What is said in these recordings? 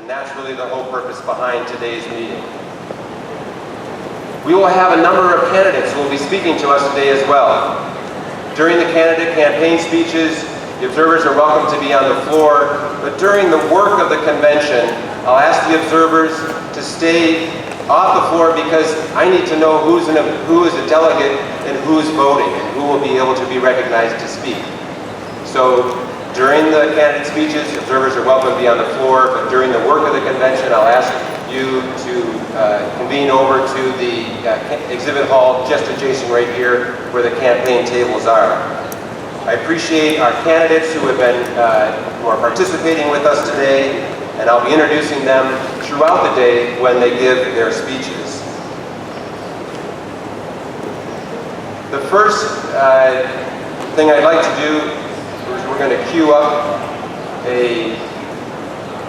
and that's really the whole purpose behind today's meeting. We will have a number of candidates who will be speaking to us today as well. During the candidate campaign speeches, the observers are welcome to be on the floor, but during the work of the convention, I'll ask the observers to stay off the floor because I need to know who is a delegate and who's voting and who will be able to be recognized to speak. So during the candidate speeches, the observers are welcome to be on the floor, but during the work of the convention, I'll ask you to convene over to the exhibit hall just adjacent right here where the campaign tables are. I appreciate our candidates who are participating with us today, and I'll be introducing them throughout the day when they give their speeches. The first thing I'd like to do is we're going to queue up a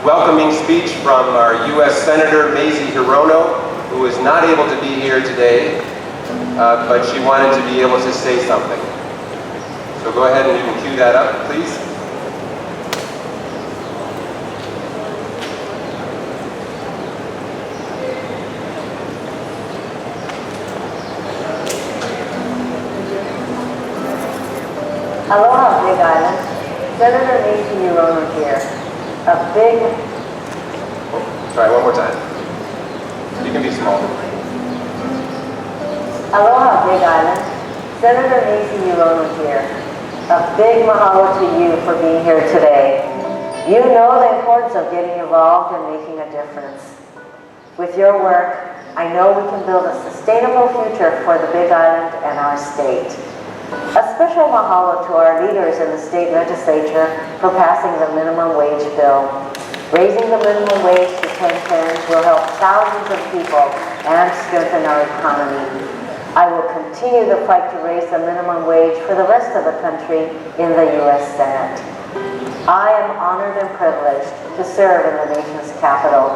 welcoming speech from our U.S. Senator Mazie Hirono, who is not able to be here today, but she wanted to be able to say something. So go ahead and you can cue that up, please. Aloha, Big Island. Senator Mazie Hirono here. Try one more time. You can be small. Aloha, Big Island. Senator Mazie Hirono here. A big mahalo to you for being here today. You know the importance of getting involved and making a difference. With your work, I know we can build a sustainable future for the Big Island and our state. A special mahalo to our leaders in the state legislature for passing the minimum wage bill. Raising the minimum wage to 10 cents will help thousands of people and strengthen our economy. I will continue the fight to raise the minimum wage for the rest of the country in the U.S. Senate. I am honored and privileged to serve in the nation's capital,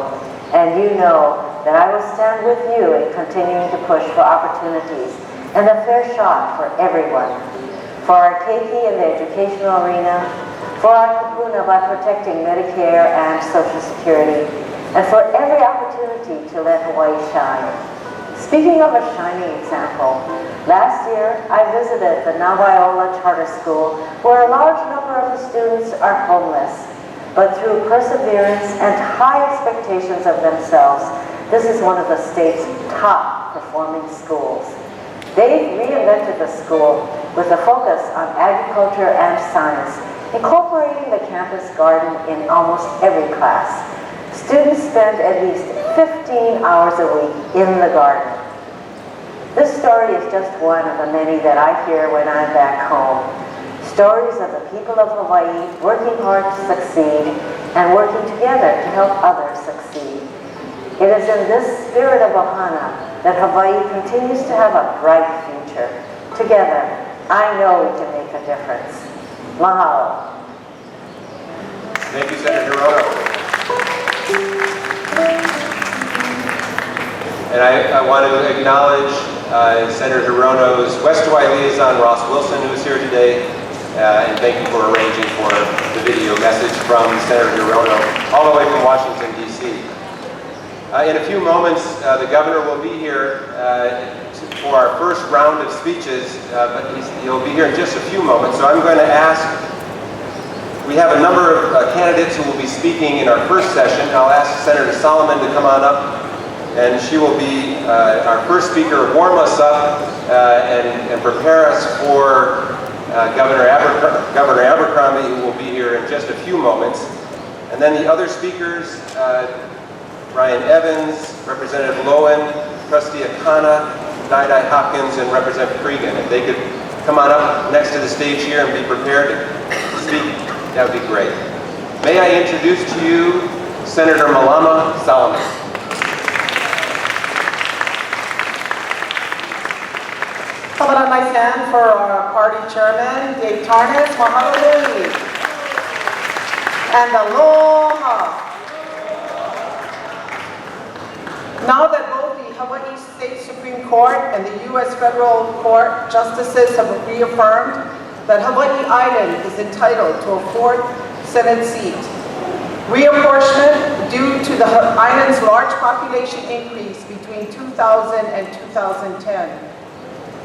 and you know that I will stand with you in continuing to push for opportunities and a fair shot for everyone. For our keiki in the educational arena, for our kupuna by protecting Medicare and Social Security, and for every opportunity to let Hawaii shine. Speaking of a shining example, last year I visited the Nawaiola Charter School where a large number of the students are homeless. But through perseverance and high expectations of themselves, this is one of the state's top performing schools. They've reinvented the school with a focus on agriculture and science, incorporating the campus garden in almost every class. Students spend at least 15 hours a week in the garden. This story is just one of the many that I hear when I'm back home. Stories of the people of Hawaii working hard to succeed and working together to help others succeed. It is in this spirit of ohana that Hawaii continues to have a bright future. Together, I know we can make a difference. Mahalo. Thank you, Senator Hirono. And I want to acknowledge Senator Hirono's West Hawaii liaison, Ross Wilson, who is here today, and thank you for arranging for the video message from Senator Hirono, all the way from Washington, D.C. In a few moments, the governor will be here for our first round of speeches, but he'll be here in just a few moments, so I'm going to ask. We have a number of candidates who will be speaking in our first session. I'll ask Senator Solomon to come on up, and she will be our first speaker, warm us up and prepare us for Governor Abercrombie, who will be here in just a few moments. And then the other speakers, Ryan Evans, Representative Lowen, Trustee Akana, Dai Hopkins, and Representative Cregan. If they could come on up next to the stage here and be prepared to speak, that would be great. May I introduce to you Senator Malama Solomon. How about a nice hand for our party chairman, Dave Tarnas, mahalo nui. And aloha. Now that both the Hawaii State Supreme Court and the U.S. Federal Court justices have reaffirmed that Hawaii Island is entitled to a 4th Senate seat, Reapportionment due to the island's large population increase between 2000 and 2010.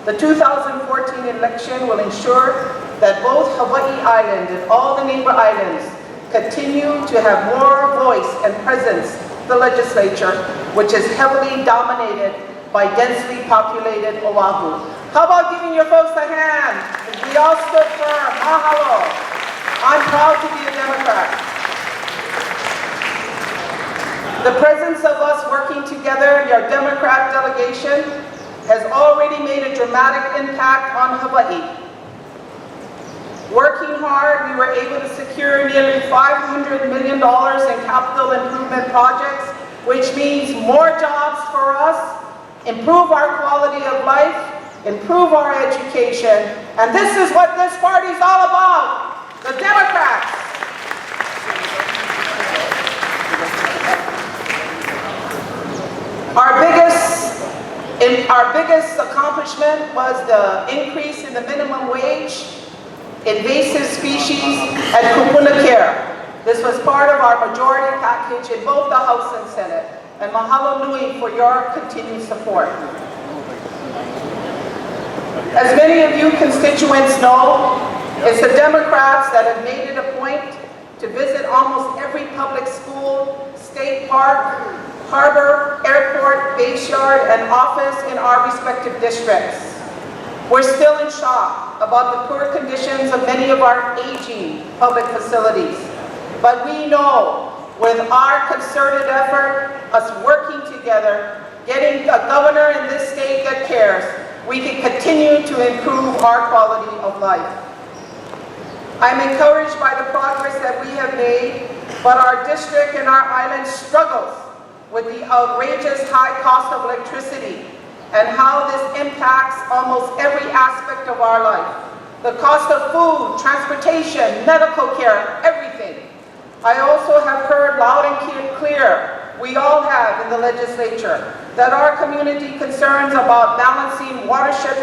The 2014 election will ensure that both Hawaii Island and all the neighbor islands continue to have more voice and presence in the legislature, which is heavily dominated by densely populated Oahu. How about giving your folks a hand? We all stood firm. Mahalo. I'm proud to be a Democrat. The presence of us working together, your Democrat delegation, has already made a dramatic impact on Hawaii. Working hard, we were able to secure nearly $500 million in capital improvement projects, which means more jobs for us, improve our quality of life, improve our education, and this is what this party is all about, the Democrats. Our biggest accomplishment was the increase in the minimum wage, invasive species, and kupuna care. This was part of our majority package in both the House and Senate, and mahalo nui for your continued support. As many of you constituents know, it's the Democrats that have made it a point to visit almost every public school, state park, harbor, airport, base yard, and office in our respective districts. We're still in shock about the poor conditions of many of our aging public facilities. But we know with our concerted effort, us working together, getting a governor in this state that cares, we can continue to improve our quality of life. I'm encouraged by the progress that we have made, but our district and our island struggles with the outrageous high cost of electricity and how this impacts almost every aspect of our life. The cost of food, transportation, medical care, everything. I also have heard loud and clear, we all have in the legislature, that our community concerns about balancing watershed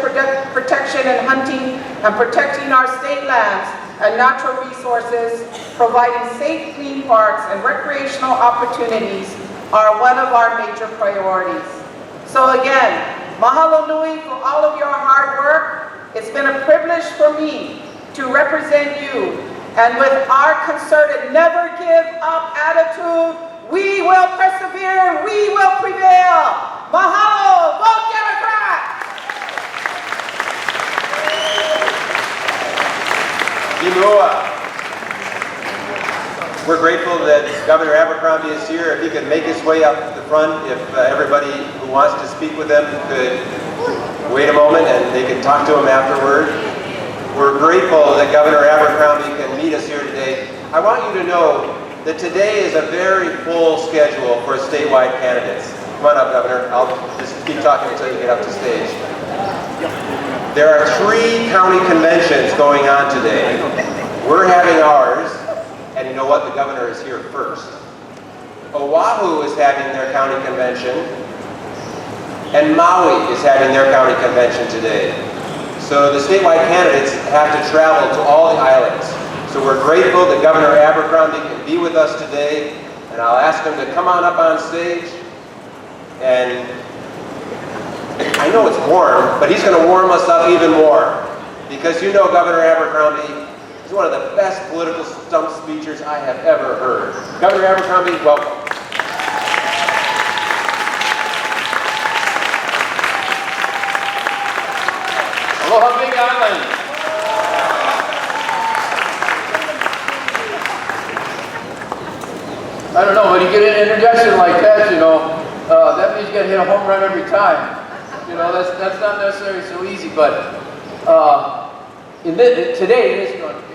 protection and hunting and protecting our state lands and natural resources, providing safe, clean parks and recreational opportunities are one of our major priorities. So again, mahalo nui for all of your hard work. It's been a privilege for me to represent you. And with our concerted never give up attitude, we will persevere, we will prevail. Mahalo, vote Democrat! Imua. We're grateful that Governor Abercrombie is here. If he could make his way up the front, if everybody who wants to speak with him could wait a moment and they can talk to him afterward. We're grateful that Governor Abercrombie can meet us here today. I want you to know that today is a very full schedule for statewide candidates. Come on up, Governor. I'll just keep talking until you get up to stage. There are 3 county conventions going on today. We're having ours. And you know what? The governor is here first. Oahu is having their county convention, and Maui is having their county convention today. So the statewide candidates have to travel to all the islands. So we're grateful that Governor Abercrombie can be with us today, and I'll ask him to come on up on stage. And I know it's warm, but he's going to warm us up even more, because you know Governor Abercrombie, he's one of the best political stump speechers I have ever heard. Governor Abercrombie, welcome. Aloha Big Island. I don't know, when you get an introduction like that, you know, that means you got to hit a home run every time. You know, that's not necessarily so easy, but today it is going to be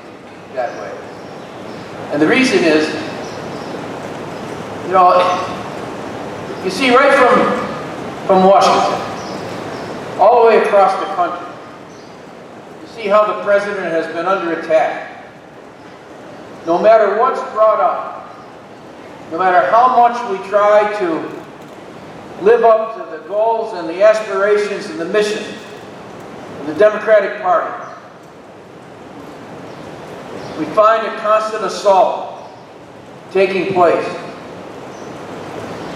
that way. And the reason is, you know, you see right from Washington, all the way across the country, you see how the president has been under attack. No matter what's brought up, no matter how much we try to live up to the goals and the aspirations and the mission of the Democratic Party, we find a constant assault taking place.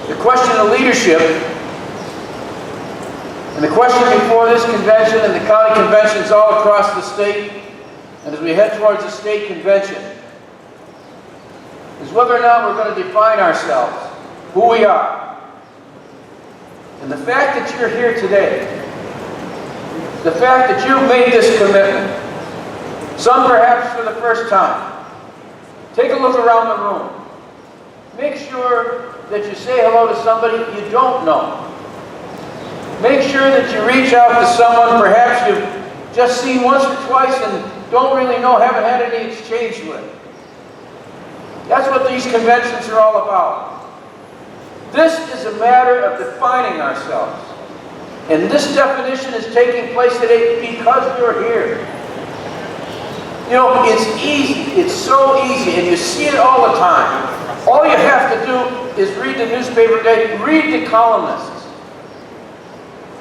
The question of leadership and the question before this convention and the county conventions all across the state, and as we head towards the state convention, is whether or not we're going to define ourselves, who we are. And the fact that you're here today, the fact that you've made this commitment, some perhaps for the first time, take a look around the room. Make sure that you say hello to somebody you don't know. Make sure that you reach out to someone perhaps you've just seen once or twice and don't really know, haven't had any exchange with. That's what these conventions are all about. This is a matter of defining ourselves. And this definition is taking place today because you're here. You know, it's easy. It's so easy, and you see it all the time. All you have to do is read the newspaper today, read the columnists.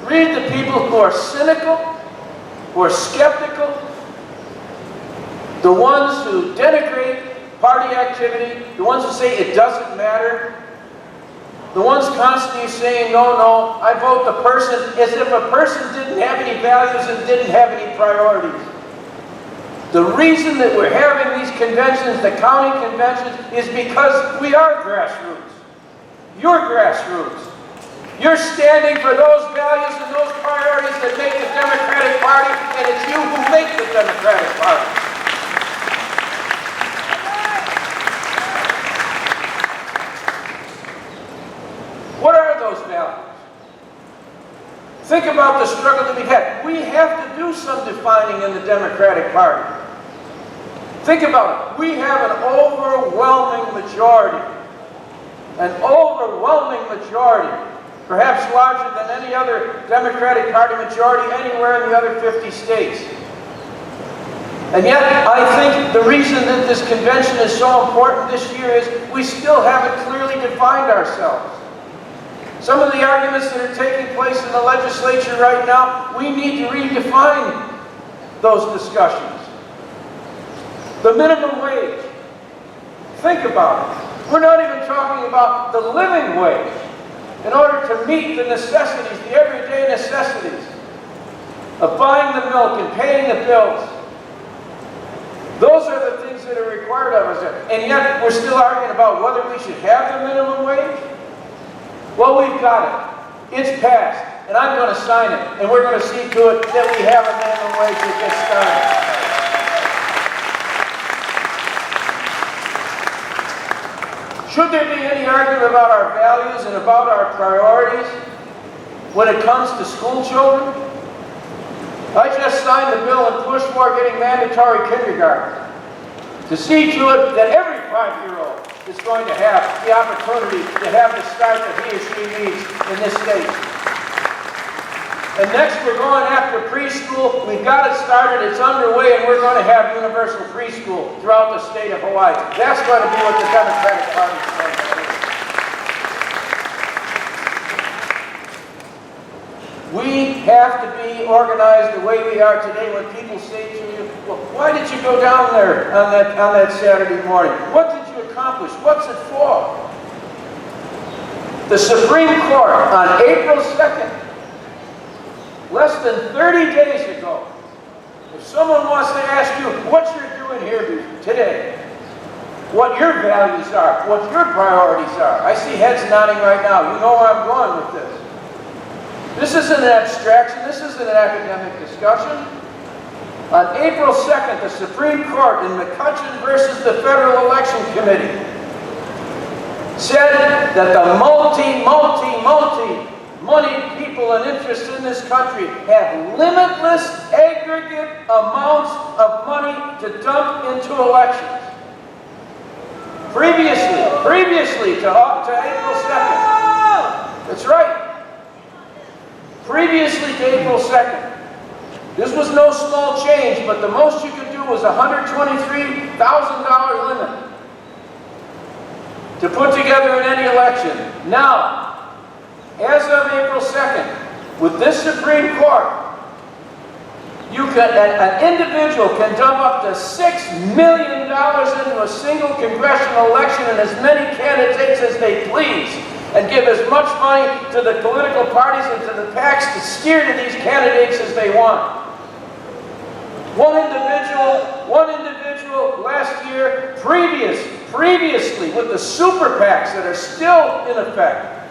Read the people who are cynical, who are skeptical, the ones who denigrate party activity, the ones who say it doesn't matter, the ones constantly saying, no, no, I vote the person, as if a person didn't have any values and didn't have any priorities. The reason that we're having these conventions, the county conventions, is because we are grassroots. You're grassroots. You're standing for those values and those priorities that make the Democratic Party, and it's you who make the Democratic Party. What are those values? Think about the struggle that we've had. We have to do some defining in the Democratic Party. Think about it. We have an overwhelming majority. An overwhelming majority. Perhaps larger than any other Democratic Party majority anywhere in the other 50 states. And yet, I think the reason that this convention is so important this year is we still haven't clearly defined ourselves. Some of the arguments that are taking place in the legislature right now, we need to redefine those discussions. The minimum wage. Think about it. We're not even talking about the living wage. In order to meet the necessities, the everyday necessities of buying the milk and paying the bills. Those are the things that are required of us. And yet, we're still arguing about whether we should have the minimum wage. Well, we've got it. It's passed. And I'm going to sign it. And we're going to see to it that we have a minimum wage that gets started. Should there be any argument about our values and about our priorities when it comes to school children? I just signed the bill and pushed for getting mandatory kindergarten to see to it that every 5-year-old is going to have the opportunity to have the start that he or she needs in this state. And next we're going after preschool. We've got it started, it's underway, and we're going to have universal preschool throughout the state of Hawaii. That's going to be what the Democratic Party is going to do. We have to be organized the way we are today. When people say to you, well, why did you go down there on that Saturday morning? What did you accomplish? What's it for? The Supreme Court on April 2nd, less than 30 days ago, if someone wants to ask you what you're doing here today, what your values are, what your priorities are. I see heads nodding right now. You know where I'm going with this. This isn't an abstraction. This isn't an academic discussion. On April 2nd, the Supreme Court in McCutcheon versus the Federal Election Committee said that the moneyed people and interests in this country have limitless aggregate amounts of money to dump into elections. Previously to April 2nd. That's right. Previously to April 2nd. This was no small change, but the most you could do was a $123,000 limit to put together in any election. Now, as of April 2nd, with this Supreme Court, an individual can dump up to $6 million into a single congressional an election and as many candidates as they please, and give as much money to the political parties and to the PACs to steer to these candidates as they want. One individual last year, previously with the super PACs that are still in effect,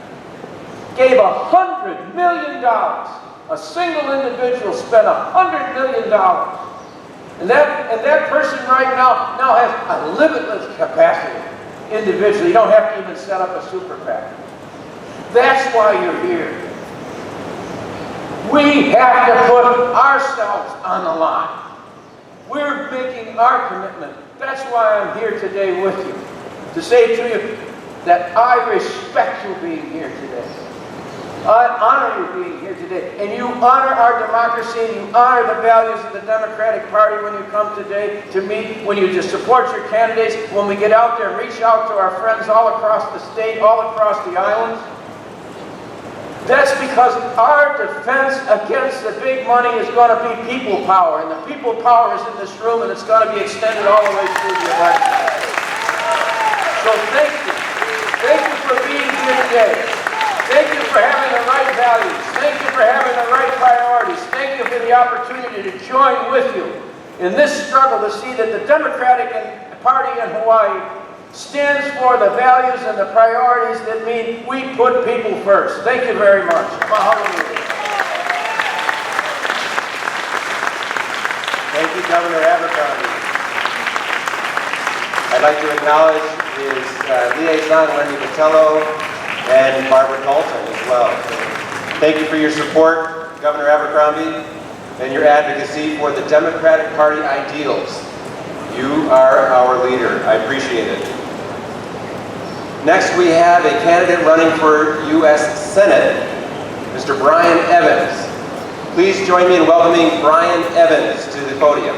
gave $100 million. A single individual spent $100 million. And that person right now has a limitless capacity individually. You don't have to even set up a super PAC. That's why you're here. We have to put ourselves on the line. We're making our commitment. That's why I'm here today with you. To say to you that I respect you being here today. I honor you being here today. And you honor our democracy and you honor the values of the Democratic Party when you come today to meet, when you just support your candidates, when we get out there and reach out to our friends all across the state, all across the islands. That's because our defense against the big money is going to be people power. And the people power is in this room and it's going to be extended all the way through the election. So thank you. Thank you for being here today. Thank you for having the right values. Thank you for having the right priorities. Thank you for the opportunity to join with you in this struggle to see that the Democratic Party in Hawaii stands for the values and the priorities that mean we put people first. Thank you very much. Mahalo. Thank you, Governor Abercrombie. I'd like to acknowledge his liaison, Wendy Botello, and Barbara Colton as well. Thank you for your support, Governor Abercrombie, and your advocacy for the Democratic Party ideals. You are our leader. I appreciate it. Next, we have a candidate running for U.S. Senate, Mr. Brian Evans. Please join me in welcoming Brian Evans to the podium.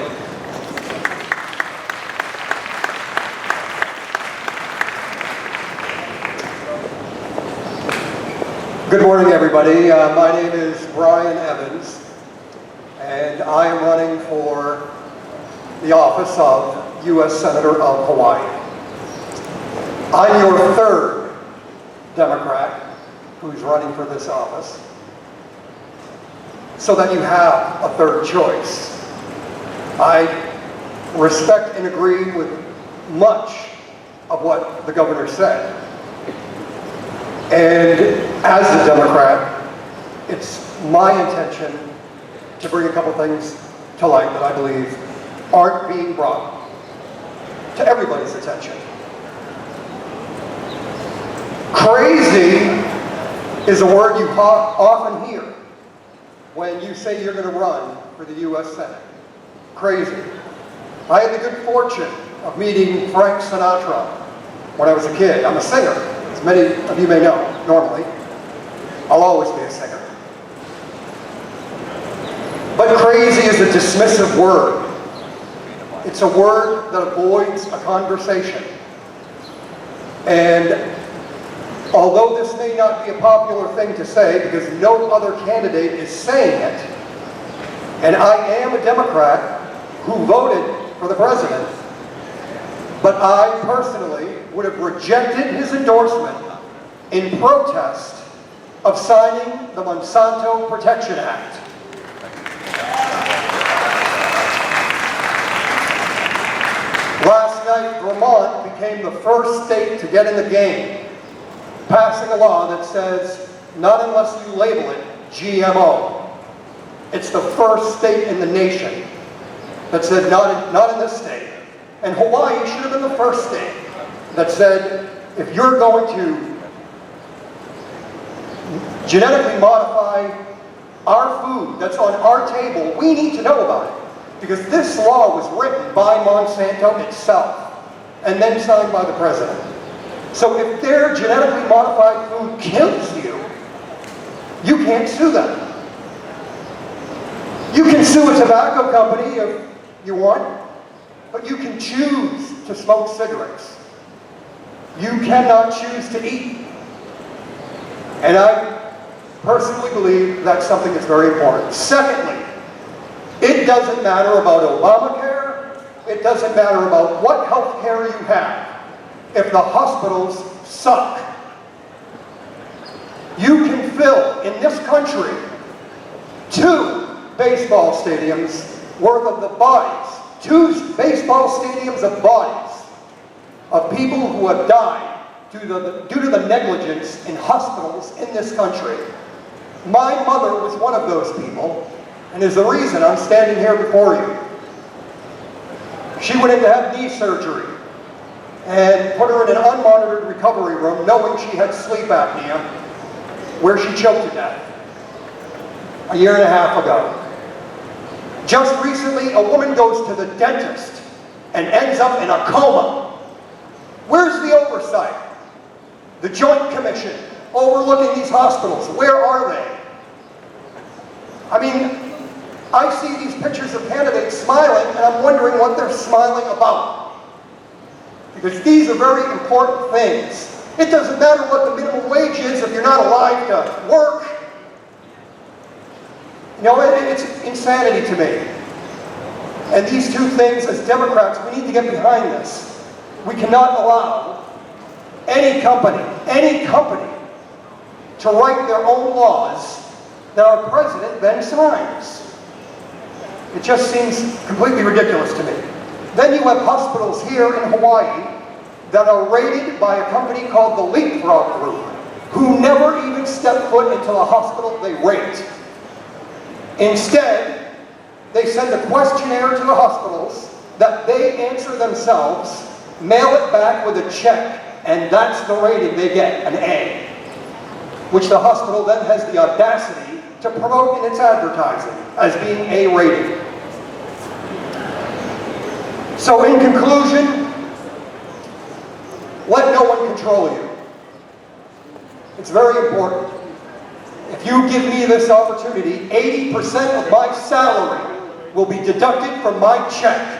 Good morning, everybody. My name is Brian Evans, and I am running for the office of U.S. Senator of Hawaii. I'm your third Democrat who's running for this office, so that you have a third choice. I respect and agree with much of what the governor said. And as a Democrat, it's my intention to bring a couple things to light that I believe aren't being brought to everybody's attention. Crazy is a word you often hear when you say you're going to run for the U.S. Senate. Crazy. I had the good fortune of meeting Frank Sinatra when I was a kid. I'm a singer. As many of you may know, normally, I'll always be a singer. But crazy is a dismissive word. It's a word that avoids a conversation. And although this may not be a popular thing to say because no other candidate is saying it, and I am a Democrat who voted for the president, but I personally would have rejected his endorsement in protest of signing the Monsanto Protection Act. Last night, Vermont became the first state to get in the game, passing a law that says, not unless you label it GMO. It's the first state in the nation that said, not in this state. And Hawaii should have been the first state that said, if you're going to genetically modify our food that's on our table, we need to know about it. Because this law was written by Monsanto itself and then signed by the president. So if their genetically modified food kills you, you can't sue them. You can sue a tobacco company if you want, but you can choose to smoke cigarettes. You cannot choose to eat. And I personally believe that's something that's very important. Secondly, it doesn't matter about Obamacare. It doesn't matter about what health care you have. if the hospitals suck. You can fill, in this country, 2 baseball stadiums worth of the bodies, 2 baseball stadiums of bodies of people who have died due to the negligence in hospitals in this country. My mother was one of those people, and is the reason I'm standing here before you. She went in to have knee surgery and put her in an unmonitored recovery room knowing she had sleep apnea, where she choked to death a year and a half ago. Just recently, a woman goes to the dentist and ends up in a coma. Where's the oversight? The Joint Commission overlooking these hospitals, where are they? I mean, I see these pictures of candidates smiling, and I'm wondering what they're smiling about. Because these are very important things. It doesn't matter what the minimum wage is if you're not alive to work. You know, it's insanity to me. And these 2 things, as Democrats, we need to get behind this. We cannot allow any company to write their own laws that our president then signs. It just seems completely ridiculous to me. Then you have hospitals here in Hawaii that are rated by a company called the Leapfrog Group, who never even step foot into the hospital they rate. Instead, they send a questionnaire to the hospitals that they answer themselves, mail it back with a check, and that's the rating they get, an A, which the hospital then has the audacity to promote in its advertising as being A-rated. So in conclusion, let no one control you. It's very important. If you give me this opportunity, 80% of my salary will be deducted from my check.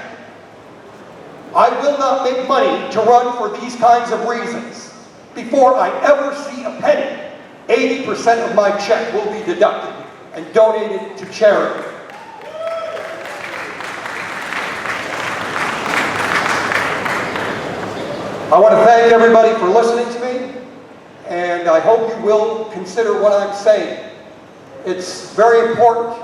I will not make money to run for these kinds of reasons. Before I ever see a penny, 80% of my check will be deducted and donated to charity. I want to thank everybody for listening to me, and I hope you will consider what I'm saying. It's very important.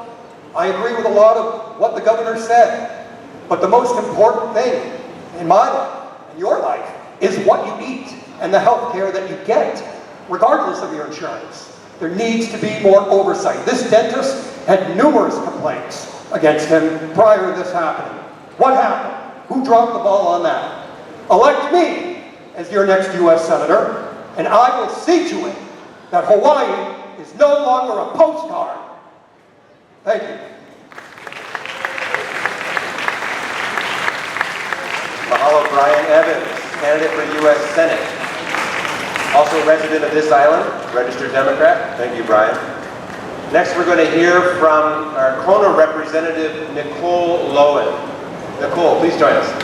I agree with a lot of what the governor said, but the most important thing in my life, in your life, is what you eat and the health care that you get, regardless of your insurance. There needs to be more oversight. This dentist had numerous complaints against him prior to this happening. What happened? Who dropped the ball on that? Elect me as your next U.S. Senator, and I will see to it that Hawaii is no longer a postcard. Thank you. Mahalo, Brian Evans, candidate for U.S. Senate. Also resident of this island, registered Democrat. Thank you, Brian. Next, we're going to hear from our Kona representative, Nicole Lowen. Nicole, please join us.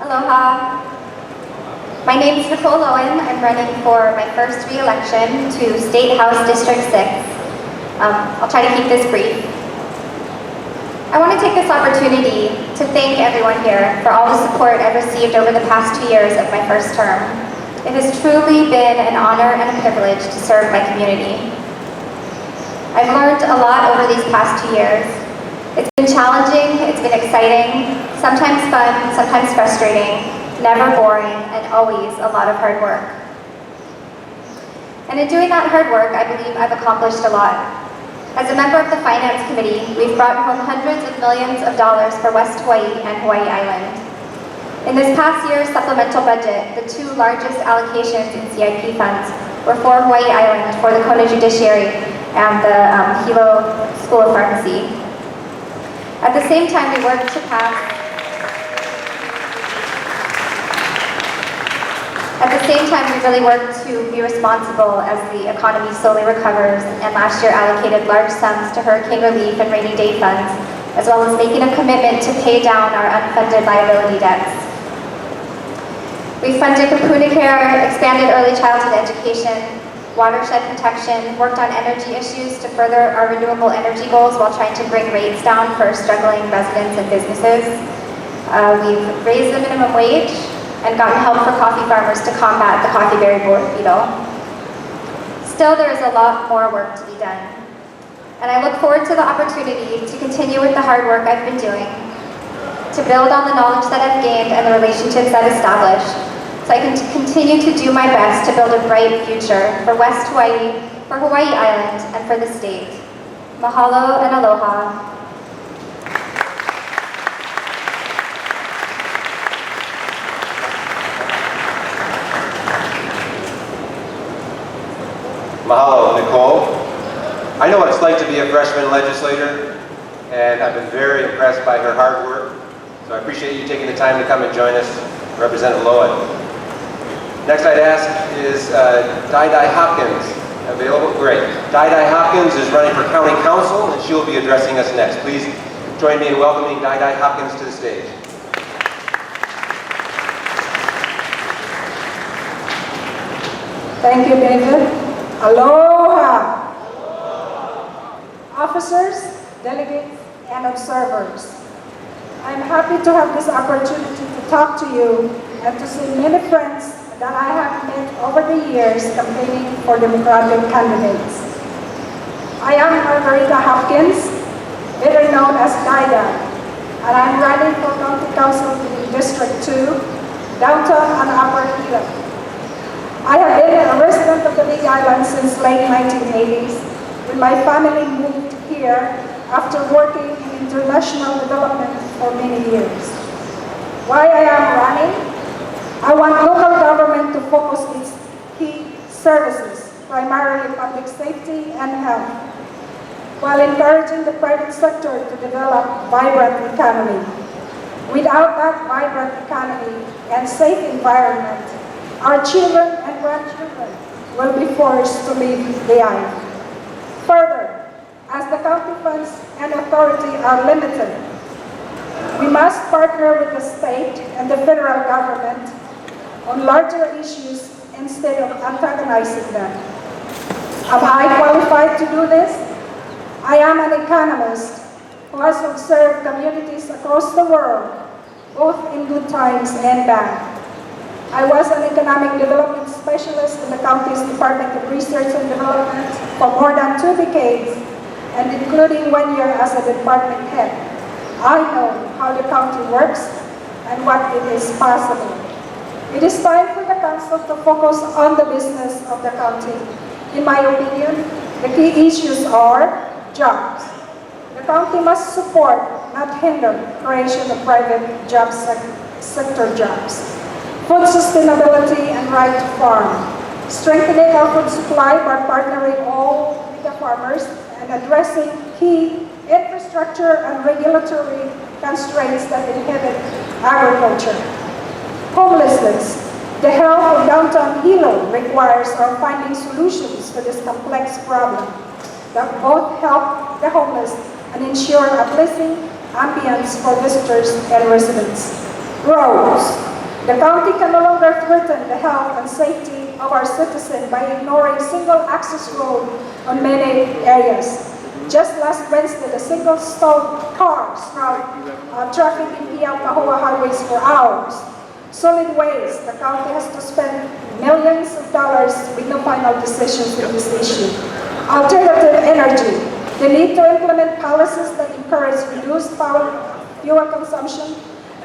Aloha. My name is Nicole Lowen. I'm running for my first re-election to State House District 6. I'll try to keep this brief. I want to take this opportunity to thank everyone here for all the support I've received over the past 2 years of my first term. It has truly been an honor and a privilege to serve my community. I've learned a lot over these past 2 years. It's been challenging, it's been exciting, sometimes fun, sometimes frustrating, never boring, and always a lot of hard work. And in doing that hard work, I believe I've accomplished a lot. As a member of the Finance Committee, we've brought home hundreds of millions of dollars for West Hawaii and Hawaii Island. In this past year's supplemental budget, the 2 largest allocations in CIP funds were for Hawaii Island, for the Kona Judiciary, and the Hilo School of Pharmacy. At the same time, we worked to pass At the same time, we really worked to be responsible as the economy slowly recovers, and last year allocated large sums to hurricane relief and rainy day funds, as well as making a commitment to pay down our unfunded liability debts. We funded Kapuna Care, expanded early childhood education, watershed protection, worked on energy issues to further our renewable energy goals while trying to bring rates down for struggling residents and businesses. We've raised the minimum wage and gotten help for coffee farmers to combat the coffee berry borer beetle. Still, there is a lot more work to be done. And I look forward to the opportunity to continue with the hard work I've been doing, to build on the knowledge that I've gained and the relationships I've established, so I can continue to do my best to build a bright future for West Hawaii, for Hawaii Island, and for the state. Mahalo and aloha. Mahalo, Nicole. I know what it's like to be a freshman legislator, and I've been very impressed by her hard work. So I appreciate you taking the time to come and join us, Representative Lowen. Next I'd ask is Dai Hopkins. Available? Great. Dai Hopkins is running for County Council, and she'll be addressing us next. Please join me in welcoming Dai Hopkins to the stage. Thank you, David. Aloha! Officers, delegates, and observers. I'm happy to have this opportunity to talk to you and to see many friends that I have met over the years campaigning for Democratic candidates. I am Margarita Hopkins, better known as Daida, and I'm running for County Council in District 2, Downtown and Upper Hilo. I have been a resident of the Big Island since late 1980s, when my family moved here after working in international development for many years. Why I am running? I want local government to focus its key services, primarily public safety and health, while encouraging the private sector to develop a vibrant economy. Without that vibrant economy and safe environment, our children and grandchildren will be forced to leave the island. Further, as the county funds and authority are limited, we must partner with the state and the federal government on larger issues instead of antagonizing them. Am I qualified to do this? I am an economist who has observed communities across the world, both in good times and bad. I was an economic development specialist in the county's Department of Research and Development for more than 2 decades, and including 1 year as a department head. I know how the county works and what it is possible. It is time for the council to focus on the business of the county. In my opinion, the key issues are jobs. The county must support, not hinder, creation of private job sector jobs. Food sustainability and right to farm. Strengthening our food supply by partnering all with the farmers and addressing key infrastructure and regulatory constraints that inhibit agriculture. Homelessness. The health of downtown Hilo requires our finding solutions to this complex problem that both help the homeless and ensure a pleasing ambience for visitors and residents. Roads. The county can no longer threaten the health and safety of our citizens by ignoring single-access road on many areas. Just last Wednesday, the single-stalled cars routed traffic in Piau-Pahoa highways for hours. Solid waste. The county has to spend millions of dollars with no final decisions on this issue. Alternative energy. The need to implement policies that encourage reduced fuel consumption,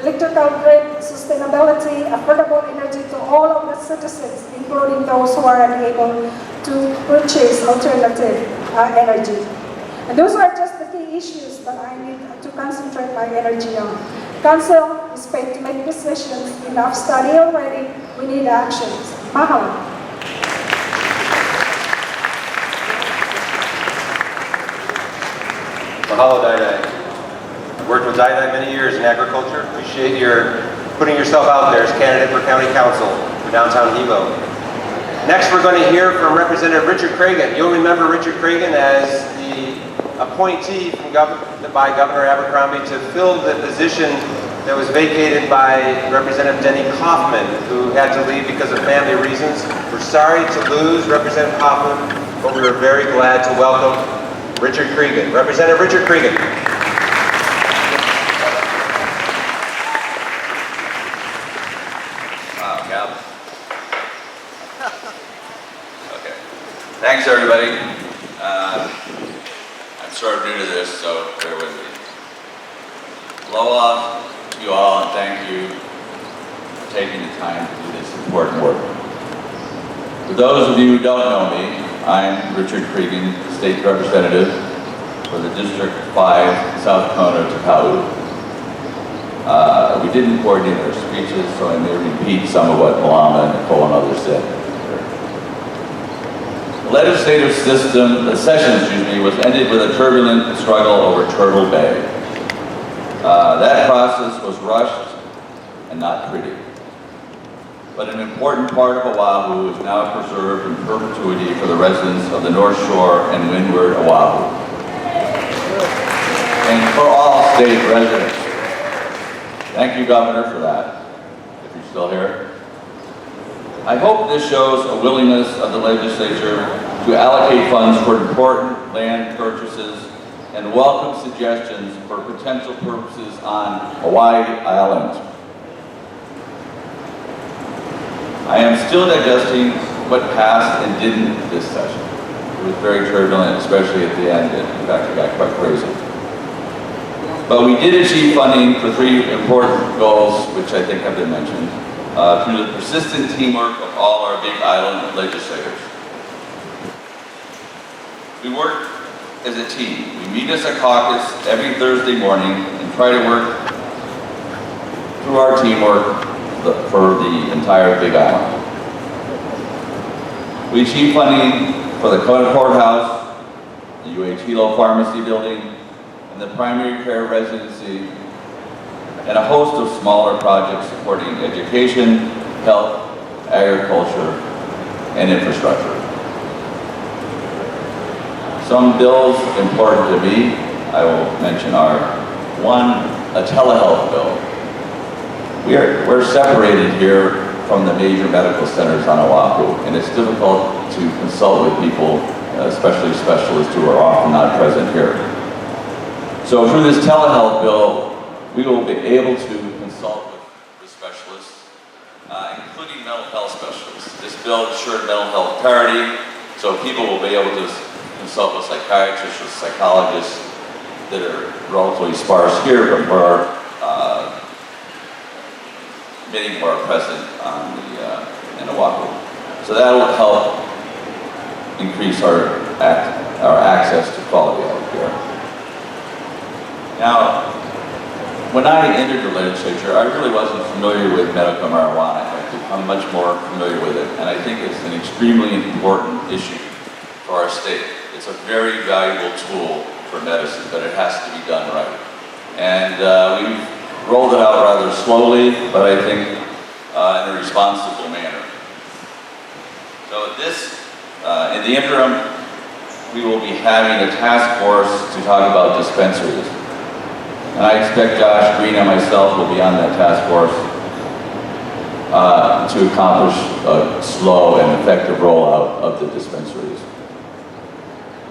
electrical grid sustainability, affordable energy to all of the citizens, including those who are unable to purchase alternative energy. And those are just the key issues that I need to concentrate my energy on. Council is paid to make decisions. Enough study already. We need actions. Mahalo. Mahalo, Dai. Worked with Dai many years in agriculture. Appreciate your putting yourself out there as candidate for County Council for downtown Hilo. Next, we're going to hear from Representative Richard Cragen. You'll remember Richard Cragen as the appointee by Governor Abercrombie to fill the position that was vacated by Representative Denny Kaufman, who had to leave because of family reasons. We're sorry to lose Representative Kaufman, but we are very glad to welcome Richard Cregan. Representative Richard Cregan. Wow, Cal. Okay. Thanks, everybody. I'm sort of new to this, so bear with me. Aloha to you all, and thank you for taking the time to do this important work. For those of you who don't know me, I'm Richard Cregan, State Representative for the District 5, South Kona to Kau. We didn't coordinate our speeches, so I may repeat some of what Malama and Nicole and others said. The legislative session, was ended with a turbulent struggle over Turtle Bay. That process was rushed and not pretty. But an important part of Oahu is now preserved in perpetuity for the residents of the North Shore and Windward Oahu. And for all state residents. Thank you, Governor, for that, if you're still here. I hope this shows a willingness of the legislature to allocate funds for important land purchases and welcome suggestions for potential purposes on Hawaii Island. I am still digesting what passed and didn't this session. It was very turbulent, especially at the end, and in fact, it got quite crazy. But we did achieve funding for 3 important goals, which I think have been mentioned, through the persistent teamwork of all our Big Island legislators. We work as a team. We meet as a caucus every Thursday morning and try to work through our teamwork for the entire Big Island. We achieved funding for the Kona Courthouse, the UH Hilo Pharmacy Building, and the primary care residency, and a host of smaller projects supporting education, health, agriculture, and infrastructure. Some bills important to me, I will mention, are 1, a telehealth bill. We're separated here from the major medical centers on Oahu, and it's difficult to consult with people, especially specialists who are often not present here. So through this telehealth bill, we will be able to consult with specialists, including mental health specialists. This bill ensured mental health parity, so people will be able to consult with psychiatrists or psychologists that are relatively sparse here, but more many more present on in Oahu. So that will help increase our access to quality health care. Now, when I entered the legislature, I really wasn't familiar with medical marijuana. I've become much more familiar with it, and I think it's an extremely important issue for our state. It's a very valuable tool for medicine, but it has to be done right. And we've rolled it out rather slowly, but I think in a responsible manner. So in the interim, we will be having a task force to talk about dispensaries. And I expect Josh Green and myself will be on that task force to accomplish a slow and effective rollout of the dispensaries.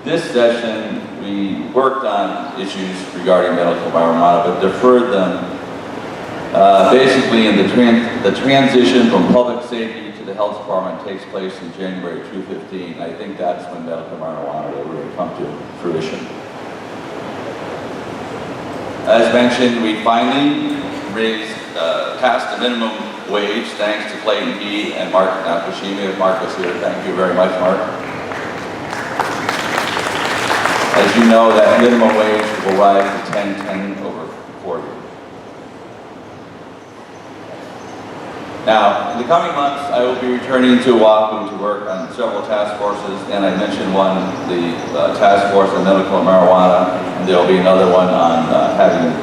This session, we worked on issues regarding medical marijuana, but deferred them basically in the transition from public safety to the health department takes place in January 2015. I think that's when medical marijuana will really come to fruition. As mentioned, we finally passed the minimum wage thanks to Clayton Key and Mark Nakashima. Mark is here. Thank you very much, Mark. As you know, that minimum wage will rise to $10.10 over 40. Now, in the coming months, I will be returning to Oahu to work on several task forces, and I mentioned one, the task force on medical marijuana, and there will be another one on having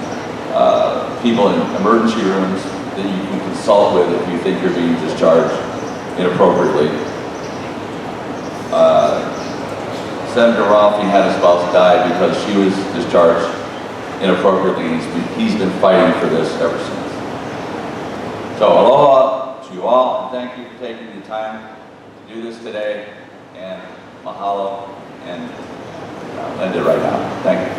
people in emergency rooms that you can consult with if you think you're being discharged inappropriately. Senator Rolfing had a spouse die because she was discharged inappropriately. He's been fighting for this ever since. So aloha to you all, and thank you for taking the time to do this today, and mahalo, and I'll end it right now. Thank you.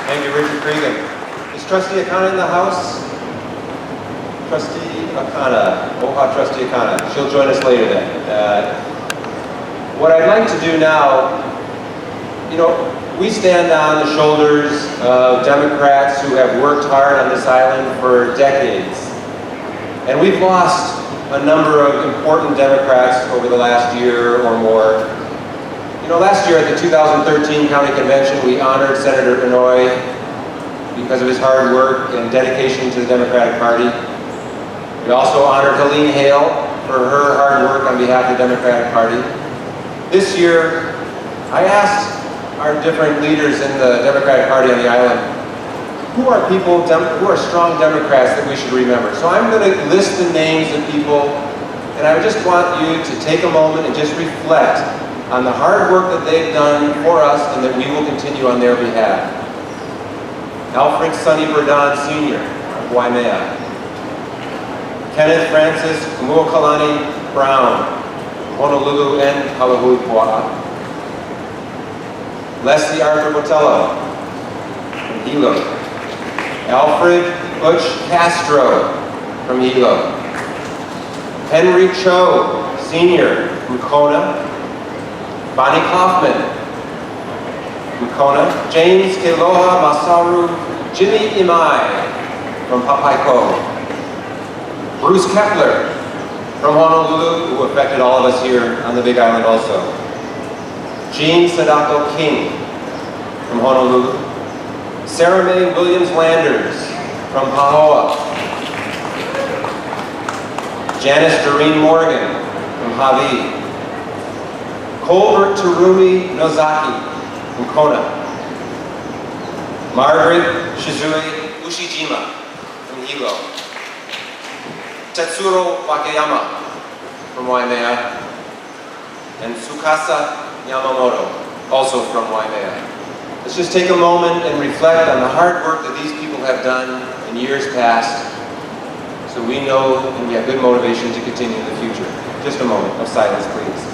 Thank you, Richard Cregan. Is Trustee Akana in the house? Trustee Akana, Oha Trustee Akana. She'll join us later then. What I'd like to do now, you know, we stand on the shoulders of Democrats who have worked hard on this island for decades. And we've lost a number of important Democrats over the last year or more. You know, last year at the 2013 County Convention, we honored Senator Inouye because of his hard work and dedication to the Democratic Party. We also honored Helene Hale for her hard work on behalf of the Democratic Party. This year, I asked our different leaders in the Democratic Party on the island, who are people, who are strong Democrats that we should remember? So I'm going to list the names of people, and I just want you to take a moment and just reflect on the hard work that they've done for us and that we will continue on their behalf. Alfred Sonny Verdon Sr. of Waimea. Kenneth Francis Kumuokalani Brown, Honolulu and Kalahuipua'a. Leslie Arthur Botello from Hilo. Alfred Butch Castro from Hilo. Henry Cho Sr. from Kona. Bonnie Kaufman from Kona. James Keloha Masaru Jimmy Imai from Papaiko. Bruce Kepler from Honolulu, who affected all of us here on the Big Island also. Jean Sadako King from Honolulu. Sarah Mae Williams-Landers from Pahoa. Janice Doreen Morgan from Hawaii. Colbert Terumi Nozaki from Kona. Margaret Shizue Ushijima from Hilo. Tetsuro Wakayama from Waimea. And Tsukasa Yamamoto, also from Waimea. Let's just take a moment and reflect on the hard work that these people have done in years past, so we know and we have good motivation to continue in the future. Just a moment of silence, please.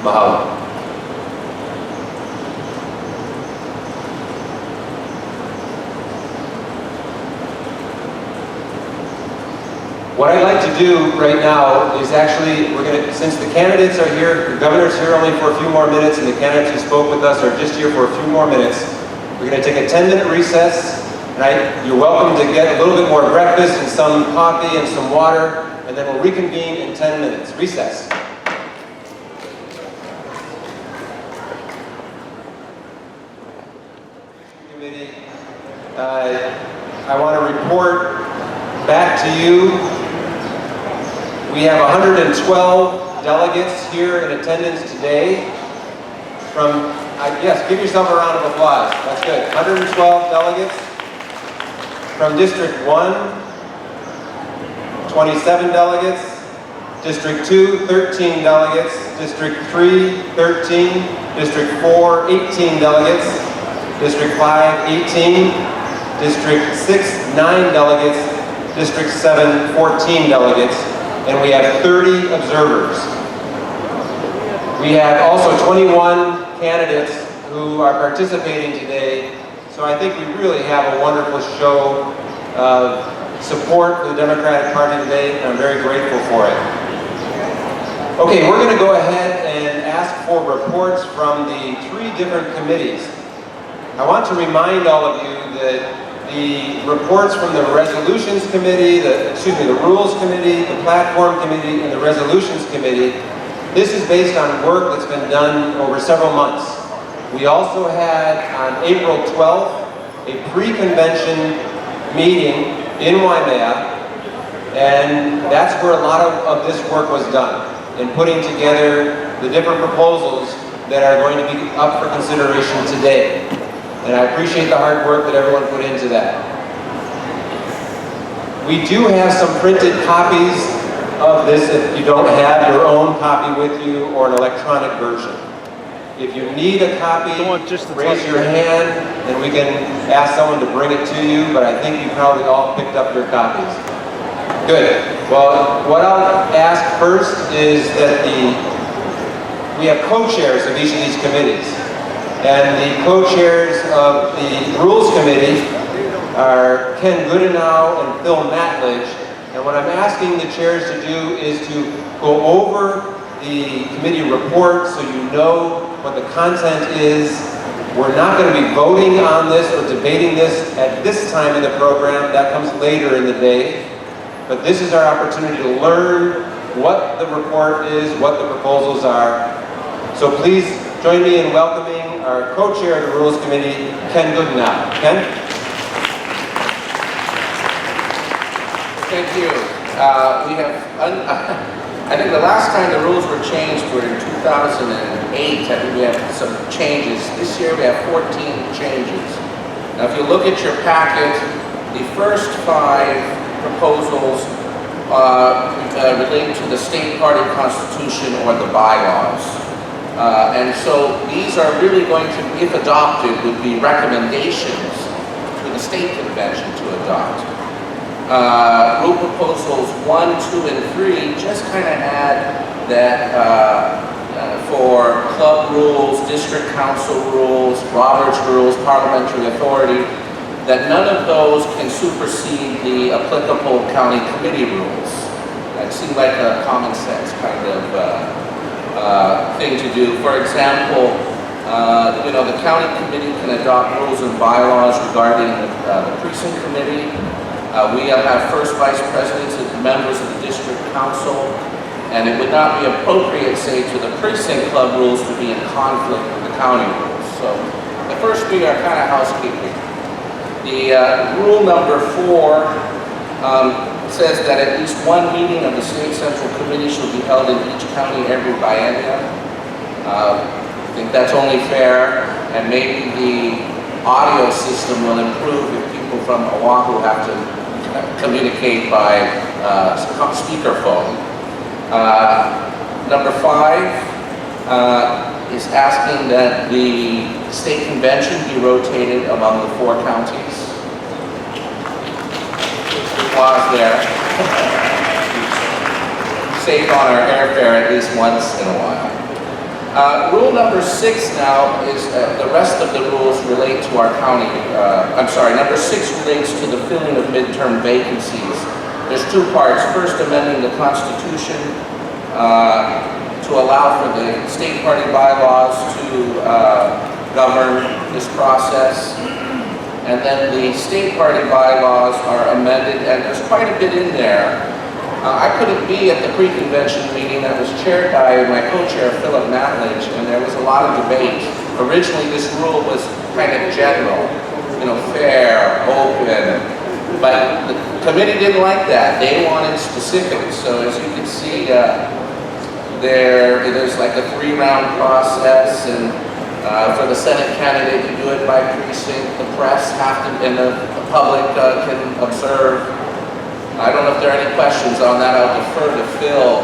Mahalo. What I'd like to do right now is actually, since the candidates are here, the governor's here only for a few more minutes, and the candidates who spoke with us are just here for a few more minutes. We're going to take a 10-minute recess, and you're welcome to get a little bit more breakfast and some coffee and some water, and then we'll reconvene in 10 minutes. Recess. Committee, I want to report back to you. We have 112 delegates here in attendance today from, yes, give yourself a round of applause. That's good. 112 delegates from District 1, 27 delegates. District 2, 13 delegates. District 3, 13. District 4, 18 delegates. District 5, 18. District 6, 9 delegates. District 7, 14 delegates. And we have 30 observers. We have also 21 candidates who are participating today. So I think we really have a wonderful show of support for the Democratic Party today, and I'm very grateful for it. Okay, we're going to go ahead and ask for reports from the 3 different committees. I want to remind all of you that the reports from the Resolutions Committee, the Rules Committee, the Platform Committee, and the Resolutions Committee, this is based on work that's been done over several months. We also had on April 12th a pre-convention meeting in Waimea, and that's where a lot of this work was done, in putting together the different proposals that are going to be up for consideration today. And I appreciate the hard work that everyone put into that. We do have some printed copies of this if you don't have your own copy with you or an electronic version. If you need a copy, raise your hand and we can ask someone to bring it to you, but I think you probably all picked up your copies. Good. Well, what I'll ask first is that we have co-chairs of each of these committees. And the co-chairs of the Rules Committee are Ken Goodenow and Phil Matledge. And what I'm asking the chairs to do is to go over the committee report so you know what the content is. We're not going to be voting on this or debating this at this time in the program. That comes later in the day. But this is our opportunity to learn what the report is, what the proposals are. So please join me in welcoming our co-chair of the Rules Committee, Ken Goodenow. Ken? Thank you. I think the last time the rules were changed were in 2008. I think we have some changes. This year we have 14 changes. Now if you look at your packet, the first 5 proposals relate to the state party constitution or the bylaws. And so these are really going to, if adopted, would be recommendations to the state convention to adopt. Rule proposals 1, 2, and 3 just kind of add that for club rules, district council rules, Roberts rules, parliamentary authority, that none of those can supersede the applicable county committee rules. That seemed like a common sense kind of thing to do. For example, the county committee can adopt rules and bylaws regarding the precinct committee. We have first vice presidents and members of the district council, and it would not be appropriate, say, to the precinct club rules to be in conflict with the county rules. So the first three are kind of housekeeping. The rule number 4 says that at least one meeting of the state central committee shall be held in each county every biennium. I think that's only fair, and maybe the audio system will improve if people from Oahu have to communicate by speakerphone. Number 5 is asking that the state convention be rotated among the 4 counties. Pause there. Save on our airfare at least once in a while. Rule number 6 now is the rest of the rules relate to our county. Number 6 relates to the filling of midterm vacancies. There's 2 parts. First, amending the Constitution to allow for the state party bylaws to govern this process. And then the state party bylaws are amended, and there's quite a bit in there. I couldn't be at the pre-convention meeting that was chaired by my co-chair, Philip Matledge, and there was a lot of debate. Originally, this rule was kind of general, fair, open, but the committee didn't like that. They wanted specifics. So as you can see, there's like a 3-round process, and for the Senate candidate, you do it by precinct. The press and the public can observe. I don't know if there are any questions on that. I'll defer to Phil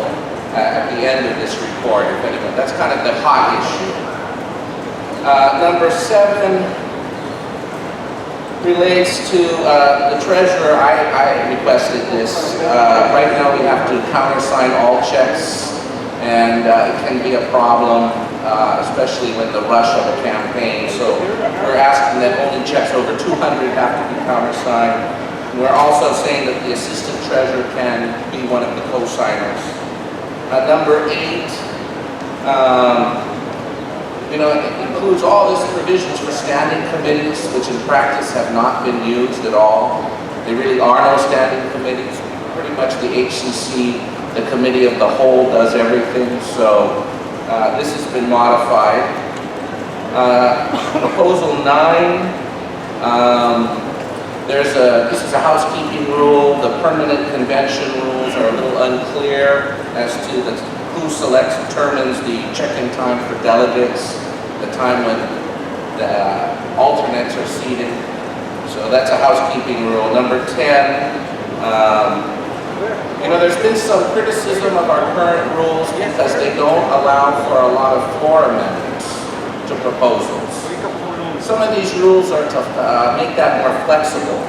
at the end of this report, if anyone. That's kind of the hot issue. Number 7 relates to the treasurer. I requested this. Right now we have to countersign all checks, and it can be a problem, especially with the rush of a campaign. So we're asking that only checks over 200 have to be countersigned. We're also saying that the assistant treasurer can be one of the co-signers. Number 8, it includes all these provisions for standing committees, which in practice have not been used at all. There really are no standing committees. Pretty much the HCC, the committee of the whole, does everything. So this has been modified. Proposal 9. This is a housekeeping rule. The permanent convention rules are a little unclear as to the who selects, determines the check-in time for delegates, the time when the alternates are seated. So that's a housekeeping rule. Number 10, there's been some criticism of our current rules because they don't allow for a lot of floor amendments to proposals. Some of these rules are to make that more flexible.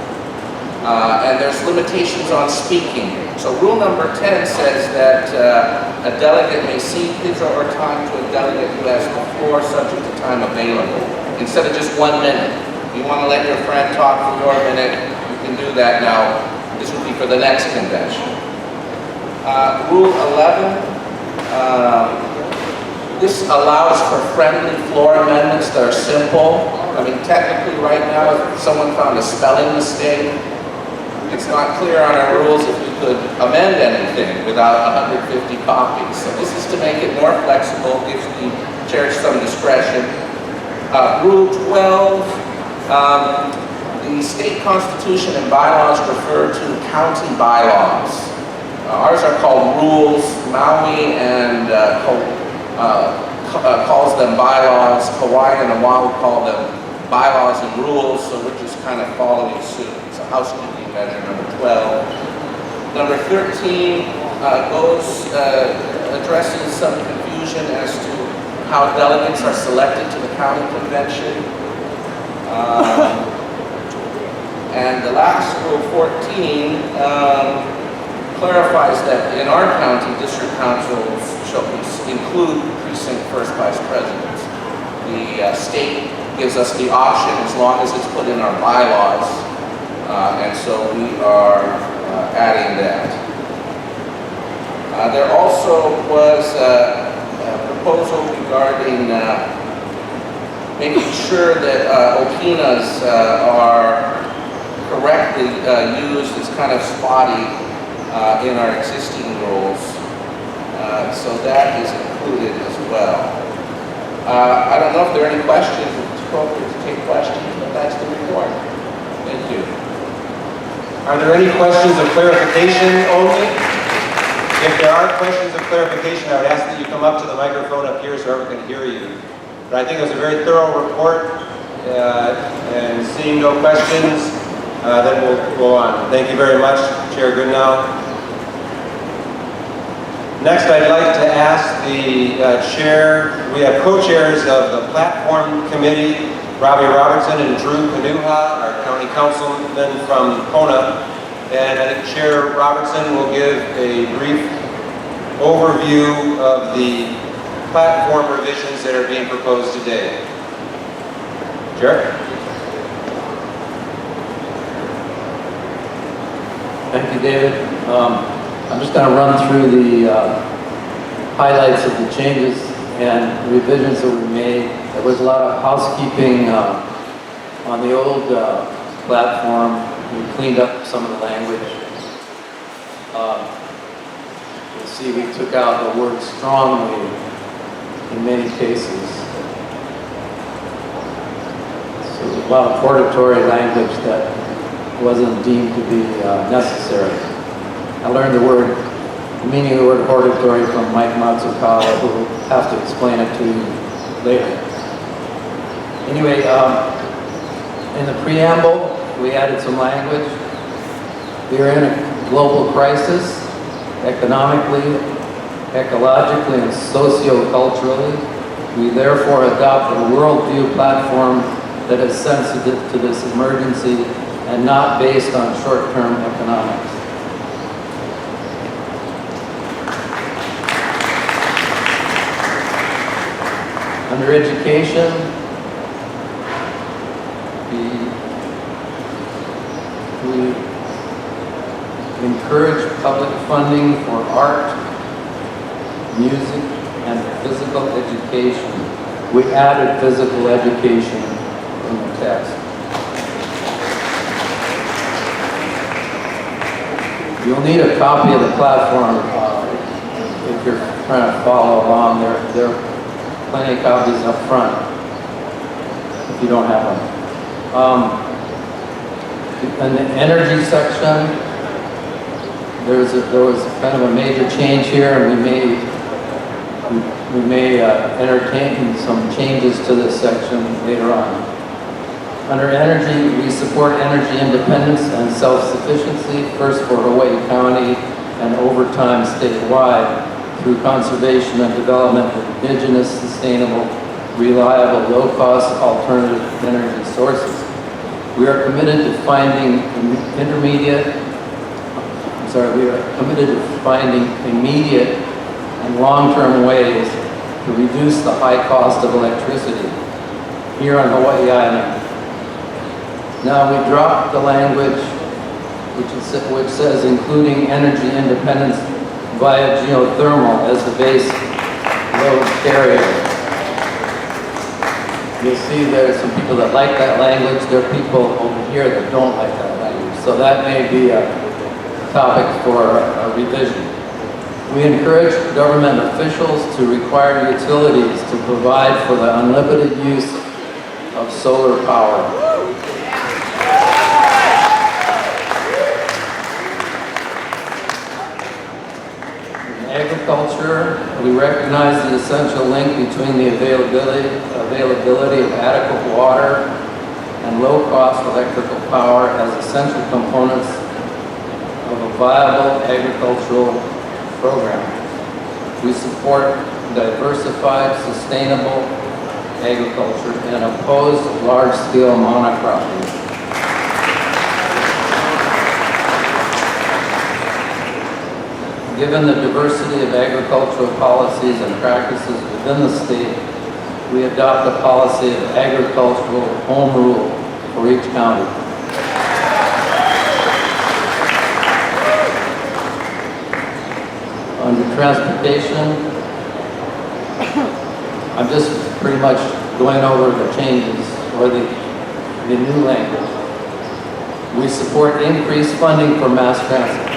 And there's limitations on speaking. So rule number 10 says that a delegate may cede his or her time to a delegate who has the floor subject to time available, instead of just 1 minute. If you want to let your friend talk for your minute, you can do that now. This would be for the next convention. Rule 11, this allows for friendly floor amendments that are simple. I mean, technically right now, if someone found a spelling mistake, it's not clear on our rules if we could amend anything without 150 copies. So this is to make it more flexible, gives the chair some discretion. Rule 12, the state constitution and bylaws refer to county bylaws. Ours are called rules. Maui and calls them bylaws. Hawaii and Oahu call them bylaws and rules, so we're just kind of following suit. It's a housekeeping measure, number 12. Number 13 addresses some confusion as to how delegates are selected to the county convention. And the last rule, 14, clarifies that in our county, district councils shall include precinct first vice presidents. The state gives us the option as long as it's put in our bylaws, and so we are adding that. There also was a proposal regarding making sure that opinas are correctly used. It's kind of spotty in our existing rules, so that is included as well. I don't know if there are any questions. It's appropriate to take questions, but that's the report. Thank you. Are there any questions of clarification only? If there are questions of clarification, I would ask that you come up to the microphone up here so everyone can hear you. But I think it was a very thorough report, and seeing no questions, then we'll go on. Thank you very much, Chair Goodenow. Next, I'd like to ask the chair, we have co-chairs of the Platform Committee, Robbie Robertson and Drew Kanuha, our county councilman from Kona. And I think Chair Robertson will give a brief overview of the platform revisions that are being proposed today. Chair? Thank you, David. I'm just going to run through the highlights of the changes and revisions that were made. There was a lot of housekeeping on the old platform. We cleaned up some of the language. You'll see we took out the word strongly in many cases. So there's a lot of hortatory language that wasn't deemed to be necessary. I learned the meaning of the word hortatory from Mike Matsukawa, who will have to explain it to you later. Anyway, in the preamble, we added some language. We are in a global crisis, economically, ecologically, and socio-culturally. We therefore adopt a worldview platform that is sensitive to this emergency and not based on short-term economics. Under education, we encourage public funding for art, music, and physical education. We added physical education in the text. You'll need a copy of the platform if you're trying to follow along. There are plenty of copies up front if you don't have them. In the energy section, there was kind of a major change here, and we made we may entertain some changes to this section later on. Under energy, we support energy independence and self-sufficiency, first for Hawaii County and over time statewide, through conservation and development of indigenous, sustainable, reliable, low-cost alternative energy sources. We are committed to finding immediate and long-term ways to reduce the high cost of electricity here on Hawaii Island. Now we dropped the language which says including energy independence via geothermal as the base load carrier. You'll see there's some people that like that language. There are people over here that don't like that language. So that may be a topic for a revision. We encourage government officials to require utilities to provide for the unlimited use of solar power. Agriculture, we recognize the essential link between the availability of adequate water and low-cost electrical power as essential components of a viable agricultural program. We support diversified, sustainable agriculture and oppose large-scale monocropping. Given the diversity of agricultural policies and practices within the state, we adopt a policy of agricultural home rule for each county. Under transportation, I'm just pretty much going over the changes or the new language. We support increased funding for mass transit.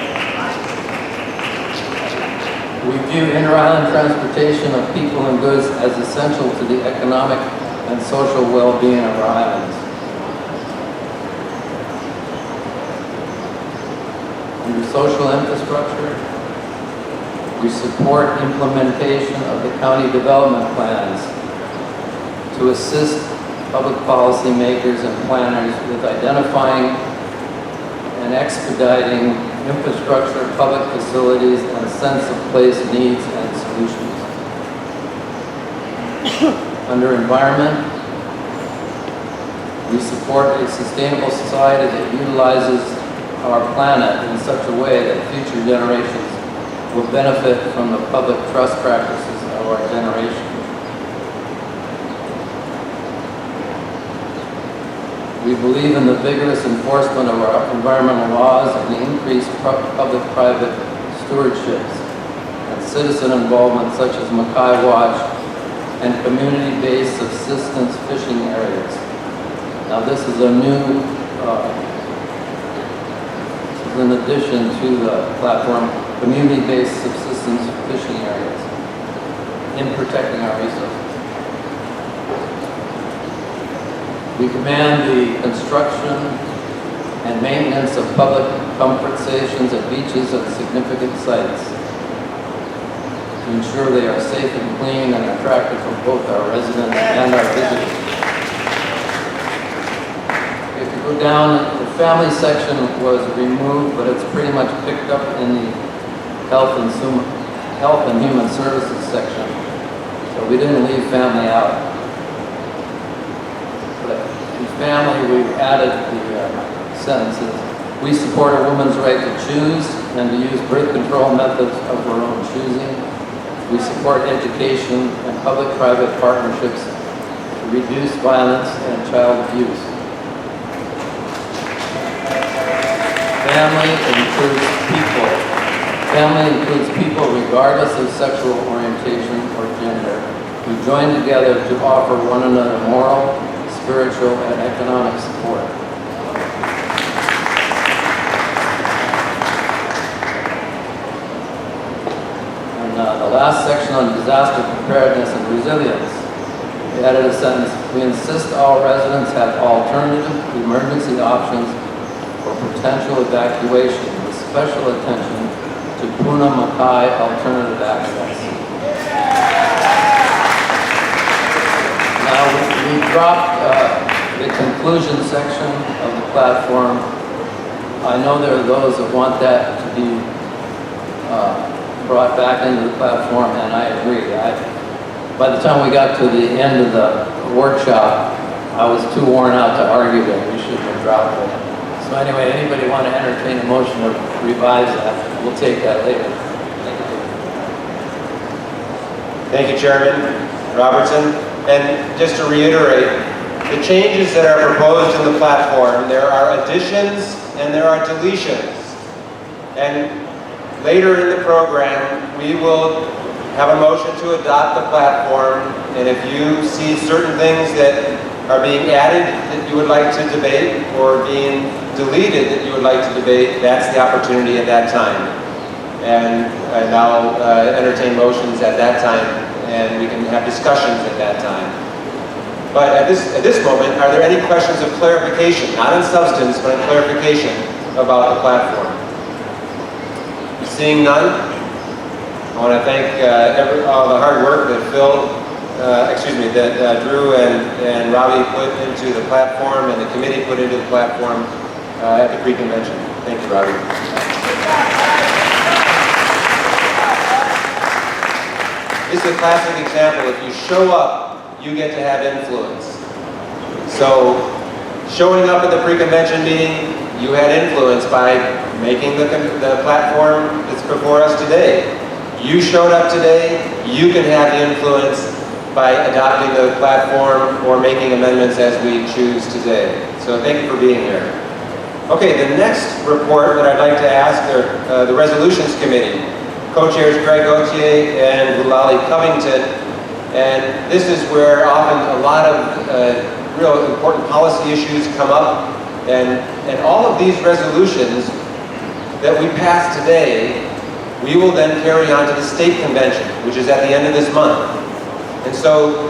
We view inter-island transportation of people and goods as essential to the economic and social well-being of our islands. Under social infrastructure, we support implementation of the county development plans to assist public policy makers and planners with identifying and expediting infrastructure, public facilities, and sense of place needs and solutions. Under environment, we support a sustainable society that utilizes our planet in such a way that future generations will benefit from the public trust practices of our generation. We believe in the vigorous enforcement of our environmental laws and the increased public-private stewardships and citizen involvement such as Makai Watch and community-based subsistence fishing areas. Now this is a new, in addition to the platform, community-based subsistence fishing areas in protecting our resources. We command the construction and maintenance of public comfort stations at beaches and significant sites to ensure they are safe and clean and attractive for both our residents and our visitors. If you go down, the family section was removed, but it's pretty much picked up in the Health and Human Services section. So we didn't leave family out. In family, we've added the sentences. We support a woman's right to choose and to use birth control methods of her own choosing. We support education and public-private partnerships to reduce violence and child abuse. Family includes people. Family includes people regardless of sexual orientation or gender. We join together to offer one another moral, spiritual, and economic support. And the last section on disaster preparedness and resilience, we added a sentence, we insist all residents have alternative emergency options for potential evacuation with special attention to Puna Makai alternative access. dropped the conclusion section of the platform. I know there are those that want that to be brought back into the platform, and I agree. By the time we got to the end of the workshop, I was too worn out to argue that we shouldn't have dropped it. So anyway, anybody want to entertain a motion to revise that? We'll take that later. Thank you. Thank you, Chairman Robertson. And just to reiterate, the changes that are proposed in the platform, there are additions and there are deletions. And later in the program, we will have a motion to adopt the platform, and if you see certain things that are being added that you would like to debate or being deleted that you would like to debate, that's the opportunity at that time. And I'll entertain motions at that time, and we can have discussions at that time. But at this moment, are there any questions of clarification, not in substance, but in clarification about the platform? Seeing none, I want to thank all the hard work that that Drew and Robbie put into the platform and the committee put into the platform at the pre-convention. Thank you, Robbie. This is a classic example. If you show up, you get to have influence. So, showing up at the pre-convention meeting, you had influence by making the platform that's before us today. You showed up today, you can have influence by adopting the platform or making amendments as we choose today. So thank you for being here. Okay, the next report that I'd like to ask are the Resolutions Committee. Co-chairs Greg Gauthier and Lulali Covington. And this is where often a lot of real important policy issues come up. And all of these resolutions that we pass today, we will then carry on to the state convention, which is at the end of this month. And so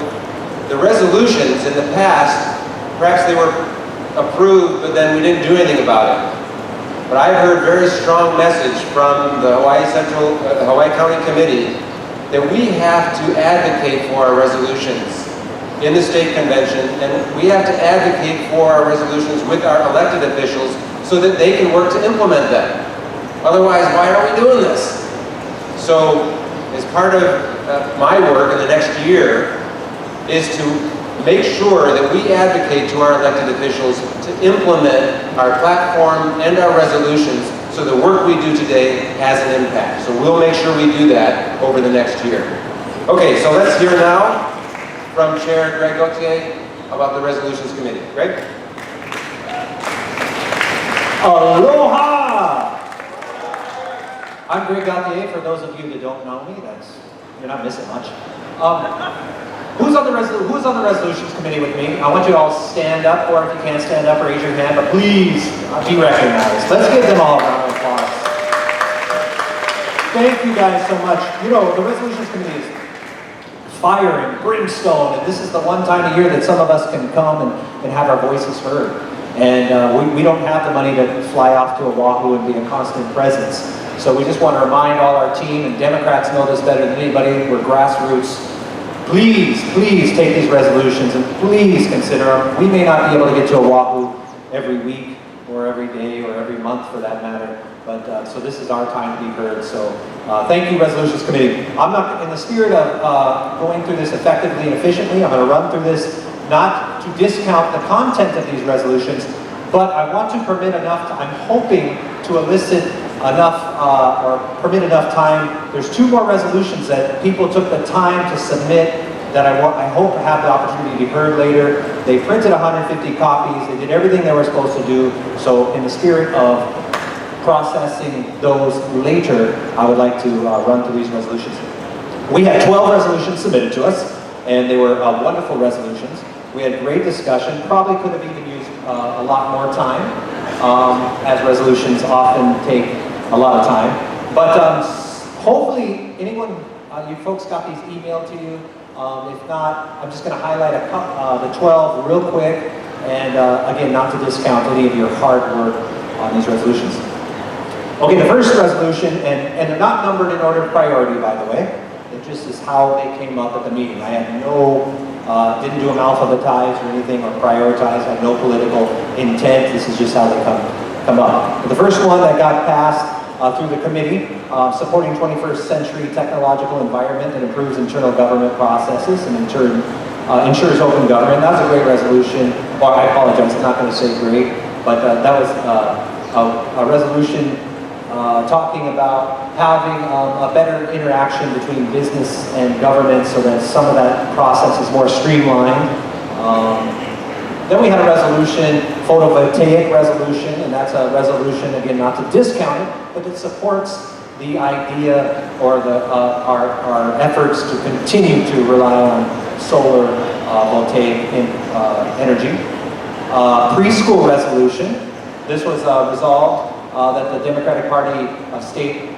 the resolutions in the past, perhaps they were approved, but then we didn't do anything about it. But I've heard very strong message from the Hawaii County Committee that we have to advocate for our resolutions in the state convention, and we have to advocate for our resolutions with our elected officials so that they can work to implement them. Otherwise, why are we doing this? So, as part of my work in the next year is to make sure that we advocate to our elected officials to implement our platform and our resolutions so the work we do today has an impact. So we'll make sure we do that over the next year. Okay, so let's hear now from Chair Greg Gauthier about the Resolutions Committee. Greg? Aloha! I'm Greg Gauthier, for those of you that don't know me, you're not missing much. Who's on the Resolutions Committee with me? I want you to all stand up, or if you can't stand up, raise your hand, but please be recognized. Let's give them all a round of applause. Thank you guys so much. You know, the Resolutions Committee is fire and brimstone, and this is the one time a year that some of us can come and have our voices heard. And we don't have the money to fly off to Oahu and be a constant presence. So we just want to remind all our team, and Democrats know this better than anybody, we're grassroots. Please, please take these resolutions and please consider them. We may not be able to get to Oahu every week or every day or every month for that matter, but so this is our time to be heard. So thank you, Resolutions Committee. I'm not, in the spirit of going through this effectively and efficiently, I'm going to run through this not to discount the content of these resolutions, but I want to permit enough, I'm hoping to elicit enough or permit enough time. There's 2 more resolutions that people took the time to submit that I hope have the opportunity to be heard later. They printed 150 copies. They did everything they were supposed to do. So in the spirit of processing those later, I would like to run through these resolutions. We had 12 resolutions submitted to us, and they were wonderful resolutions. We had great discussion, probably could have even used a lot more time, as resolutions often take a lot of time. But hopefully anyone, you folks got these emailed to you. If not, I'm just going to highlight the 12 real quick, and again, not to discount any of your hard work on these resolutions. Okay, the first resolution, and they're not numbered in order of priority, by the way. It just is how they came up at the meeting. I had no Didn't do them alphabetized or anything or prioritized, had no political intent. This is just how they come up. But the first one that got passed through the committee, supporting 21st century technological environment that improves internal government processes and in turn ensures open government. That was a great resolution. Or I apologize, I'm not going to say great, but that was a resolution talking about having a better interaction between business and government so that some of that process is more streamlined. Then we had a resolution, photovoltaic resolution, and that's a resolution, again, not to discount it, but it supports the idea or our efforts to continue to rely on solar voltaic energy. Preschool resolution. This was resolved that the Democratic Party of State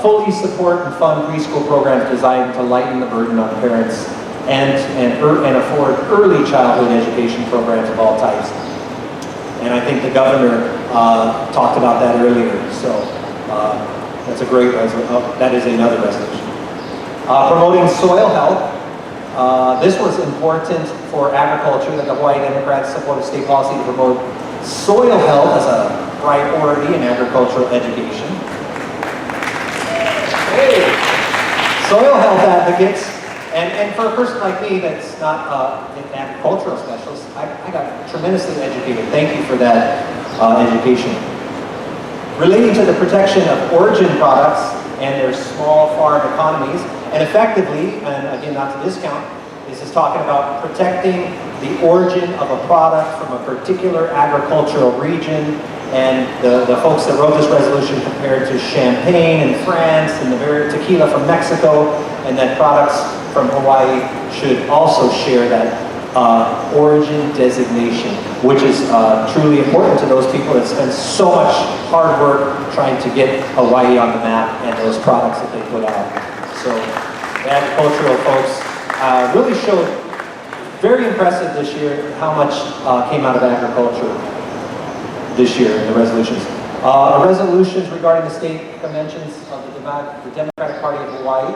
fully support and fund preschool programs designed to lighten the burden on parents and afford early childhood education programs of all types. And I think the governor talked about that earlier, so that's a great resolution. That is another resolution. Promoting soil health. This was important for agriculture, that the Hawaii Democrats support a state policy to promote soil health as a priority in agricultural education. Hey. Soil health advocates, and for a person like me that's not an agricultural specialist, I got tremendously educated. Thank you for that education. Relating to the protection of origin products and their small farm economies, and effectively, and again not to discount, this is talking about protecting the origin of a product from a particular agricultural region. And the folks that wrote this resolution compared to champagne in France and the very tequila from Mexico, and that products from Hawaii should also share that origin designation, which is truly important to those people that spend so much hard work trying to get Hawaii on the map and those products that they put out. So the agricultural folks really showed very impressive this year how much came out of agriculture this year in the resolutions. Resolutions regarding the state conventions of the Democratic Party of Hawaii.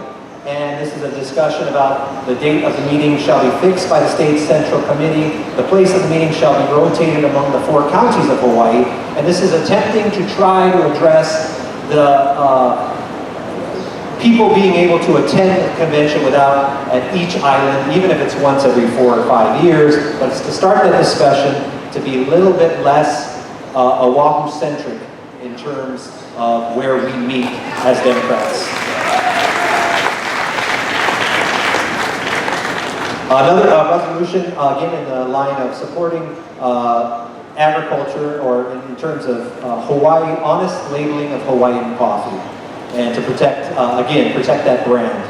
And this is a discussion about the date of the meeting shall be fixed by the state central committee. The place of the meeting shall be rotated among the 4 counties of Hawaii. And this is attempting to try to address the people being able to attend the convention without at each island, even if it's once every 4 or 5 years. But it's to start that discussion to be a little bit less Oahu-centric in terms of where we meet as Democrats. Another resolution, again in the line of supporting agriculture, or in terms of Hawaii, honest labeling of Hawaiian coffee, and to protect, again, protect that brand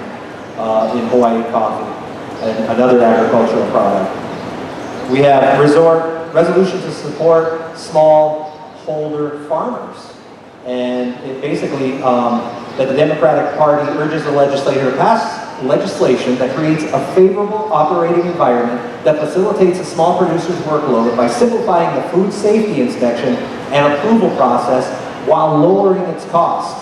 in Hawaiian coffee, and another agricultural product. We have resolution to support smallholder farmers. And it basically, that the Democratic Party urges the legislature to pass legislation that creates a favorable operating environment that facilitates a small producer's workload by simplifying the food safety inspection and approval process while lowering its cost,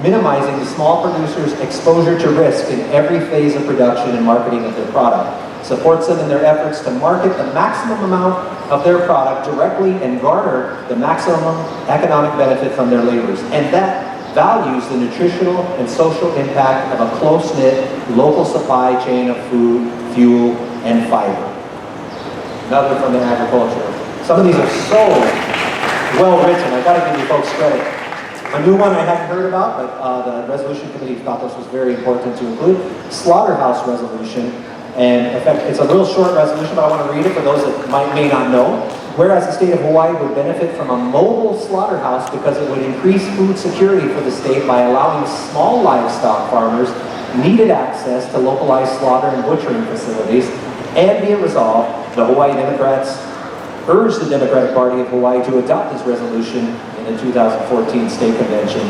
minimizing the small producer's exposure to risk in every phase of production and marketing of their product, supports them in their efforts to market the maximum amount of their product directly and garner the maximum economic benefit from their labors, and that values the nutritional and social impact of a close-knit local supply chain of food, fuel, and fiber. Another from the agriculture. Some of these are so well written. I gotta give you folks credit. A new one I hadn't heard about, but the resolution committee thought this was very important to include. Slaughterhouse resolution. And in fact, it's a real short resolution, but I want to read it for those that may not know. Whereas the state of Hawaii would benefit from a mobile slaughterhouse because it would increase food security for the state by allowing small livestock farmers needed access to localized slaughter and butchering facilities, and be it resolved, the Hawaii Democrats urge the Democratic Party of Hawaii to adopt this resolution in the 2014 state convention,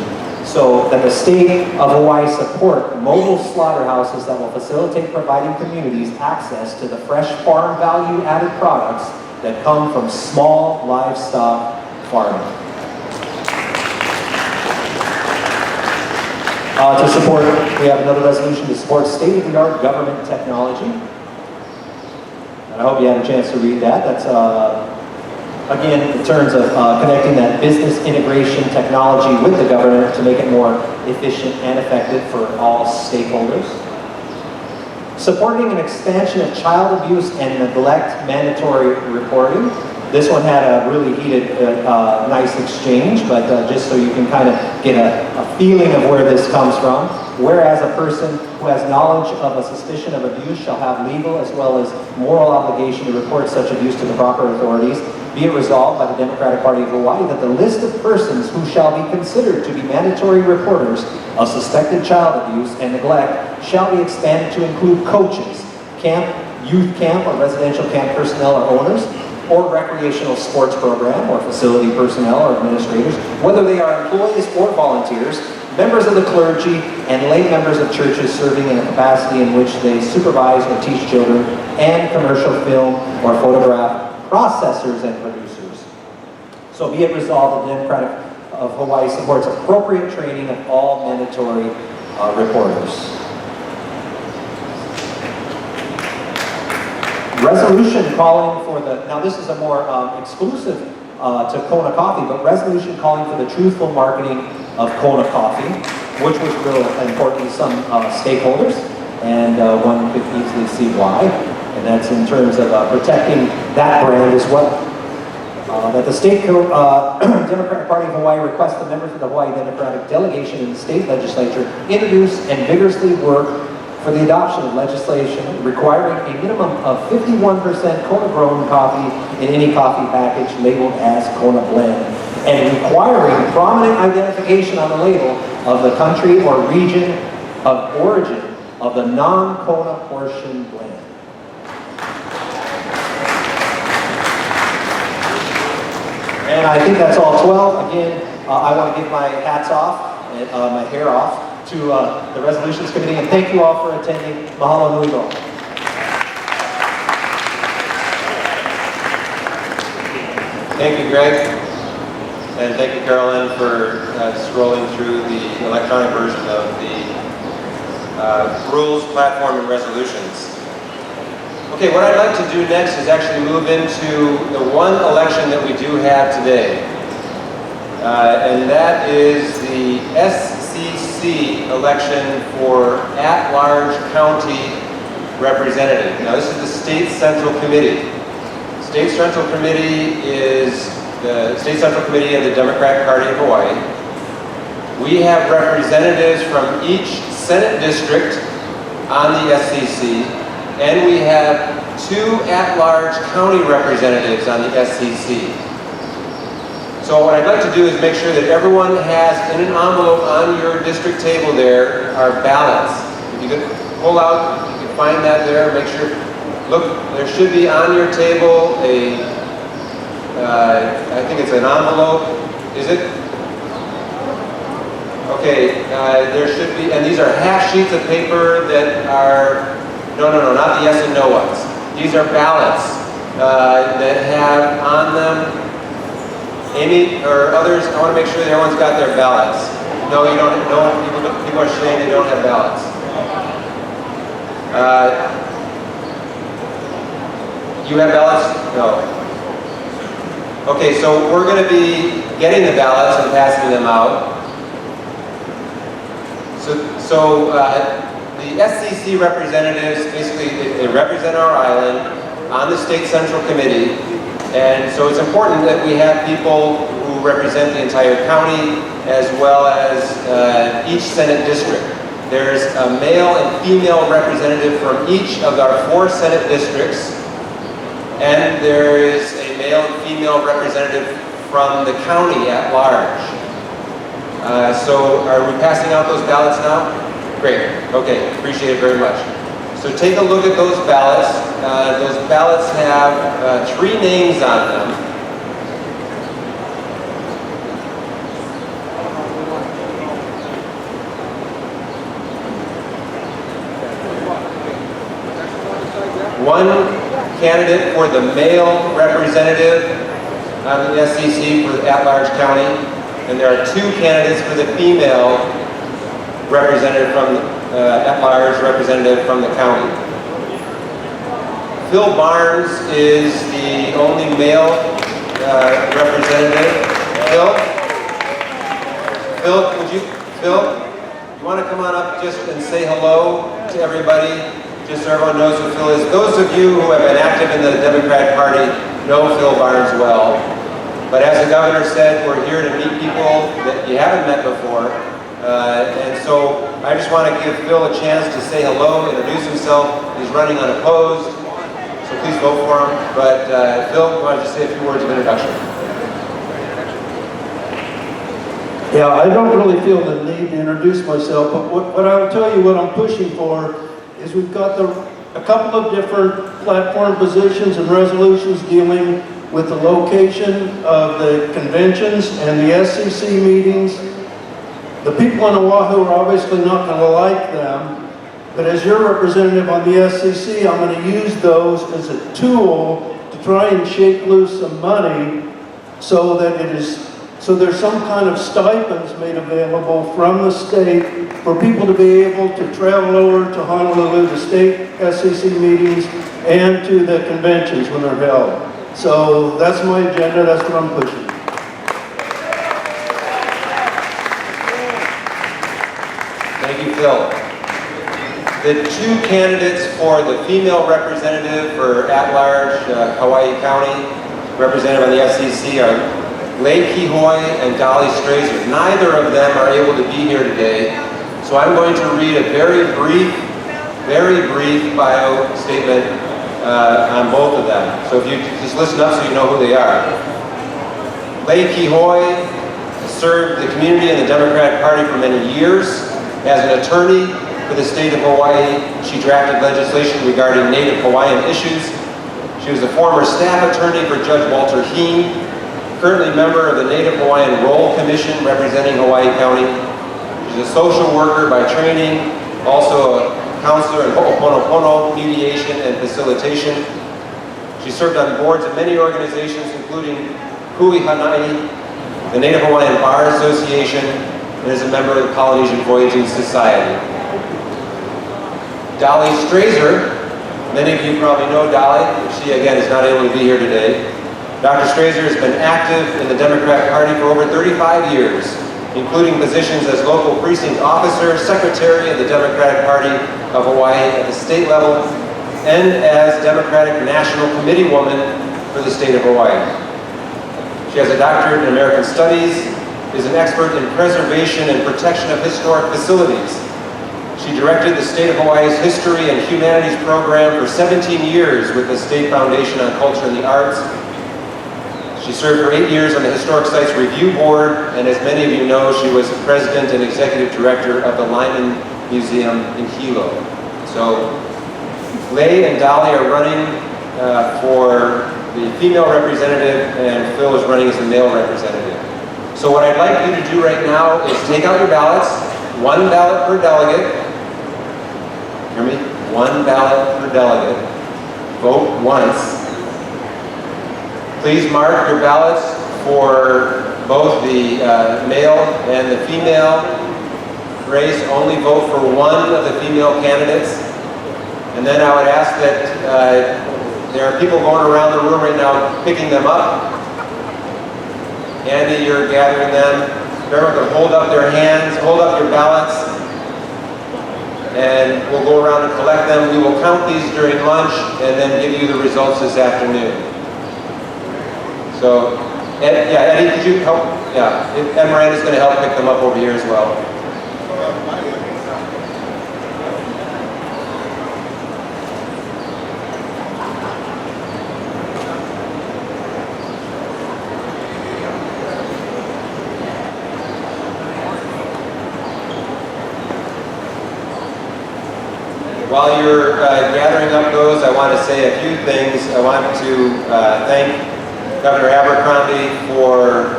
so that the state of Hawaii support mobile slaughterhouses that will facilitate providing communities access to the fresh farm value-added products that come from small livestock farming. To support, we have another resolution to support state-of-the-art government technology. I hope you had a chance to read that. That's, again, in terms of connecting that business integration technology with the government to make it more efficient and effective for all stakeholders. Supporting an expansion of child abuse and neglect mandatory reporting. This one had a really heated, nice exchange, but just so you can kind of get a feeling of where this comes from. Whereas a person who has knowledge of a suspicion of abuse shall have legal as well as moral obligation to report such abuse to the proper authorities, be it resolved by the Democratic Party of Hawaii that the list of persons who shall be considered to be mandatory reporters of suspected child abuse and neglect shall be expanded to include coaches, youth camp or residential camp personnel or owners, or recreational sports program or facility personnel or administrators, whether they are employees or volunteers, members of the clergy, and lay members of churches serving in a capacity in which they supervise or teach children, and commercial film or photograph processors and producers. So be it resolved, the Democratic of Hawaii supports appropriate training of all mandatory reporters. Resolution calling for the, now this is a more exclusive to Kona Coffee, but resolution calling for the truthful marketing of Kona Coffee, which was real important to some stakeholders, and one could easily see why. And that's in terms of protecting that brand as well. That the state Democratic Party of Hawaii requests the members of the Hawaii Democratic delegation in the state legislature introduce and vigorously work for the adoption of legislation requiring a minimum of 51% Kona-grown coffee in any coffee package labeled as Kona Blend, and requiring prominent identification on the label of the country or region of origin of the non-Kona portion blend. And I think that's all 12. Again, I want to give my hats off, and my hair off, to the Resolutions Committee, and thank you all for attending. Mahalo nui loa. Thank you, Greg. And thank you, Carolyn, for scrolling through the electronic version of the rules, platform, and resolutions. Okay, what I'd like to do next is actually move into the one election that we do have today. And that is the SCC election for at-large county representative. Now, this is the State Central Committee. State Central Committee is the State Central Committee of the Democratic Party of Hawaii. We have representatives from each Senate district on the SCC, and we have 2 at-large county representatives on the SCC. So what I'd like to do is make sure that everyone has in an envelope on your district table there are ballots. If you could pull out, you can find that there, make sure, look, there should be on your table a, I think it's an envelope, is it? Okay, there should be, and these are half sheets of paper that are, no, not the yes and no ones. These are ballots that have on them, Amy or others, I want to make sure that everyone's got their ballots. No, you don't, no, people are saying they don't have ballots. You have ballots? No. Okay, so we're going to be getting the ballots and passing them out. So the SCC representatives, basically, they represent our island on the State Central Committee, and so it's important that we have people who represent the entire county as well as each Senate district. There's a male and female representative from each of our 4 Senate districts, and there is a male and female representative from the county at large. So are we passing out those ballots now? Great, okay, appreciate it very much. So take a look at those ballots. Those ballots have 3 names on them. One candidate for the male representative on the SCC for at-large county, and there are 2 candidates for the female representative from at-large representative from the county. Phil Barnes is the only male representative. Phil, you want to come on up just and say hello to everybody, just so everyone knows who Phil is. Those of you who have been active in the Democratic Party know Phil Barnes well. But as the governor said, we're here to meet people that you haven't met before. And so I just want to give Phil a chance to say hello, introduce himself. He's running unopposed, so please vote for him. But Phil, you want to just say a few words of introduction? Yeah, I don't really feel the need to introduce myself, but what I will tell you what I'm pushing for is we've got a couple of different platform positions and resolutions dealing with the location of the conventions and the SCC meetings. The people in Oahu are obviously not going to like them, but as your representative on the SCC, I'm going to use those as a tool to try and shake loose some money so that there's some kind of stipends made available from the state for people to be able to travel over to Honolulu to state SCC meetings and to the conventions when they're held. So that's my agenda, that's what I'm pushing. Thank you, Phil. The two candidates for the female representative for at-large Hawaii County, representative on the FCC, are Lei Kihoi and Dolly Strazer. Neither of them are able to be here today, so I'm going to read a very brief bio statement on both of them. So if you just listen up so you know who they are. Lei Kihoi served the community and the Democratic Party for many years. As an attorney for the state of Hawaii, she drafted legislation regarding Native Hawaiian issues. She was a former staff attorney for Judge Walter Heen, currently member of the Native Hawaiian Roll Commission representing Hawaii County. She's a social worker by training, also a counselor in Ho'oponopono mediation and facilitation. She served on boards of many organizations, including Hui Hanai, the Native Hawaiian Bar Association, and is a member of the Polynesian Voyaging Society. Dolly Strazer, many of you probably know Dolly. She, again, is not able to be here today. Dr. Strazer has been active in the Democratic Party for over 35 years, including positions as local precinct officer, secretary of the Democratic Party of Hawaii at the state level, and as Democratic National Committee woman for the state of Hawaii. She has a doctorate in American Studies, is an expert in preservation and protection of historic facilities. She directed the state of Hawaii's History and Humanities program for 17 years with the State Foundation on Culture and the Arts. She served for 8 years on the Historic Sites Review Board, and as many of you know, she was president and executive director of the Lyman Museum in Hilo. So, Lei and Dolly are running for the female representative, and Phil is running as the male representative. So what I'd like you to do right now is take out your ballots, 1 ballot per delegate. Hear me? 1 ballot per delegate. Vote once. Please mark your ballots for both the male and the female race. Only vote for one of the female candidates. And then I would ask that there are people going around the room right now picking them up. Andy, you're gathering them. Everyone can hold up their hands, hold up your ballots, and we'll go around and collect them. We will count these during lunch and then give you the results this afternoon. So, Eddie, could you help? Yeah, Ed Miranda's going to help pick them up over here as well. While you're gathering up those, I want to say a few things. I want to thank Governor Abercrombie for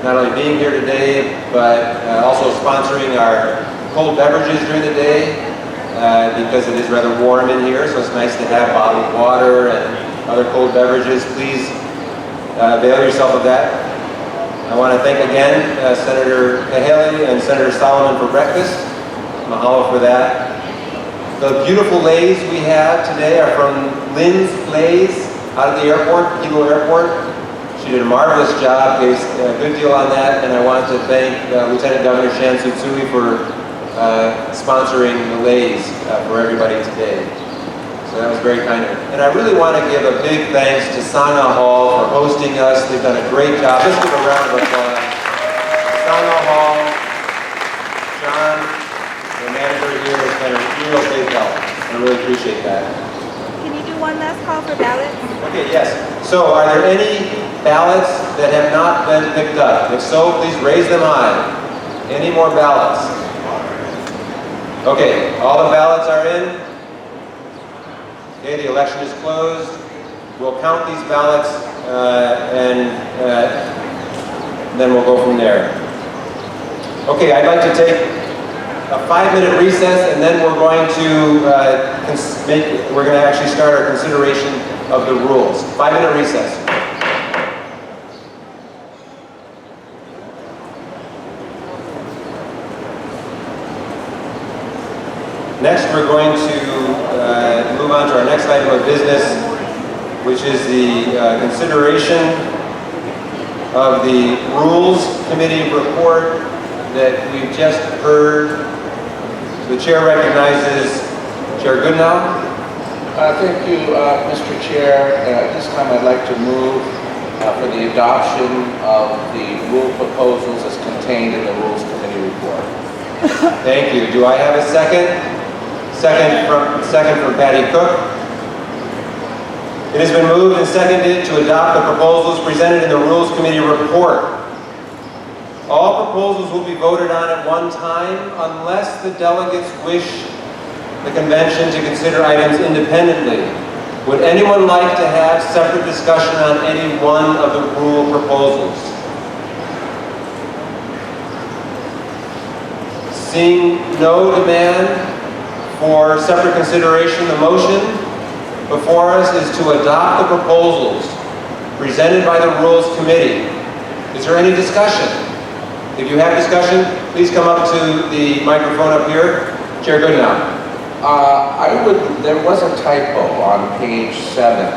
not only being here today, but also sponsoring our cold beverages during the day because it is rather warm in here, so it's nice to have bottled water and other cold beverages. Please avail yourself of that. I want to thank again Senator Kahele and Senator Solomon for breakfast. Mahalo for that. The beautiful leis we have today are from Lynn's Leis out of the airport, Kilo Airport. She did a marvelous job, gave a good deal on that, and I want to thank Lieutenant Governor Shan Tsutsui for sponsoring the leis for everybody today. So that was very kind of her. And I really want to give a big thanks to Sangha Hall for hosting us. They've done a great job. Let's give a round of applause. Sangha Hall, John, the manager here, has been a real big help. I really appreciate that. Can you do one last call for ballots? Okay, yes. So are there any ballots that have not been picked up? If so, please raise them high. Any more ballots? Okay, all the ballots are in. Okay, the election is closed. We'll count these ballots and then we'll go from there. Okay, I'd like to take a 5-minute recess, and then we're going to actually start our consideration of the rules. 5-minute recess. Next, we're going to move on to our next item of business, which is the consideration of the Rules Committee report that we've just heard. The chair recognizes Chair Goodenow. Thank you, Mr. Chair. At this time, I'd like to move for the adoption of the rule proposals as contained in the Rules Committee report. Thank you. Do I have a second? Second from Patty Cook. It has been moved and seconded to adopt the proposals presented in the Rules Committee report. All proposals will be voted on at one time unless the delegates wish the convention to consider items independently. Would anyone like to have separate discussion on any one of the rule proposals? Seeing no demand for separate consideration, the motion before us is to adopt the proposals presented by the Rules Committee. Is there any discussion? If you have discussion, please come up to the microphone up here. Chair Goodenow. There was a typo on page 7.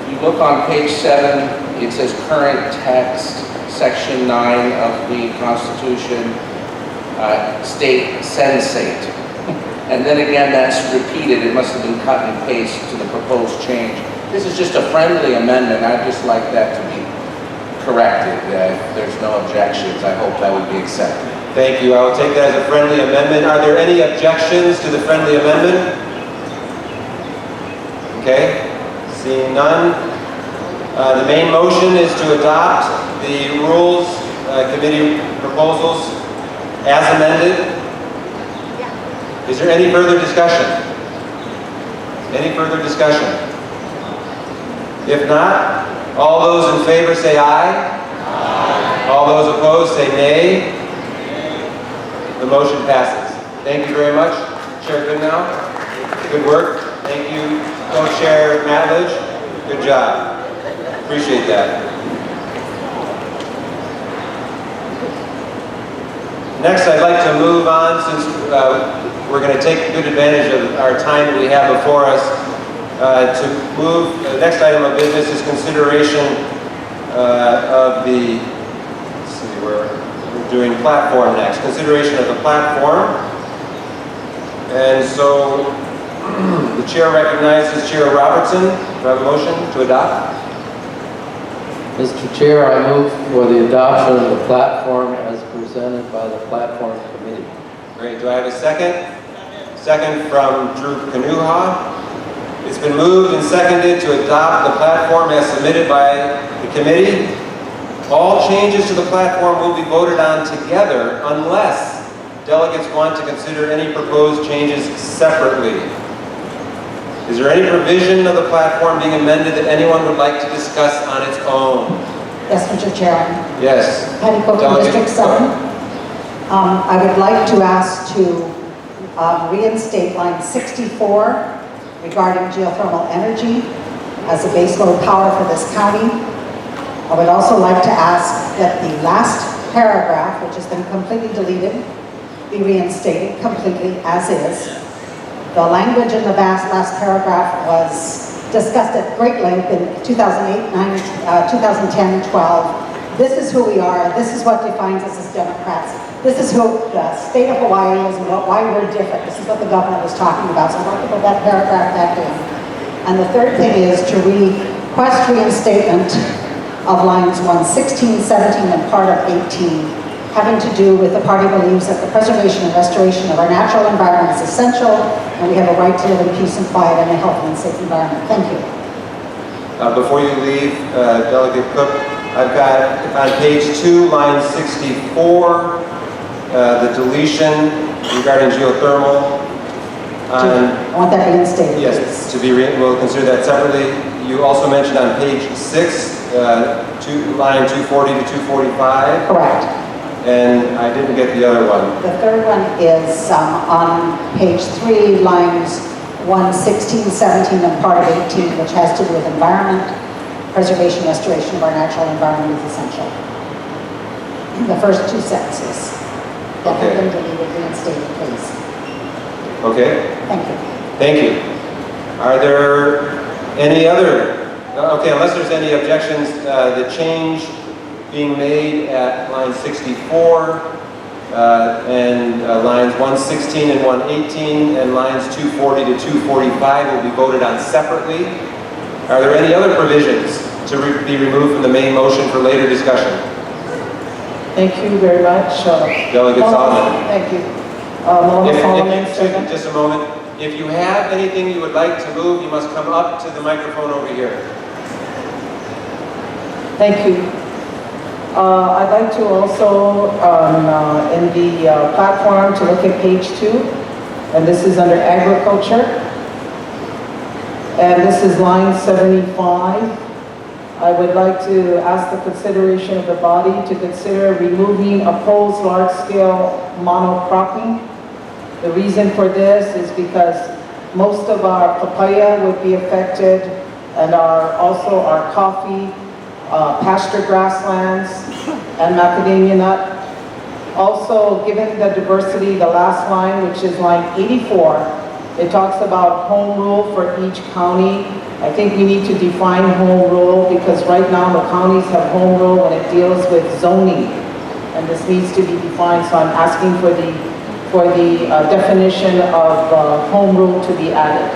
If you look on page 7, it says current text, section 9 of the Constitution, state sensate. And then again, that's repeated. It must have been cut and paste to the proposed change. This is just a friendly amendment. I'd just like that to be corrected. If there's no objections, I hope that would be accepted. Thank you. I will take that as a friendly amendment. Are there any objections to the friendly amendment? Okay. Seeing none. The main motion is to adopt the Rules Committee proposals as amended. Is there any further discussion? Any further discussion? If not, all those in favor say aye. Aye. All those opposed say nay. The motion passes. Thank you very much, Chair Goodenow. Good work. Thank you, Co-Chair Matledge. Good job. Appreciate that. Next, I'd like to move on, since we're going to take good advantage of our time that we have before us, to move. The next item of business is consideration of the, let's see, we're doing platform next. Consideration of the platform. And so the chair recognizes Chair Robertson. Do I have a motion to adopt? Mr. Chair, I move for the adoption of the platform as presented by the Platform Committee. Great. Do I have a second? Second from Drew Kanuha. It's been moved and seconded to adopt the platform as submitted by the committee. All changes to the platform will be voted on together unless delegates want to consider any proposed changes separately. Is there any provision of the platform being amended that anyone would like to discuss on its own? Yes, Mr. Chair. Yes. Patty Cook, District 7. I would like to ask to reinstate line 64 regarding geothermal energy as a baseload power for this county. I would also like to ask that the last paragraph, which has been completely deleted, be reinstated completely as is. The language in the last paragraph was discussed at great length in 2008, 2010, 12. This is who we are. This is what defines us as Democrats. This is who the state of Hawaii is and why we're different. This is what the governor was talking about. So I'd like to put that paragraph back in. And the third thing is to request reinstatement of lines 116, 17, and part of 18, having to do with the party believes that the preservation and restoration of our natural environment is essential, and we have a right to live in peace and quiet and a healthy and safe environment. Thank you. Before you leave, Delegate Cook, I've got on page 2, line 64, the deletion regarding geothermal. I want that reinstated. Yes, we'll consider that separately. You also mentioned on page 6, line 240 to 245. Correct. And I didn't get the other one. The third one is on page 3, lines 116, 17, and part of 18, which has to do with environment, preservation, restoration of our natural environment is essential. The first 2 sentences. Have them deleted, reinstated, please. Okay. Thank you. Thank you. Are there any other, okay, unless there's any objections, the change being made at line 64 and lines 116 and 118 and lines 240 to 245 will be voted on separately. Are there any other provisions to be removed from the main motion for later discussion? Thank you very much. Delegate Solomon. Thank you. Malona Solomon, second. Just a moment. If you have anything you would like to move, you must come up to the microphone over here. Thank you. I'd like to also, in the platform, to look at page 2, and this is under agriculture. And this is line 75. I would like to ask the consideration of the body to consider removing opposed large-scale monocropping. The reason for this is because most of our papaya would be affected, and also our coffee, pasture grasslands, and macadamia nut. Also, given the diversity, the last line, which is line 84, it talks about home rule for each county. I think we need to define home rule because right now the counties have home rule when it deals with zoning, and this needs to be defined. So I'm asking for the definition of home rule to be added,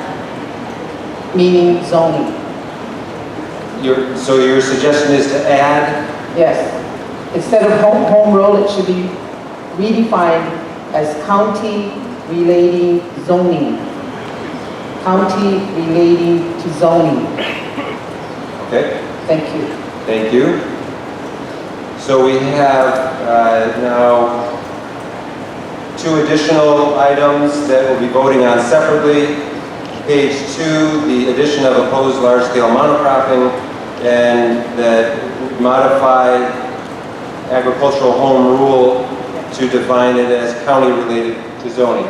meaning zoning. So your suggestion is to add? Yes. Instead of home rule, it should be redefined as county relating zoning. County relating to zoning. Okay. Thank you. Thank you. So we have now 2 additional items that we'll be voting on separately. Page 2, the addition of opposed large-scale monocropping, and that modify agricultural home rule to define it as county-related to zoning.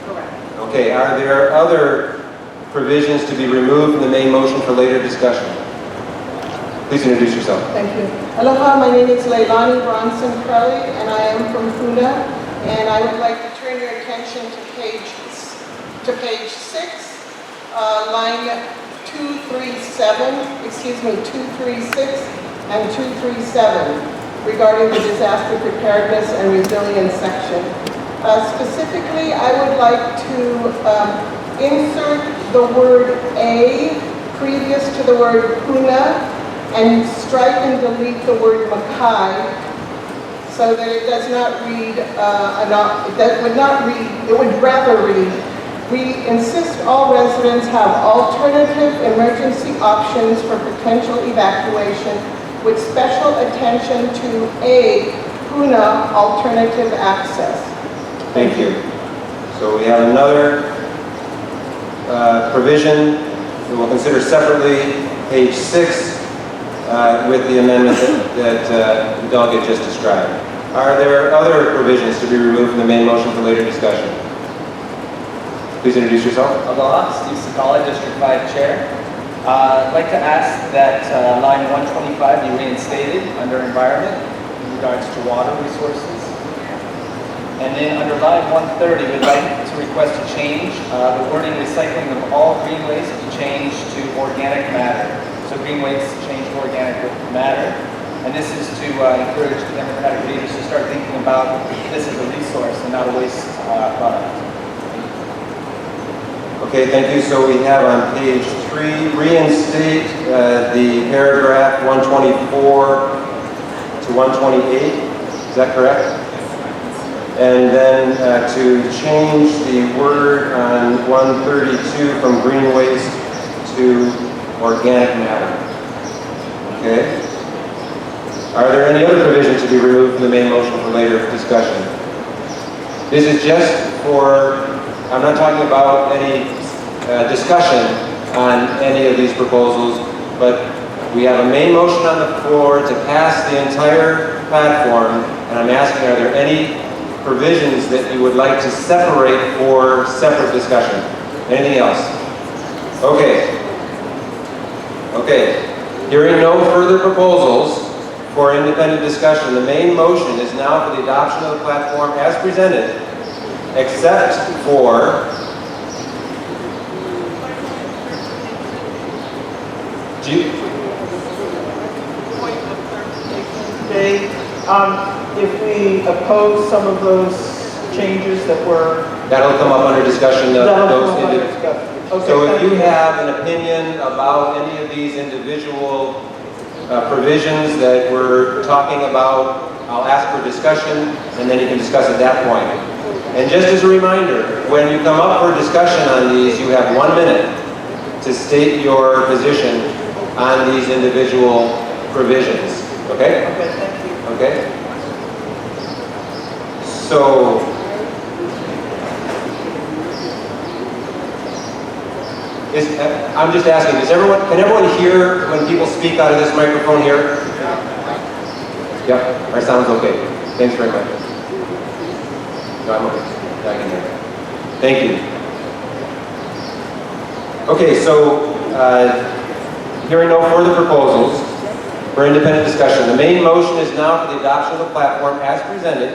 Correct. Okay, are there other provisions to be removed from the main motion for later discussion? Please introduce yourself. Thank you. Aloha, my name is Leilani Bronson Crowley, and I am from Puna, and I would like to turn your attention to page 6, line 236 and 237 regarding the disaster preparedness and resilience section. Specifically, I would like to insert the word "a" previous to the word "puna" and strike and delete the word "Makai" so that it does not read, it would rather read, we insist all residents have alternative emergency options for potential evacuation with special attention to a Puna alternative access. Thank you. So we have another provision that we'll consider separately, page 6, with the amendment that the delegate just described. Are there other provisions to be removed from the main motion for later discussion? Please introduce yourself. Aloha, Steve Sakala, District 5 Chair. I'd like to ask that line 125 be reinstated under environment in regards to water resources. And then under line 130, we'd like to request a change. The wording recycling of all green waste to change to organic matter. So green waste change to organic matter. And this is to encourage the Democratic leaders to start thinking about this as a resource and not a waste product. Okay, thank you. So we have on page 3, reinstate the paragraph 124 to 128. Is that correct? And then to change the word on 132 from green waste to organic matter. Okay? Are there any other provisions to be removed from the main motion for later discussion? This is just for, I'm not talking about any discussion on any of these proposals, but we have a main motion on the floor to pass the entire platform, and I'm asking, are there any provisions that you would like to separate for separate discussion? Anything else? Okay. Okay. Hearing no further proposals for independent discussion, the main motion is now for the adoption of the platform as presented, except for If we oppose some of those changes that were... That'll come up under discussion of those individuals. Okay, so if you have an opinion about any of these individual provisions that we're talking about, I'll ask for discussion, and then you can discuss at that point. And just as a reminder, when you come up for discussion on these, you have 1 minute to state your position on these individual provisions. Okay? Okay, thank you. Okay? So, I'm just asking, can everyone hear when people speak out of this microphone here? Yep, our sound's okay. Thanks very much. No, I'm okay. I can hear. Thank you. Okay, so hearing no further proposals for independent discussion, the main motion is now for the adoption of the platform as presented,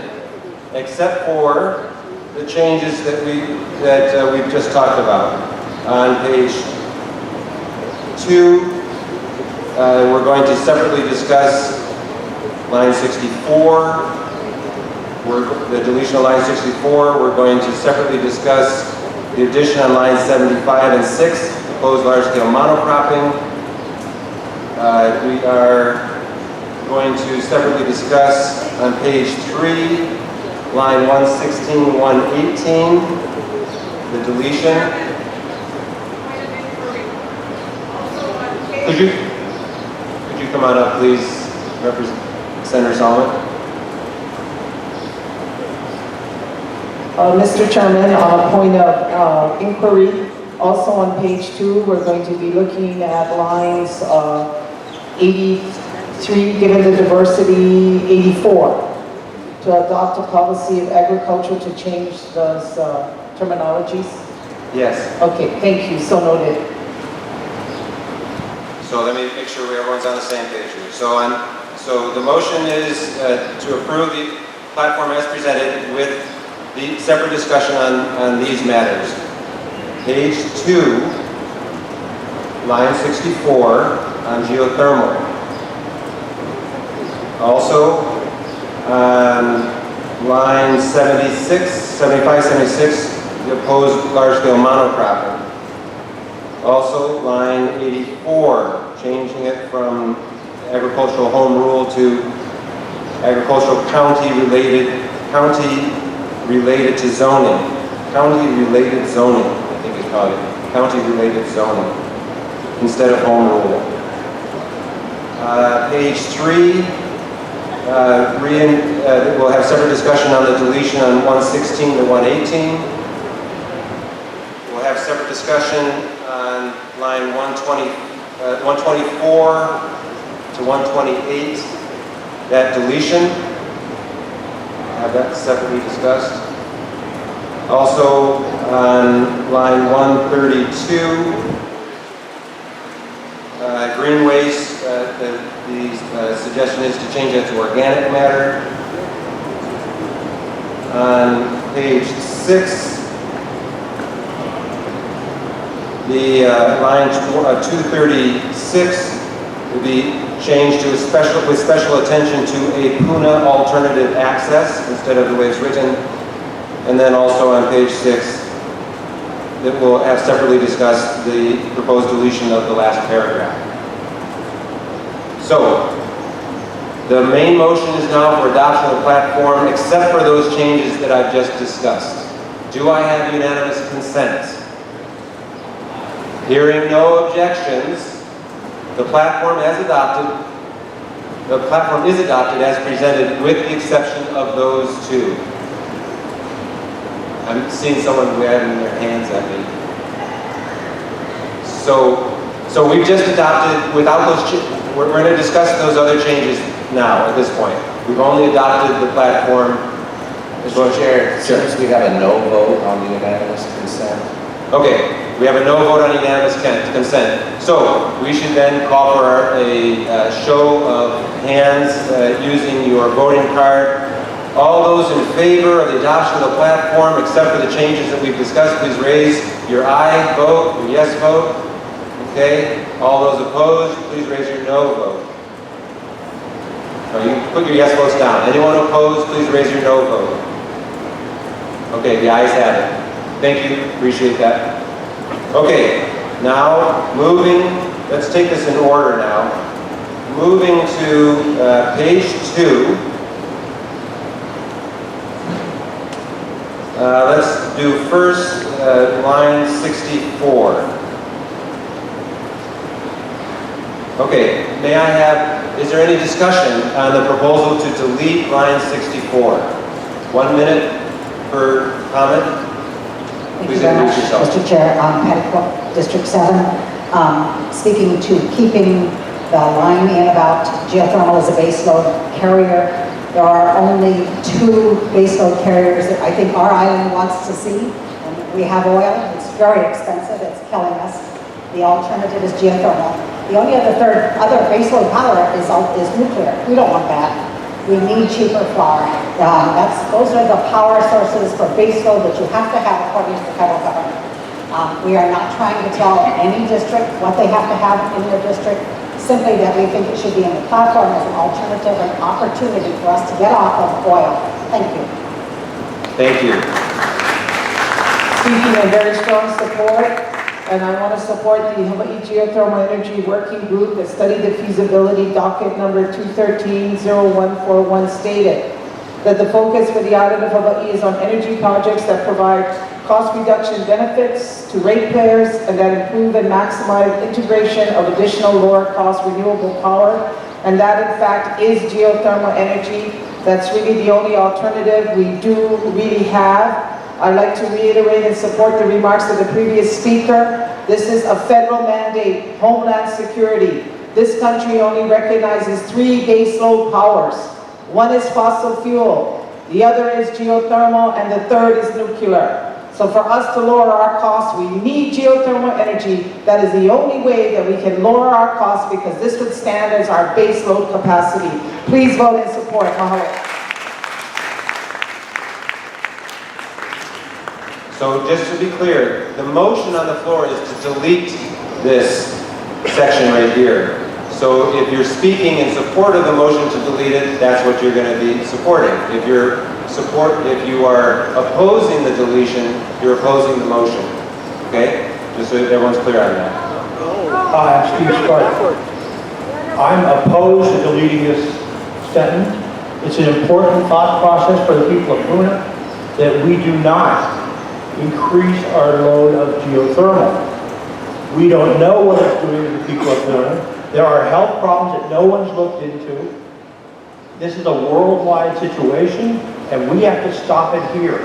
except for the changes that we've just talked about. On page 2, we're going to separately discuss line 64, the deletion of line 64. We're going to separately discuss the addition on line 75 and 6, proposed large-scale monocropping. We are going to separately discuss on page 3, line 116, 118, the deletion. Could you come on up, please, Senator Solomon? Mr. Chairman, on a point of inquiry, also on page 2, we're going to be looking at lines 83, given the diversity, 84, to adopt a policy of agriculture to change those terminologies. Yes. Okay, thank you, so noted. So let me make sure everyone's on the same page here. So the motion is to approve the platform as presented with the separate discussion on these matters. Page 2, line 64 on geothermal. Also on line 75, 76, the opposed large-scale monocropping. Also, line 84, changing it from agricultural home rule to agricultural county related to zoning. County related zoning, I think it's called it. County related zoning instead of home rule. Page 3, we'll have separate discussion on the deletion on 116 to 118. We'll have separate discussion on line 124 to 128, that deletion. Have that separately discussed. Also on line 132, green waste, the suggestion is to change it to organic matter. on page 6, the line 236 will be changed to with special attention to a Puna alternative access instead of the way it's written. And then also on page 6, that we'll have separately discussed the proposed deletion of the last paragraph. So, the main motion is now for adoption of the platform, except for those changes that I've just discussed. Do I have unanimous consent? Hearing no objections, the platform is adopted as presented with the exception of those two. I'm seeing someone waving their hands at me. So we've just adopted, without those, we're going to discuss those other changes now at this point. We've only adopted the platform. Mr. Chair, since we have a no vote on the unanimous consent. Okay, we have a no vote on unanimous consent. So we should then call for a show of hands using your voting card. All those in favor of the adoption of the platform, except for the changes that we've discussed, please raise your aye vote, your yes vote. Okay. All those opposed, please raise your no vote. You can put your yes votes down. Anyone opposed, please raise your no vote. Okay, the ayes have it. Thank you. Appreciate that. Okay. Now, let's take this in order now. Moving to page 2. Let's do first line 64. Okay, is there any discussion on the proposal to delete line 64? 1 minute per comment. Thank Please you very introduce much, yourself. Mr. Chair. Petticoat, District 7. Speaking to keeping the line in about geothermal as a baseload carrier. There are only 2 baseload carriers that I think our island wants to see. And we have oil. It's very expensive. It's killing us. The alternative is geothermal. The only other baseload power is nuclear. We don't want that. We need cheaper power. Those are the power sources for baseload that you have to have according to the federal government. We are not trying to tell any district what they have to have in their district. Simply that we think it should be in the platform as an alternative and opportunity for us to get off of oil. Thank you. Thank you. Speaking in very strong support, and I want to support the Hawaii Geothermal Energy Working Group that studied the feasibility docket number 213-0141 stated that the focus for the island of Hawaii is on energy projects that provide cost reduction benefits to ratepayers and that improve and maximize integration of additional lower cost renewable power. And that in fact is geothermal energy. That's really the only alternative we do really have. I'd like to reiterate and support the remarks of the previous speaker. This is a federal mandate, Homeland Security. This country only recognizes 3 baseload powers. One is fossil fuel, the other is geothermal, and the third is nuclear. So for us to lower our costs, we need geothermal energy. That is the only way that we can lower our costs because this would stand as our baseload capacity. Please vote in support. Mahalo. So just to be clear, the motion on the floor is to delete this section right here. So if you're speaking in support of the motion to delete it, that's what you're going to be supporting. If you are opposing the deletion, you're opposing the motion. Okay? Just so everyone's clear on that. Hi, I'm Steve Stark. I'm opposed to deleting this sentence. It's an important thought process for the people of Puna that we do not increase our load of geothermal. We don't know what it's doing to the people of Puna. There are health problems that no one's looked into. This is a worldwide situation, and we have to stop it here.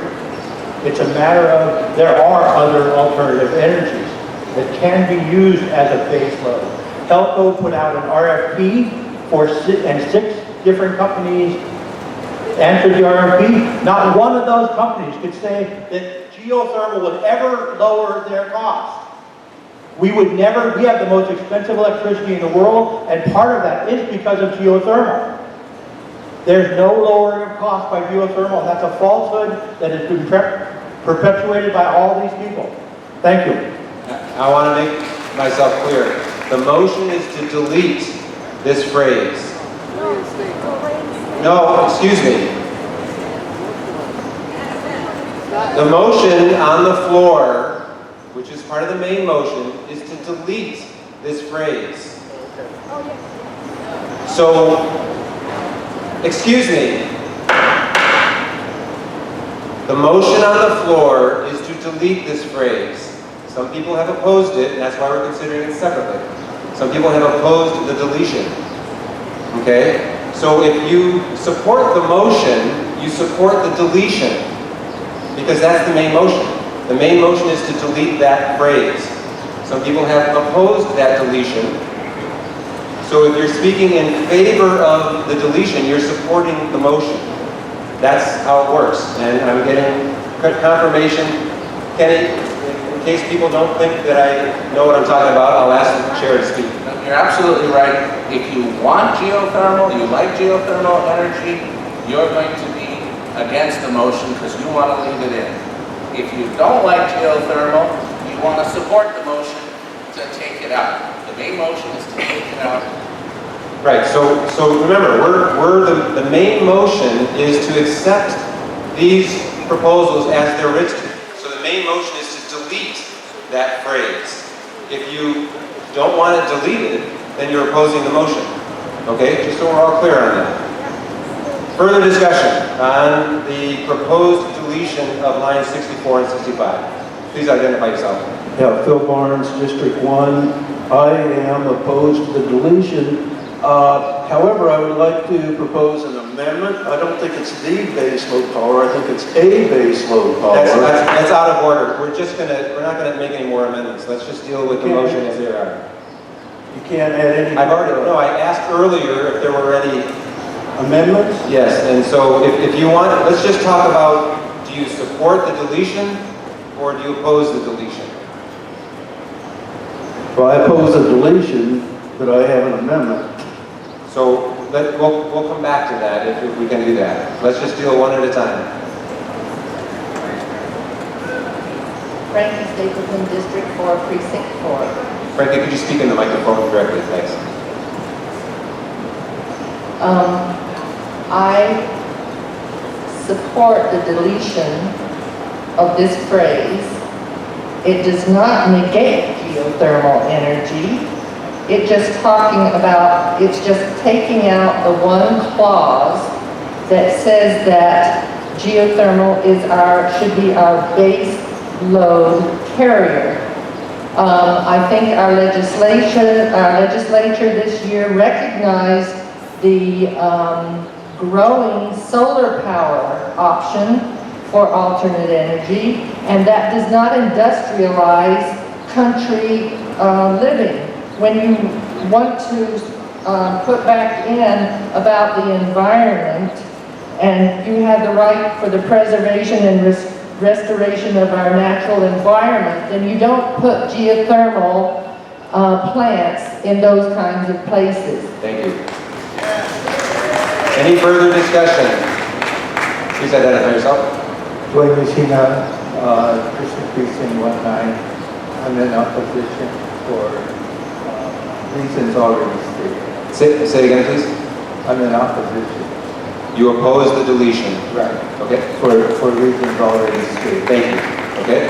It's a matter of, there are other alternative energies that can be used as a base load. Elko put out an RFP and 6 different companies answered the RFP. Not one of those companies could say that geothermal would ever lower their cost. We have the most expensive electricity in the world, and part of that is because of geothermal. There's no lowering of cost by geothermal. That's a falsehood that has been perpetuated by all these people. Thank you. I want to make myself clear. The motion is to delete this phrase. No, excuse me. The motion on the floor, which is part of the main motion, is to delete this phrase. So, excuse me. The motion on the floor is to delete this phrase. Some people have opposed it, and that's why we're considering it separately. Some people have opposed the deletion. Okay? So if you support the motion, you support the deletion, because that's the main motion. The main motion is to delete that phrase. Some people have opposed that deletion. So if you're speaking in favor of the deletion, you're supporting the motion. That's how it works. And I'm getting confirmation. Kenny, in case people don't think that I know what I'm talking about, I'll ask the chair to speak. You're absolutely right. If you want geothermal, you like geothermal energy, you're going to be against the motion because you want to leave it in. If you don't like geothermal, you want to support the motion to take it out. The main motion is to take it out. Right, so remember, the main motion is to accept these proposals as they're written. So the main motion is to delete that phrase. If you don't want it deleted, then you're opposing the motion. Okay, just so we're all clear on that. Further discussion on the proposed deletion of lines 64 and 65. Please identify yourself. Yeah, Phil Barnes, District 1. I am opposed to the deletion. However, I would like to propose an amendment. I don't think it's the base load power. I think it's a base load power. That's out of order. We're not gonna make any more amendments. Let's just deal with the motion as they are. You can't add any. I asked earlier if there were any amendments? Yes, and so if you want, let's just talk about, do you support the deletion or do you oppose the deletion? Well, I oppose the deletion, but I have an amendment. So we'll come back to that if we can do that. Let's just deal one at a time. Frankie Stapleton, District 4, Precinct 4. Frankie, could you speak in the microphone directly, thanks. I support the deletion of this phrase. It does not negate geothermal energy. It's just taking out the one clause that says that geothermal should be our base load carrier. I think our legislature this year recognized the growing solar power option for alternate energy, and that does not industrialize country living. When you want to put back in about the environment, and you have the right for the preservation and restoration of our natural environment, then you don't put geothermal plants in those kinds of places. Thank you. Any further discussion? Please identify yourself. Dwayne Messina, District Precinct 19. I'm in opposition for reasons already stated. Say it again, please. I'm in opposition. You oppose the deletion? Right. Okay. For reasons already stated. Thank you. Okay.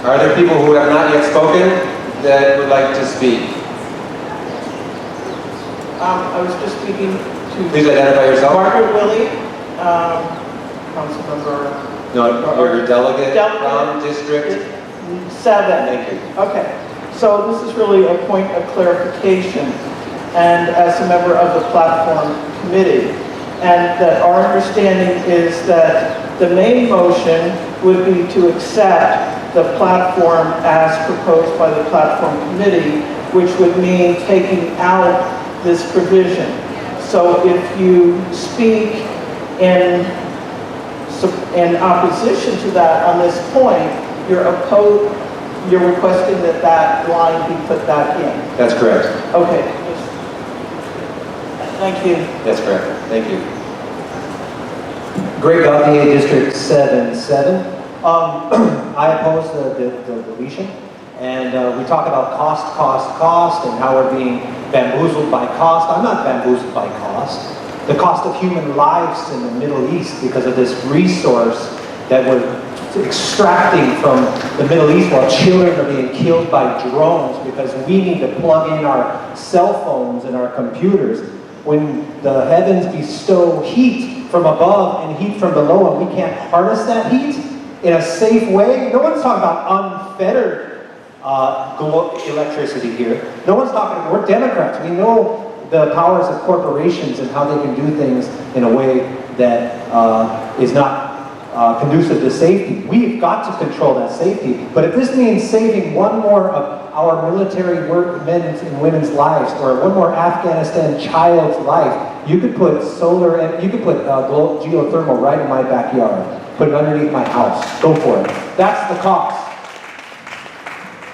Are there people who have not yet spoken that would like to speak? I was just speaking to... Please identify yourself. Margaret Willie, council member... No, you're a delegate from District 7. Thank you. Okay. So this is really a point of clarification, and as a member of the platform committee, and that our understanding is that the main motion would be to accept the platform as proposed by the platform committee, which would mean taking out this provision. So if you speak in opposition to that on this point, you're requesting that line be put back in. That's correct. Okay. Thank you. That's correct. Thank you. Greg Gauthier, District 7-7. I oppose the deletion. And we talk about cost, and how we're being bamboozled by cost. I'm not bamboozled by cost. The cost of human lives in the Middle East because of this resource that we're extracting from the Middle East while children are being killed by drones because we need to plug in our cell phones and our computers. When the heavens bestow heat from above and heat from below and we can't harness that heat in a safe way, no one's talking about unfettered electricity here. No one's talking, we're Democrats. We know the powers of corporations and how they can do things in a way that is not conducive to safety. We've got to control that safety. But if this means saving one more of our military men's and women's lives, or one more Afghanistan child's life, you could put solar and you could put geothermal right in my backyard. Put it underneath my house. Go for it. That's the cost.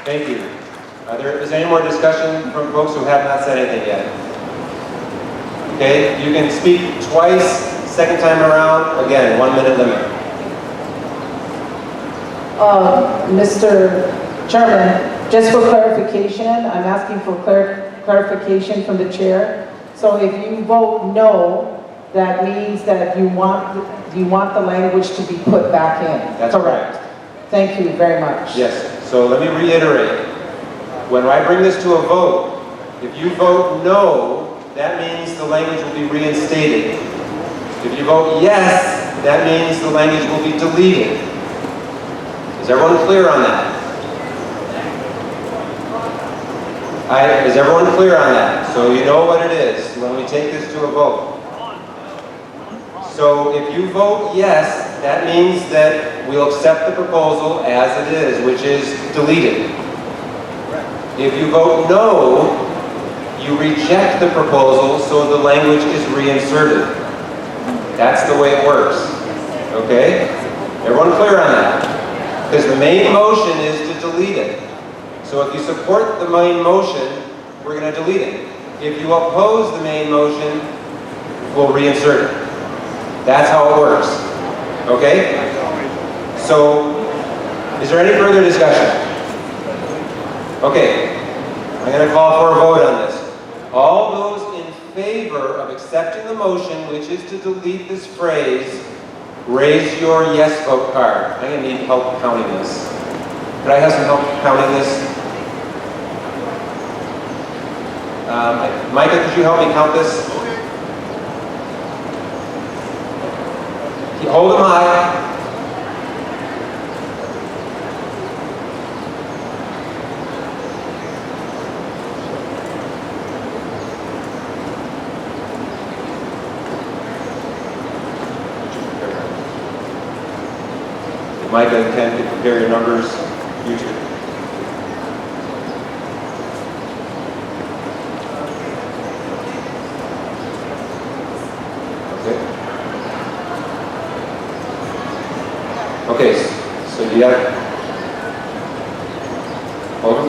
Thank you. Is there any more discussion from folks who have not said anything yet? Okay, you can speak twice, second time around, again, 1 minute limit. Mr. Chairman, just for clarification, I'm asking for clarification from the chair. So if you vote no, that means that you want the language to be put back in. That's correct. Thank you very much. Yes. So let me reiterate. When I bring this to a vote, if you vote no, that means the language will be reinstated. If you vote yes, that means the language will be deleted. Is everyone clear on that? Is everyone clear on that? So you know what it is when we take this to a vote. So if you vote yes, that means that we'll accept the proposal as it is, which is deleted. If you vote no, you reject the proposal so the language is reinserted. That's the way it works. Okay? Everyone clear on that? Because the main motion is to delete it. So if you support the main motion, we're going to delete it. If you oppose the main motion, we'll reinsert it. That's how it works. Okay? So, is there any further discussion? Okay. I'm going to call for a vote on this. All those in favor of accepting the motion, which is to delete this phrase, raise your yes vote card. I'm going to need help counting this. Could I have some help counting this? Micah, could you help me count this? Hold them high. Micah and Ken can compare your numbers. You two. Okay, so do you have, hold on?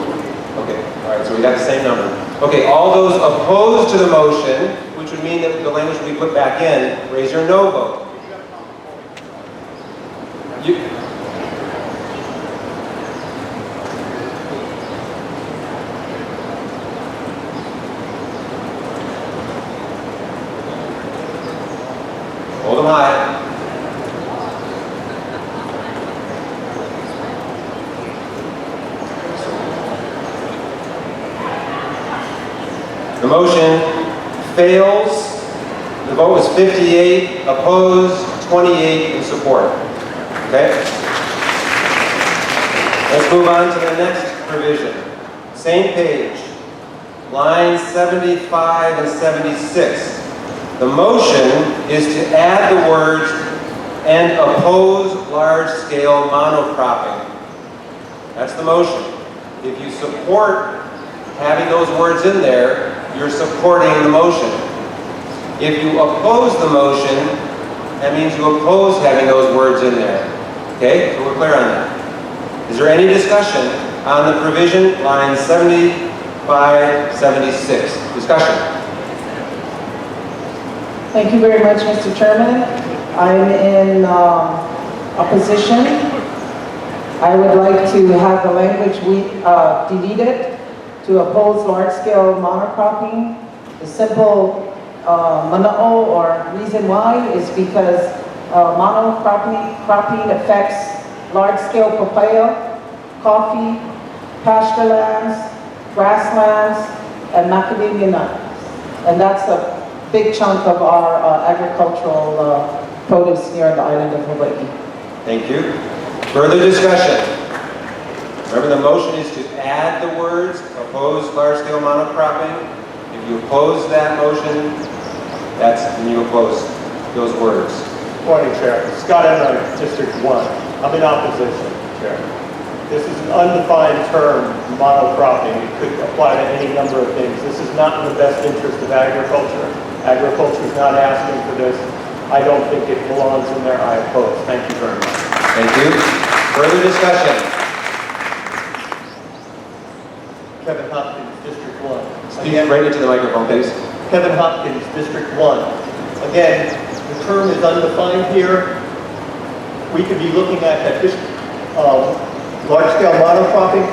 Okay, all right, so we got the same number. Okay, all those opposed to the motion, which would mean that the language will be put back in, raise your no vote. Hold them high. The motion fails. The vote was 58 opposed, 28 in support. Okay? Let's move on to the next provision. Same page. Lines 75 and 76. The motion is to add the words and oppose large-scale monocropping. That's the motion. If you support having those words in there, you're supporting the motion. If you oppose the motion, that means you oppose having those words in there. Okay? So we're clear on that. Is there any discussion on the provision, lines 75, 76? Discussion. Thank you very much, Mr. Chairman. I'm in opposition. I would like to have the language deleted to oppose large-scale monocropping. The simple mana'o or reason why is because monocropping affects large-scale papaya, coffee, pasture lands, grasslands, and macadamia nuts. And that's a big chunk of our agricultural produce here on the island of Hawaii. Thank you. Further discussion? Remember, the motion is to add the words oppose large-scale monocropping. If you oppose that motion, that's when you oppose those words. Morning, Chair. Scott Enright, District 1. I'm in opposition, Chair. This is an undefined term, monocropping. It could apply to any number of things. This is not in the best interest of agriculture. Agriculture is not asking for this. I don't think it belongs in there. I oppose. Thank you very much. Thank you. Further discussion? Kevin Hopkins, District 1. Speak right into the microphone, please. Kevin Hopkins, District 1. Again, the term is undefined here. We could be looking at that this large-scale monocropping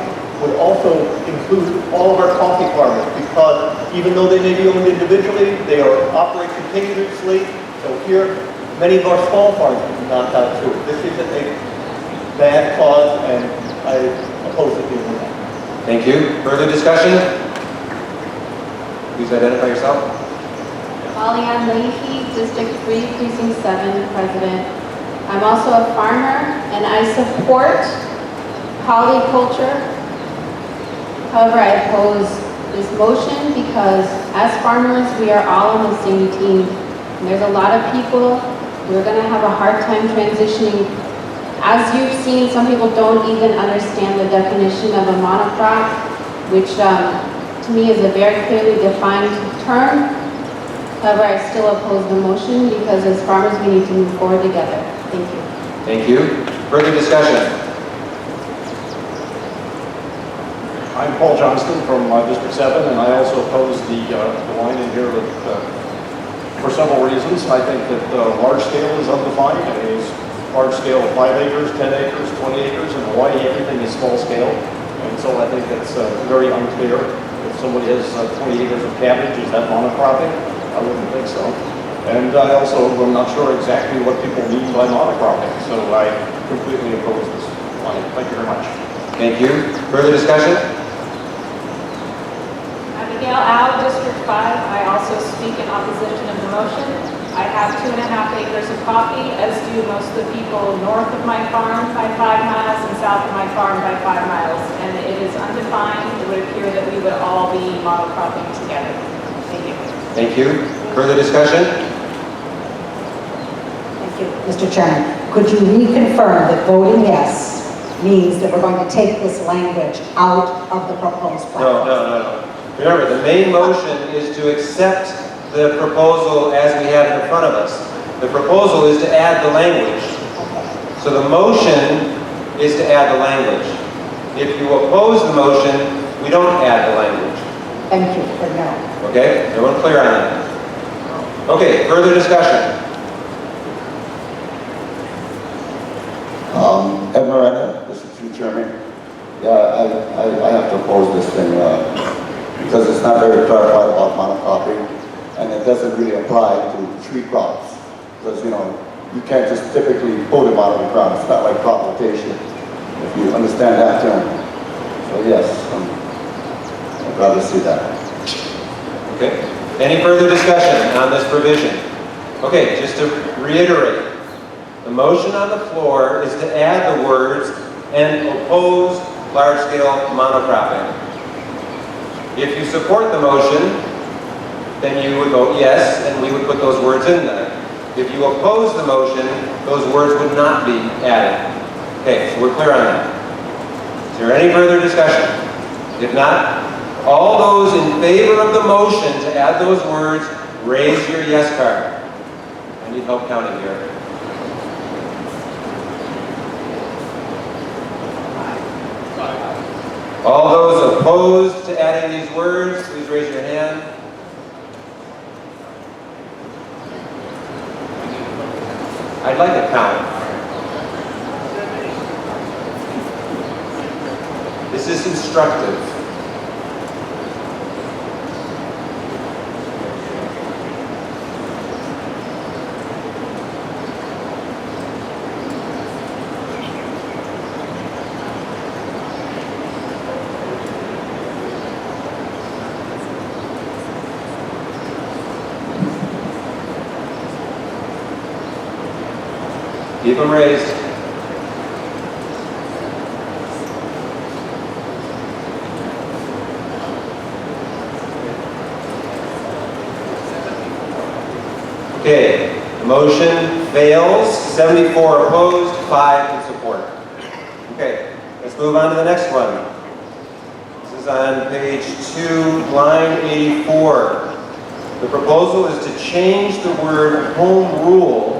would also include all of our coffee farmers, because even though they may be owned individually, they operate continuously. So here, many of our small farms would be knocked out too. This isn't a bad cause, and I oppose it being that. Thank you. Further discussion? Please identify yourself. Molly-Ann Leahy, District 3, Precinct 7, President. I'm also a farmer, and I support polyculture. However, I oppose this motion because as farmers, we are all on the same team. And there's a lot of people who are going to have a hard time transitioning. As you've seen, some people don't even understand the definition of a monocrop, which to me is a very clearly defined term. However, I still oppose the motion because as farmers, we need to move forward together. Thank you. Thank you. Further discussion? I'm Paul Johnston from District 7, and I also oppose the line in here for several reasons. I think that large scale is undefined. I mean, it's large scale 5 acres, 10 acres, 20 acres. In Hawaii, everything is small scale. And so I think that's very unclear. If somebody has 20 acres of cabbage, is that monocropping? I wouldn't think so. And I also am not sure exactly what people mean by monocropping. So I completely oppose this line. Thank you very much. Thank you. Further discussion? Miguel Al, District 5. I also speak in opposition of the motion. I have 2.5 acres of coffee, as do most of the people north of my farm by 5 miles and south of my farm by 5 miles. And it is undefined. It would appear that we would all be monocropping together. Thank you. Thank you. Further discussion? Thank you. Mr. Chairman, could you reconfirm that voting yes means that we're going to take this language out of the proposed platform? No. Remember, the main motion is to accept the proposal as we have it in front of us. The proposal is to add the language. So the motion is to add the language. If you oppose the motion, we don't add the language. Thank you for now. Okay? Everyone clear on that? Okay, further discussion. Ed Moreno, District 2 Chairman. Yeah, I have to oppose this thing because it's not very clarified about monocropping, and it doesn't really apply to tree crops. Because, you know, you can't just typically pull them out of the ground. It's not like crop rotation, if you understand that term. So yes, I'd rather see that. Okay. Any further discussion on this provision? Okay, just to reiterate, the motion on the floor is to add the words and oppose large-scale monocropping. If you support the motion, then you would vote yes, and we would put those words in there. If you oppose the motion, those words would not be added. Okay, so we're clear on that. Is there any further discussion? If not, all those in favor of the motion to add those words, raise your yes card. I need help counting here. All those opposed to adding these words, please raise your hand. I'd like a count. This is instructive. Keep them raised. Okay, motion fails, 74 opposed, 5 in support. Okay, let's move on to the next one. This is on page 2, line 84. The proposal is to change the word home rule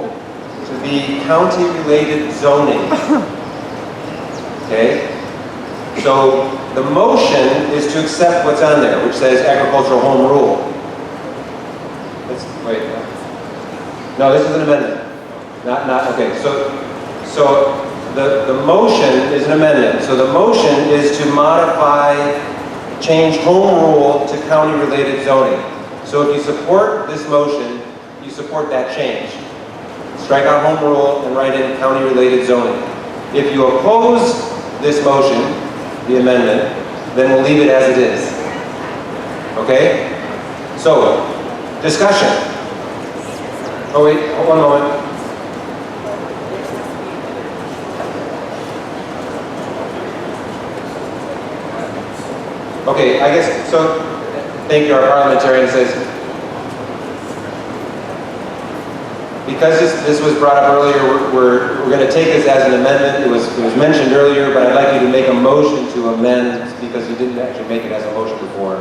to be county-related zoning. Okay? So the motion is to accept what's on there, which says agricultural home rule. Wait. No, this is an amendment. Okay, so the motion is an amendment. So the motion is to modify, change home rule to county-related zoning. So if you support this motion, you support that change. Strike out home rule and write in county-related zoning. If you oppose this motion, the amendment, then we'll leave it as it is. Okay? So, discussion. Oh wait, one moment. Okay, I guess, so, thank you, our parliamentarian says, because this was brought up earlier, we're going to take this as an amendment. It was mentioned earlier, but I'd like you to make a motion to amend because you didn't actually make it as a motion before.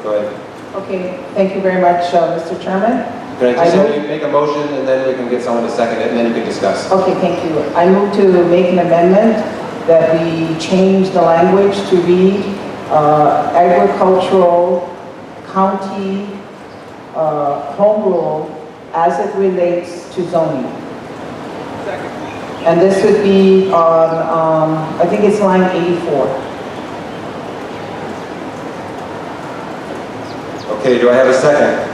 Go ahead. Okay, thank you very much, Mr. Chairman. Can I just have you make a motion and then we can get someone to second it and then you can discuss. Okay, thank you. I move to make an amendment that we change the language to read agricultural county home rule as it relates to zoning. Second. And this would be on, I think it's line 84. Okay, do I have a second?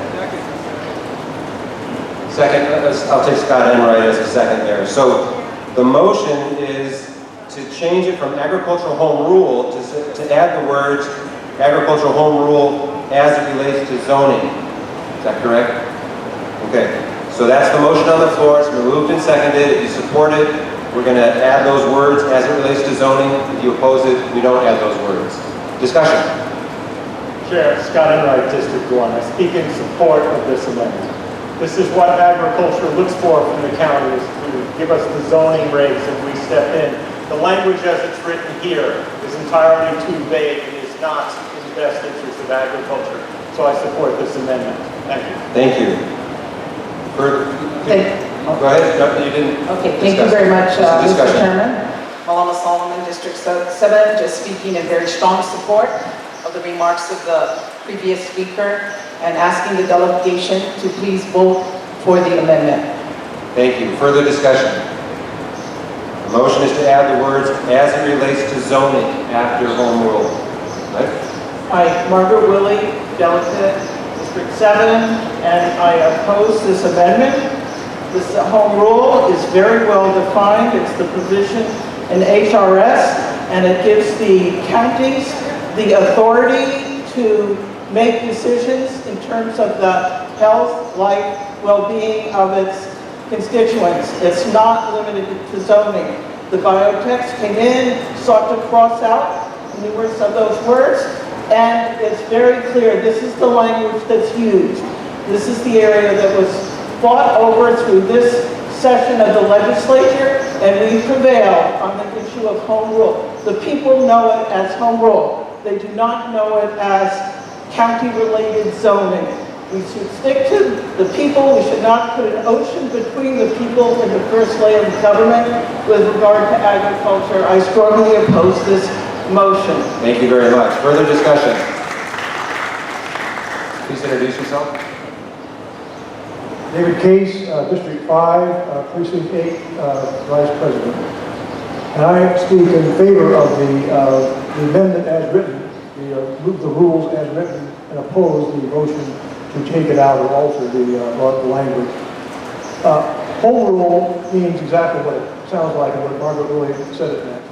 Second, I'll take Scott Enright as a second there. So the motion is to change it from agricultural home rule to add the words agricultural home rule as it relates to zoning. Is that correct? Okay, so that's the motion on the floor. It's been moved and seconded. If you support it, we're going to add those words as it relates to zoning. If you oppose it, we don't add those words. Discussion. Chair, Scott Enright, District 1. I speak in support of this amendment. This is what agriculture looks for from the county, is to give us the zoning regs if we step in. The language as it's written here is entirely too vague and is not in the best interest of agriculture. So I support this amendment. Thank you. Thank you. Go ahead. No, you didn't. Okay, thank you very much, Mr. Discussion. Chairman. Malama Solomon, District 7, just speaking in very strong support of the remarks of the previous speaker and asking the delegation to please vote for the amendment. Thank you. Further discussion. The motion is to add the words as it relates to zoning after home rule. Right? Hi, Margaret Willey, Delegate, District 7, and I oppose this amendment. This home rule is very well defined. It's the provision in HRS, and it gives the counties the authority to make decisions in terms of the health, life, well-being of its constituents. It's not limited to zoning. The biotext came in, sought to cross out numerous of those words, and it's very clear this is the language that's used. This is the area that was fought over through this session of the legislature, and we prevailed on the issue of home rule. The people know it as home rule. They do not know it as county-related zoning. We should stick to the people. We should not put an ocean between the people and the first layer of government with regard to agriculture. I strongly oppose this motion. Thank you very much. Further discussion. Please introduce yourself. David Case, District 5, Precinct 8, Vice President. And I speak in favor of the amendment as written, the rules as written, and oppose the motion to take it out or alter the language. Home rule means exactly what it sounds like and what Margaret Willey said it meant.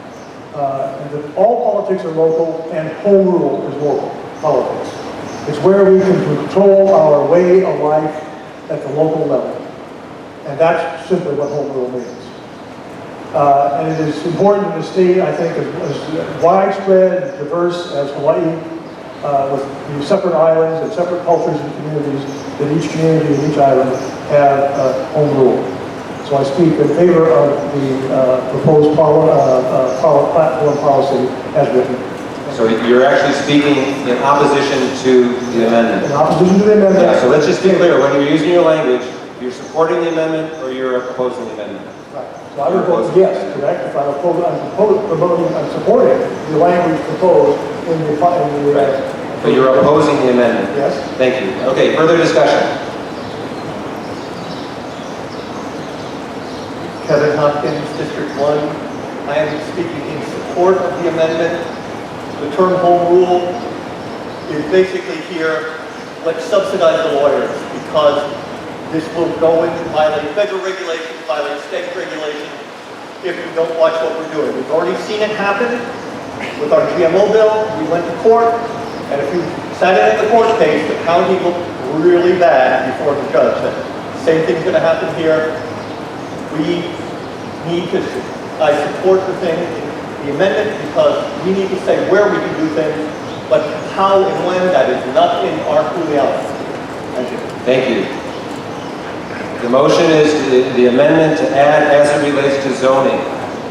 And that all politics are local and home rule is local politics. It's where we can control our way of life at the local level. And that's simply what home rule means. And it is important in the state, I think, as widespread and diverse as Hawaii, with the separate islands and separate cultures and communities, that each community and each island have home rule. So I speak in favor of the proposed platform policy as written. So you're actually speaking in opposition to the amendment? In opposition to the amendment. Yeah, so let's just be clear, when you're using your language, you're supporting the amendment or you're opposing the amendment? Right. So I would vote yes, correct? If I'm supporting the language proposed in the Right. But you're opposing the amendment? Yes. Thank you. Okay, further discussion? Kevin Hopkins, District 1. I am speaking in support of the amendment. The term home rule is basically here, let's subsidize the lawyers, because this will go and violate federal regulations, violate state regulations, if we don't watch what we're doing. We've already seen it happen with our GMO bill. We went to court, and if you sat in the court case, the county looked really bad before the judge. The same thing's going to happen here. We need to, I support the amendment, because we need to say where we can do things, but how and when, that is not in our wheelhouse. Thank you. Thank you. The motion is the amendment to add as it relates to zoning.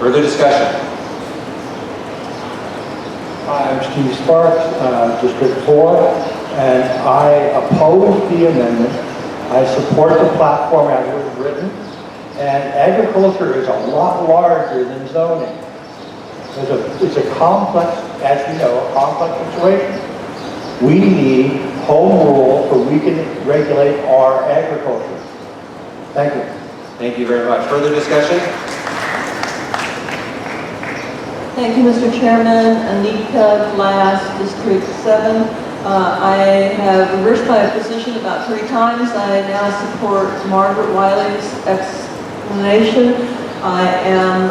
Further discussion? I'm Steve Sparks, District 4, and I oppose the amendment. I support the platform as it was written, and agriculture is a lot larger than zoning. It's a complex, as you know, a complex situation. We need home rule so we can regulate our agriculture. Thank you. Thank you very much. Further discussion? Thank you, Mr. Chairman. Anika Glass, District 7. I have reversed my position about 3 times. I now support Margaret Wiley's explanation. I am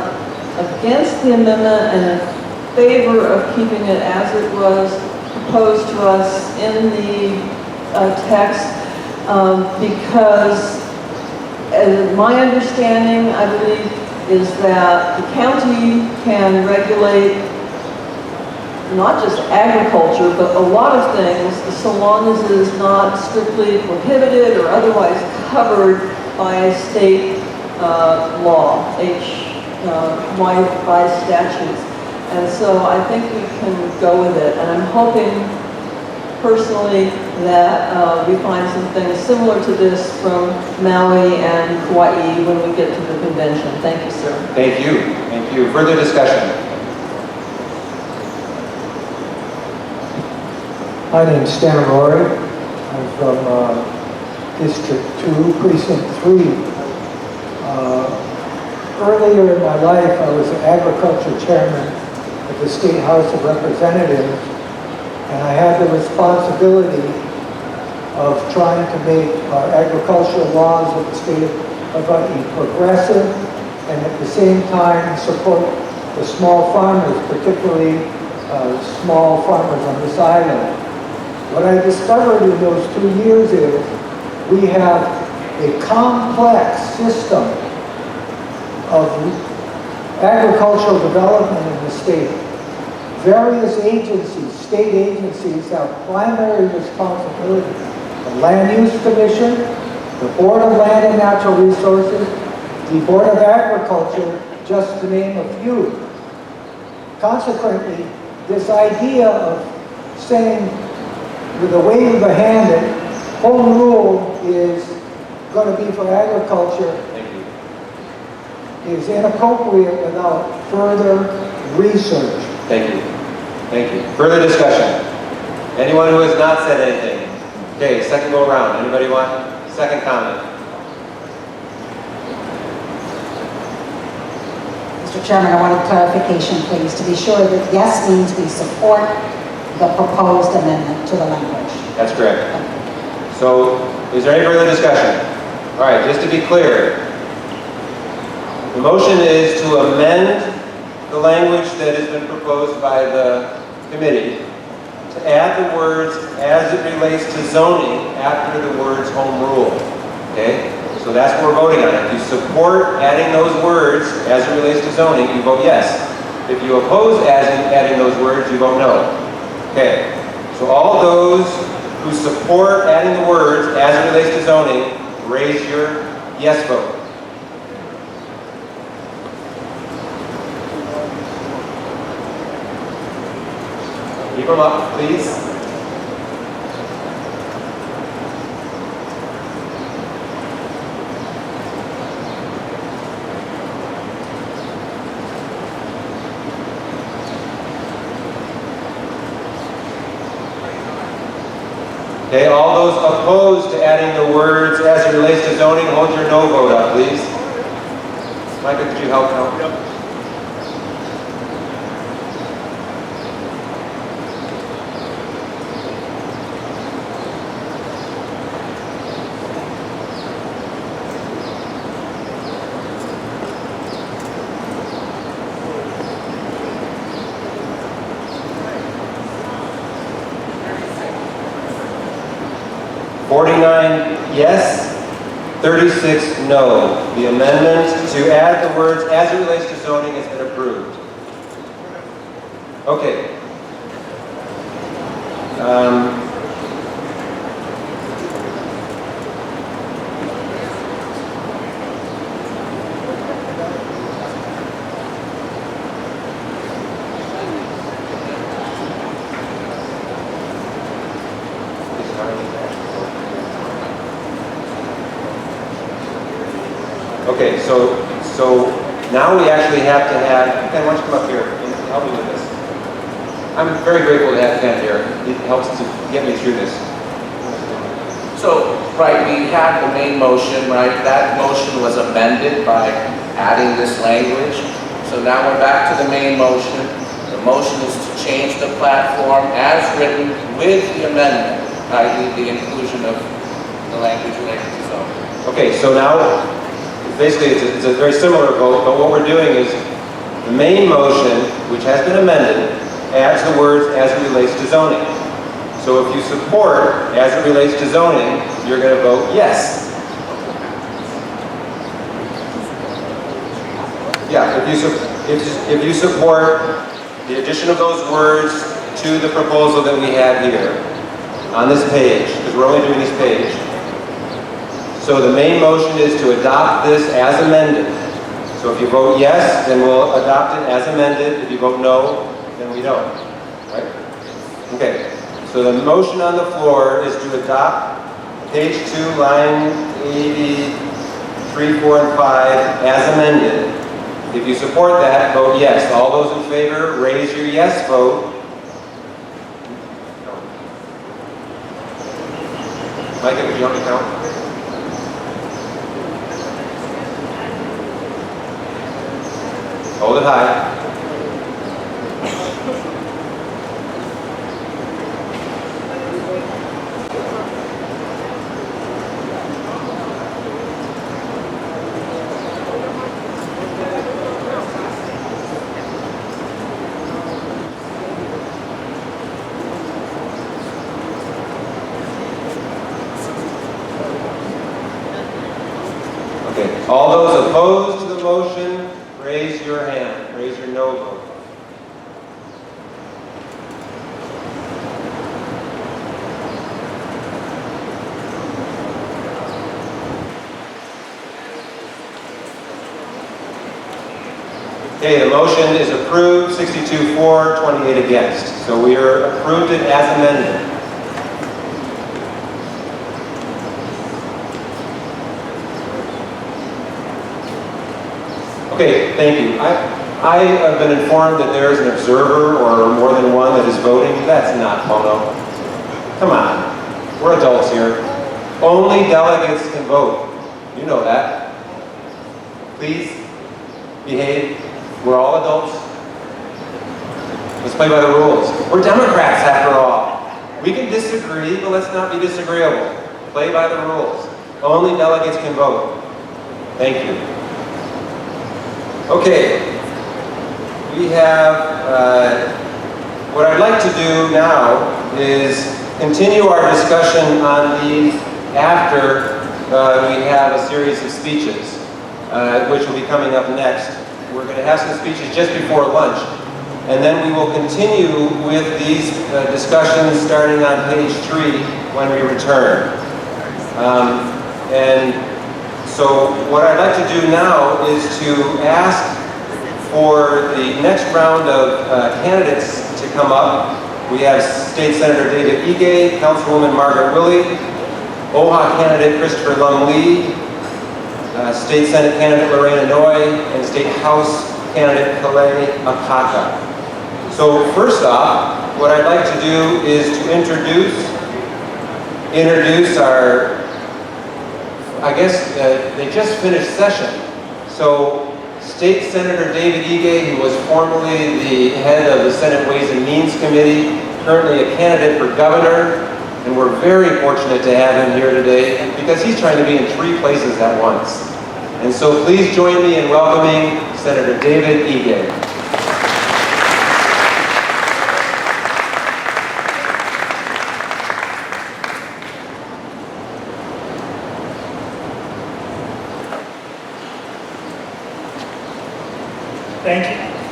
against the amendment and in favor of keeping it as it was proposed to us in the text because my understanding, I believe, is that the county can regulate not just agriculture, but a lot of things, so long as it is not strictly prohibited or otherwise covered by state law, by statutes. And so I think we can go with it. And I'm hoping personally that we find some things similar to this from Maui and Kauai when we get to the convention. Thank you, sir. Thank you. Thank you. Further discussion? My name's Stan Rory. I'm from District 2, Precinct 3. Earlier in my life, I was an agriculture chairman at the State House of Representatives, and I had the responsibility of trying to make our agricultural laws of the state of Hawaii progressive, and at the same time support the small farmers, particularly small farmers on this island. What I discovered in those 2 years is we have a complex system of agricultural development in the state. Various agencies, state agencies, have primary responsibility. The Land Use Commission, the Board of Land and Natural Resources, the Board of Agriculture, just to name a few. Consequently, this idea of saying with a wave of a hand that home rule is going to be for agriculture is inappropriate without further research. Thank you. Thank you. Further discussion? Anyone who has not said anything? Okay, second go around. Anybody want second comment? Mr. Chairman, I wanted clarification, please, to be sure that yes means we support the proposed amendment to the language. That's correct. So, is there any further discussion? All right, just to be clear, the motion is to amend the language that has been proposed by the committee to add the words "as it relates to zoning" after the words "home rule." Okay? So that's what we're voting on. If you support adding those words "as it relates to zoning," you vote yes. If you oppose adding those words, you vote no. Okay. So all those who support adding the words "as it relates to zoning," raise your yes vote. Keep them up, please. Okay, all those opposed to adding the words "as it relates to zoning," hold your no vote up, please. Micah, could you help count? Yep. Yes, 36 no. The amendment to add the words "as it relates to zoning" has been approved. Okay. Okay, so now we actually have to have, Ken, why don't you come up here and help me with this? I'm very grateful to have Ken here. It helps to get me through this. So, right, we had the main motion, right? That motion was amended by adding this language. So now we're back to the main motion. The motion is to change the platform as written with the amendment, i.e. the inclusion of the language related to zoning. Okay, so now, basically it's a very similar vote, but what we're doing is the main motion, which has been amended, adds the words "as it relates to zoning." So if you support "as it relates to zoning," you're going to vote yes. Yeah, if you support the addition of those words to the proposal that we have here on this page, because we're only doing this page. So the main motion is to adopt this as amended. So if you vote yes, then we'll adopt it as amended. If you vote no, then we don't. Right? Okay. So the motion on the floor is to adopt page 2, line 83, 4, and 5 as amended. If you support that, vote yes. All those in favor, raise your yes vote. Micah, could you help me count? Hold it high. Okay, all those opposed to the motion, raise your hand. Raise your no vote. Okay, the motion is approved, 62 for, 28 against. So we are approved it as amended. Okay, thank you. I have been informed that there is an observer or more than one that is voting. That's not Pono. Come on. We're adults here. Only delegates can vote. You know that. Please behave. We're all adults. Let's play by the rules. We're Democrats, after all. We can disagree, but let's not be disagreeable. Play by the rules. Only delegates can vote. Thank you. Okay. We have, what I'd like to do now is continue our discussion on these after we have a series of speeches, which will be coming up next. We're going to have some speeches just before lunch, and then we will continue with these discussions starting on page 3 when we return. And so what I'd like to do now is to ask for the next round of candidates to come up. We have State Senator David Ige, Councilwoman Margaret Willey, OHA candidate Christopher Lumley, State Senate candidate Lorena Noy, and State House candidate Kalei Akaka. So first off, what I'd like to do is to introduce our, I guess they just finished session. So State Senator David Ige, who was formerly the head of the Senate Ways and Means Committee, currently a candidate for governor, and we're very fortunate to have him here today because he's trying to be in 3 places at once. And so please join me in welcoming Senator David Ige.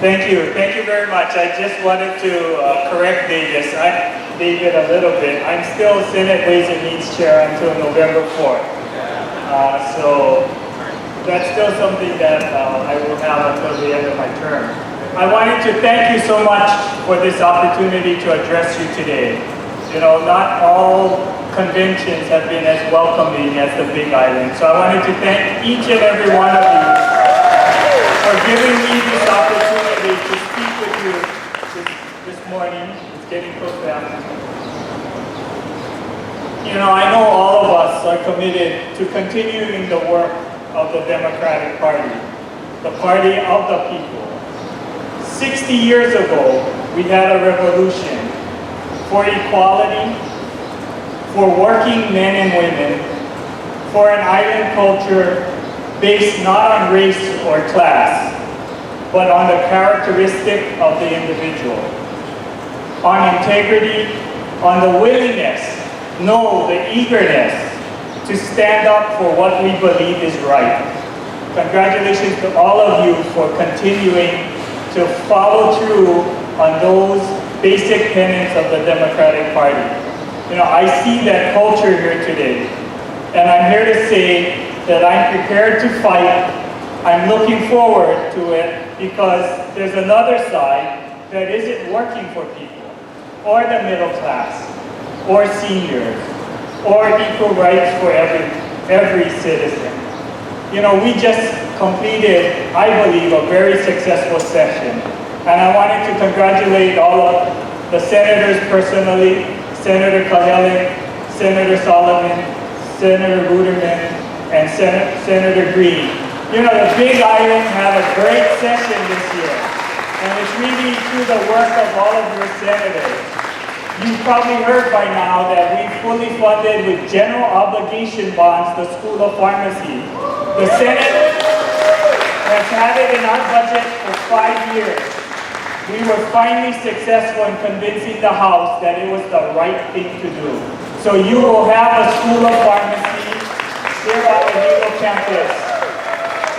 Thank you very much. I just wanted to correct David a little bit. I'm still Senate Ways and Means Chair until November 4th. So that's still something that I will have until the end of my term. I wanted to thank you so much for this opportunity to address you today. You know, not all conventions have been as welcoming as the Big Island. So I wanted to thank each and every one of you for giving me this opportunity to speak with you this morning. It's getting close to afternoon. You know, I know all of us are committed to continuing the work of the Democratic Party, the party of the people. 60 years ago, we had a revolution for equality, for working men and women, for an island culture based not on race or class, but on the characteristic of the individual, on integrity, on the willingness, no, the eagerness to stand up for what we believe is right. Congratulations to all of you for continuing to follow through on those basic tenets of the Democratic Party. You know, I see that culture here today, and I'm here to say that I'm prepared to fight. I'm looking forward to it because there's another side that isn't working for people, or the middle class, or seniors, or equal rights for every citizen. You know, we just completed, I believe, a very successful session. And I wanted to congratulate all of the senators personally, Senator Cahalan, Senator Solomon, Senator Ruderman, and Senator Green. You know, the Big Island had a great session this year. And it's really through the work of all of your senators. You've probably heard by now that we fully funded with general obligation bonds the School of Pharmacy. The Senate has had it in our budget for 5 years. We were finally successful in convincing the House that it was the right thing to do. So you will have a School of Pharmacy here at the Hilo campus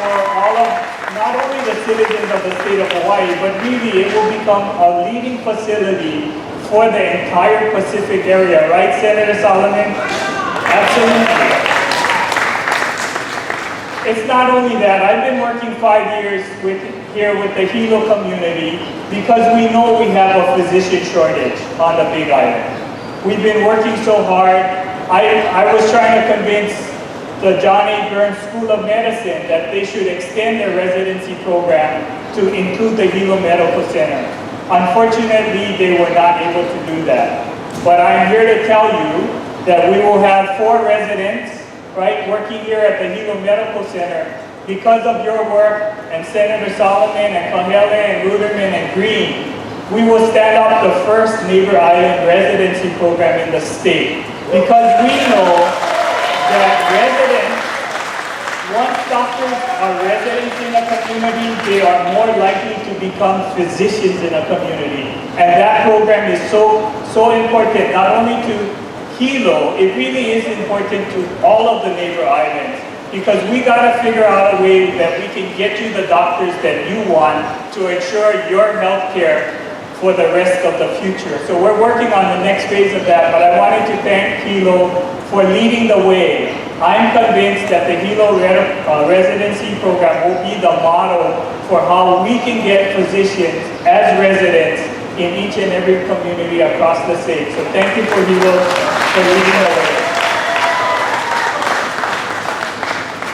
for all of, not only the citizens of the state of Hawaii, but really it will become a leading facility for the entire Pacific area, right, Senator Solomon? Absolutely. It's not only that. I've been working 5 years here with the Hilo community because we know we have a physician shortage on the Big Island. We've been working so hard. I was trying to convince the John A. Burns School of Medicine that they should extend their residency program to include the Hilo Medical Center. Unfortunately, they were not able to do that. But I'm here to tell you that we will have 4 residents, right, working here at the Hilo Medical Center Because of your work, and Senator Solomon and Kahele and Ruderman and Green, we will stand up the first Neighbor Island residency program in the state. Because we know that residents, once doctors are residents in a community, they are more likely to become physicians in a community. And that program is so important, not only to Hilo, it really is important to all of the neighbor islands. Because we gotta figure out a way that we can get you the doctors that you want to ensure your health care for the rest of the future. So we're working on the next phase of that, but I wanted to thank Hilo for leading the way. I'm convinced that the Hilo residency program will be the model for how we can get physicians as residents in each and every community across the state. So thank you for Hilo for leading the way.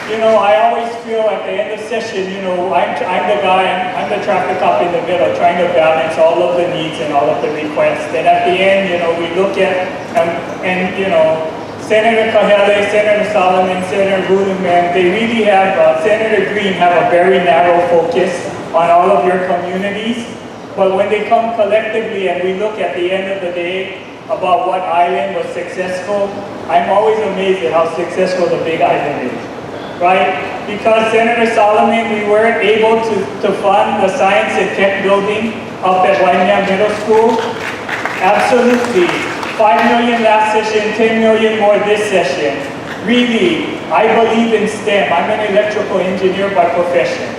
You know, I always feel at the end of session, you know, I'm the guy, I'm the traffic cop in the middle, trying to balance all of the needs and all of the requests. And at the end, you know, we look at, and you know, Senator Kahele, Senator Solomon, Senator Ruderman, they really have, Senator Green have a very narrow focus on all of your communities. But when they come collectively and we look at the end of the day about what island was successful, I'm always amazed at how successful the Big Island is. Right? Because Senator Solomon, we weren't able to fund the science and tech building up at Waimea Middle School. Absolutely. $5 million last session, $10 million more this session. Really, I believe in STEM. I'm an electrical engineer by profession.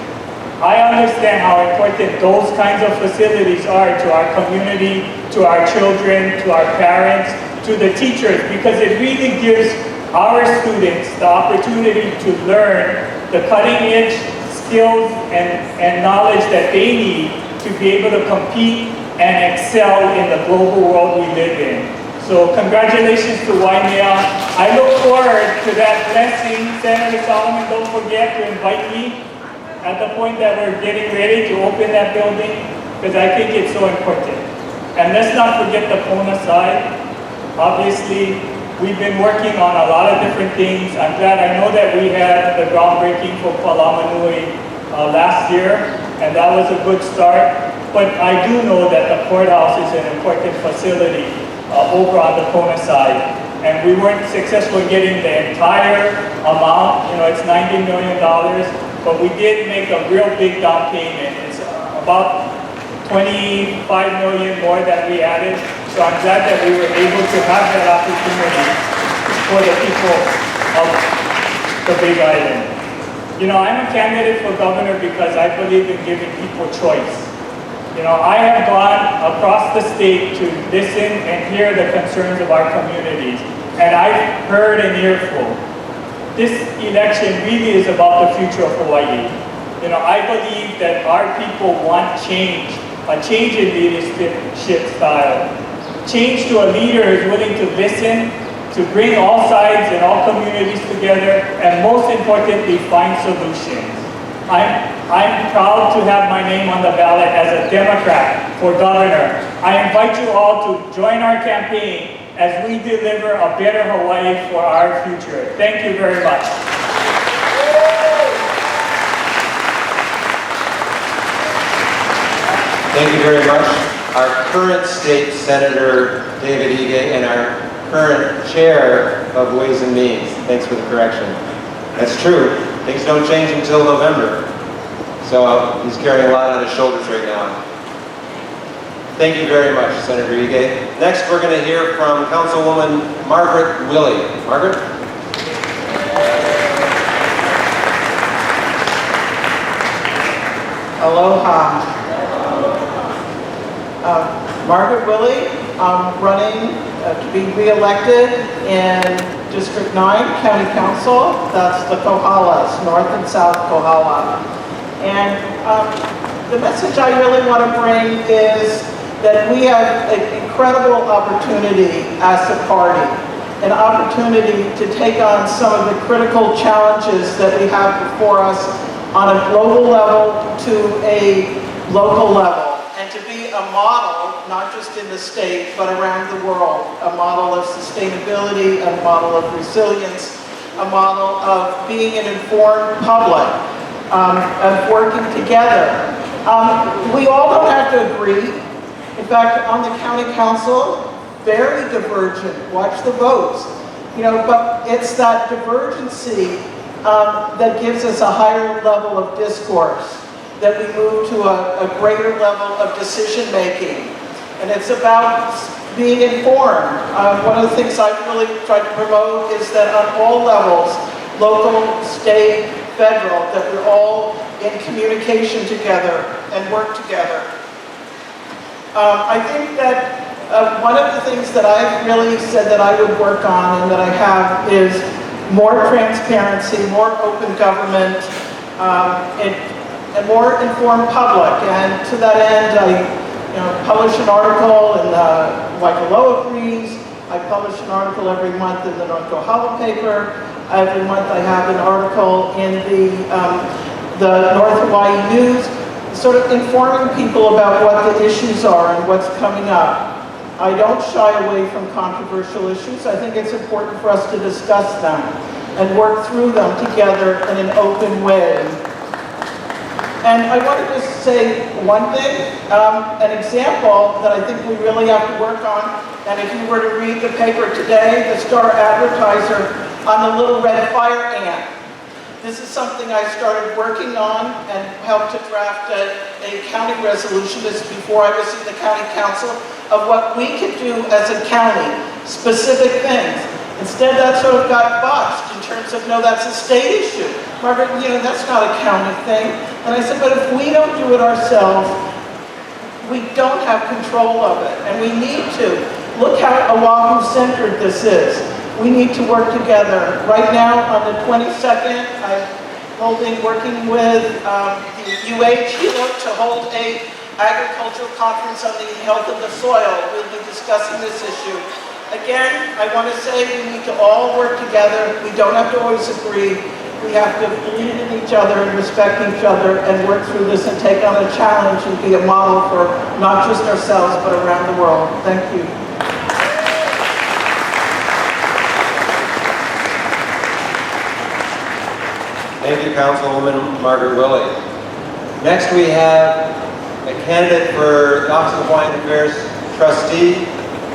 I understand how important those kinds of facilities are to our community, to our children, to our parents, to the teachers, because it really gives our students the opportunity to learn the cutting edge skills and knowledge that they need to be able to compete and excel in the global world we live in. So congratulations to Waimea. I look forward to that blessing. Senator Solomon, don't forget to invite me at the point that we're getting ready to open that building, because I think it's so important. And let's not forget the Kona side. Obviously, we've been working on a lot of different things. I'm glad, I know that we had the groundbreaking for Palamanui last year, and that was a good start. But I do know that the courthouse is an important facility over on the Kona side. And we weren't successful in getting the entire amount, you know, it's $90 million, but we did make a real big down payment. It's about $25 million more that we added. So I'm glad that we were able to have that opportunity for the people of the Big Island. You know, I'm a candidate for governor because I believe in giving people choice. You know, I have gone across the state to listen and hear the concerns of our communities, and I've heard an earful. This election really is about the future of Hawaii. You know, I believe that our people want change, a change in leadership style. Change to a leader who's willing to listen, to bring all sides and all communities together, and most importantly, find solutions. I'm proud to have my name on the ballot as a Democrat for governor. I invite you all to join our campaign as we deliver a better Hawaii for our future. Thank you very much. Thank you very much. Our current state senator, David Ige, and our current chair of Ways and Means. Thanks for the correction. That's true. Things don't change until November. So he's carrying a lot on his shoulders right now. Thank you very much, Senator Ige. Next, we're going to hear from Councilwoman Margaret Willey. Margaret? Aloha. Margaret Willey, I'm running to be re-elected in District 9 County Council. That's the Kohalas, North and South Kohala. And the message I really want to bring is that we have an incredible opportunity as a party, an opportunity to take on some of the critical challenges that we have before us on a global level to a local level, and to be a model, not just in the state, but around the world, a model of sustainability, a model of resilience, a model of being an informed public. of working together. We all don't have to agree. In fact, on the county council, very divergent. Watch the votes. But it's that divergency that gives us a higher level of discourse, that we move to a greater level of decision making. And it's about being informed. One of the things I've really tried to promote is that on all levels, local, state, federal, that we're all in communication together and work together. I think that one of the things that I've really said that I would work on and that I have is more transparency, more open government, and more informed public. And to that end, I publish an article in the Waikoloa Breeze. I publish an article every month in the North Kohala paper. Every month I have an article in the North Hawaii News, sort of informing people about what the issues are and what's coming up. I don't shy away from controversial issues. I think it's important for us to discuss them and work through them together in an open way. And I want to just say one thing, an example that I think we really have to work on, and if you were to read the paper today, the Star Advertiser on the little red fire ant. This is something I started working on and helped to draft a county resolution. This is before I was in the county council, of what we could do as a county, specific things. Instead, that sort of got botched in terms of, no, that's a state issue. Margaret, that's not a county thing. And I said, but if we don't do it ourselves, we don't have control of it. And we need to. Look how Oahu-centered this is. We need to work together. Right now, on the 22nd, I'm working with the UH to hold a agricultural conference on the health of the soil. We'll be discussing this issue. Again, I want to say we need to all work together. We don't have to always agree. We have to believe in each other and respect each other and work through this and take on a challenge and be a model for not just ourselves, but around the world. Thank you. Thank you, Councilwoman Margaret Willey. Next, we have a candidate for the Office of Hawaiian Affairs Trustee,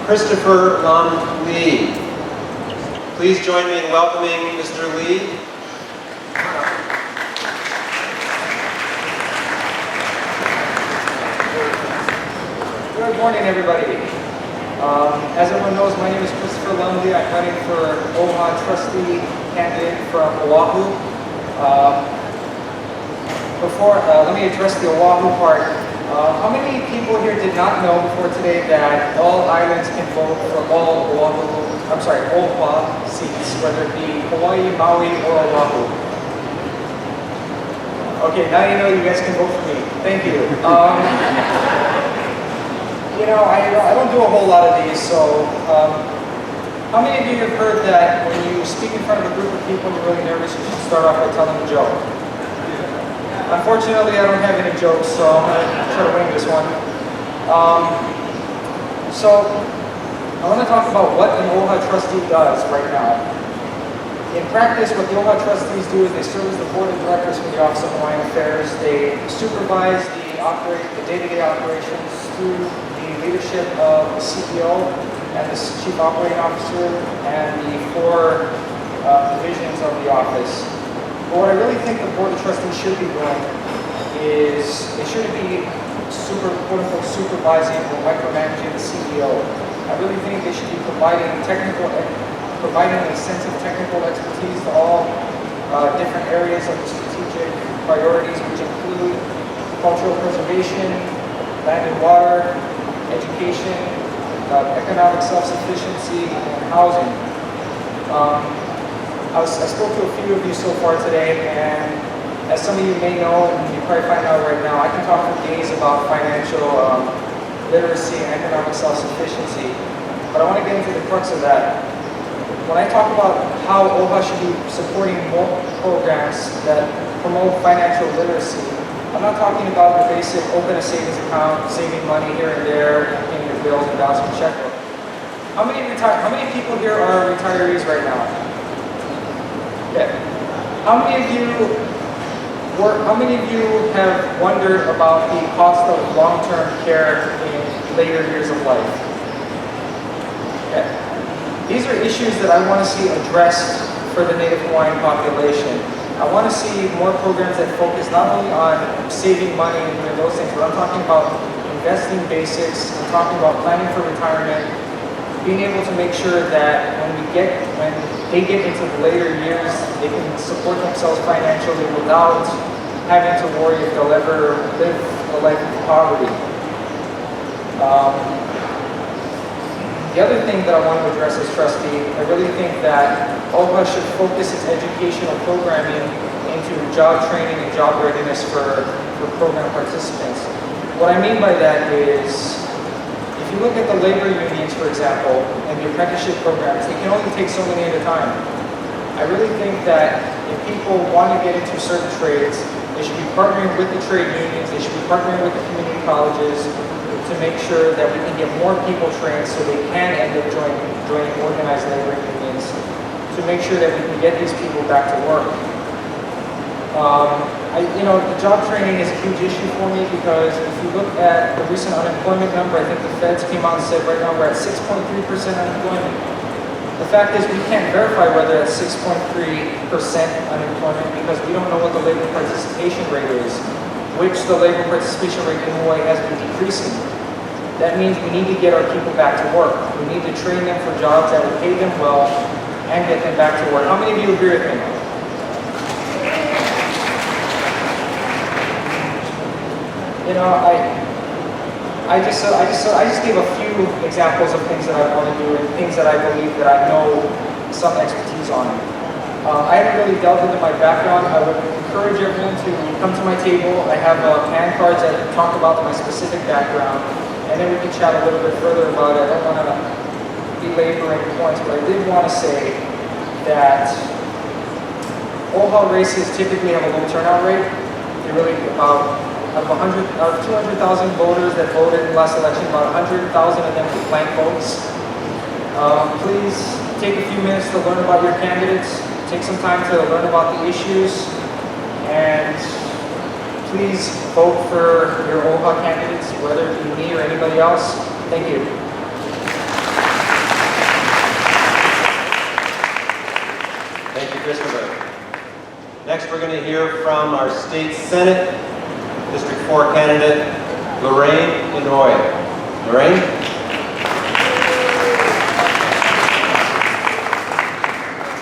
Christopher Lum Lee. Please join me in welcoming Mr. Lee. Good morning, everybody. As everyone knows, my name is Christopher Lum Lee. I'm running for OHA Trustee candidate from Oahu. Let me address the Oahu part. How many people here did not know before today that all islands can vote for all OHA seats, whether it be Hawaii, Maui, or Oahu? Okay, now you know you guys can vote for me. Thank you. I don't do a whole lot of these, so how many of you have heard that when you speak in front of a group of people and you're really nervous, you should start off by telling a joke? Unfortunately, I don't have any jokes, so I'm going to try to wing this one. So, I want to talk about what an OHA trustee does right now. In practice, what the OHA trustees do is they serve as the board of directors for the Office of Hawaiian Affairs. They supervise the day-to-day operations through the leadership of the CEO and the Chief Operating Officer and the 4 divisions of the office. But what I really think the Board of Trustees should be doing is they shouldn't be quote-unquote supervising or micromanaging the CEO. I really think they should be providing a sense of technical expertise to all different areas of the strategic priorities, which include cultural preservation, land and water, education, economic self-sufficiency, and housing. I spoke to a few of you so far today, and as some of you may know, and you probably find out right now, I can talk for days about financial literacy and economic self-sufficiency, but I want to get into the crux of that. When I talk about how OHA should be supporting more programs that promote financial literacy, I'm not talking about the basic open a savings account, saving money here and there, and paying your bills and balancing your checkbook. How many people here are retirees right now? Okay. How many of you How many of you have wondered about the cost of long-term care in later years of life? Okay. These are issues that I want to see addressed for the Native Hawaiian population. I want to see more programs that focus not only on saving money and doing those things, but I'm talking about investing basics, I'm talking about planning for retirement, being able to make sure that when they get into the later years, they can support themselves financially without having to worry if they'll ever live a life of poverty. The other thing that I want to address as trustee, I really think that OHA should focus its educational programming into job training and job readiness for program participants. What I mean by that is, if you look at the labor unions, for example, and the apprenticeship programs, they can only take so many at a time. I really think that if people want to get into certain trades, they should be partnering with the trade unions, they should be partnering with the community colleges to make sure that we can get more people trained so they can end up joining organized labor unions, to make sure that we can get these people back to work. The job training is a huge issue for me because if you look at the recent unemployment number, I think the Feds came out and said right now we're at 6.3% unemployment. The fact is we can't verify whether that's 6.3% unemployment because we don't know what the labor participation rate is, which the labor participation rate in Hawaii has been decreasing. That means we need to get our people back to work. We need to train them for jobs that will pay them well and get them back to work. How many of you agree with me? I just gave a few examples of things that I want to do and things that I believe that I know some expertise on. I haven't really delved into my background. I would encourage everyone to come to my table. I have PAN cards that talk about my specific background, and then we can chat a little bit further about it. I don't want to belabor any points, but I did want to say that OHA races typically have a low turnout rate. They really about of 200,000 voters that voted in the last election, about 100,000 of them were blank votes. Please take a few minutes to learn about your candidates. Take some time to learn about the issues, and please vote for your OHA candidates, whether it be me or anybody else. Thank you. Thank you, Christopher. Next, we're going to hear from our state senate, District 4 candidate, Lorraine Inouye. Lorraine?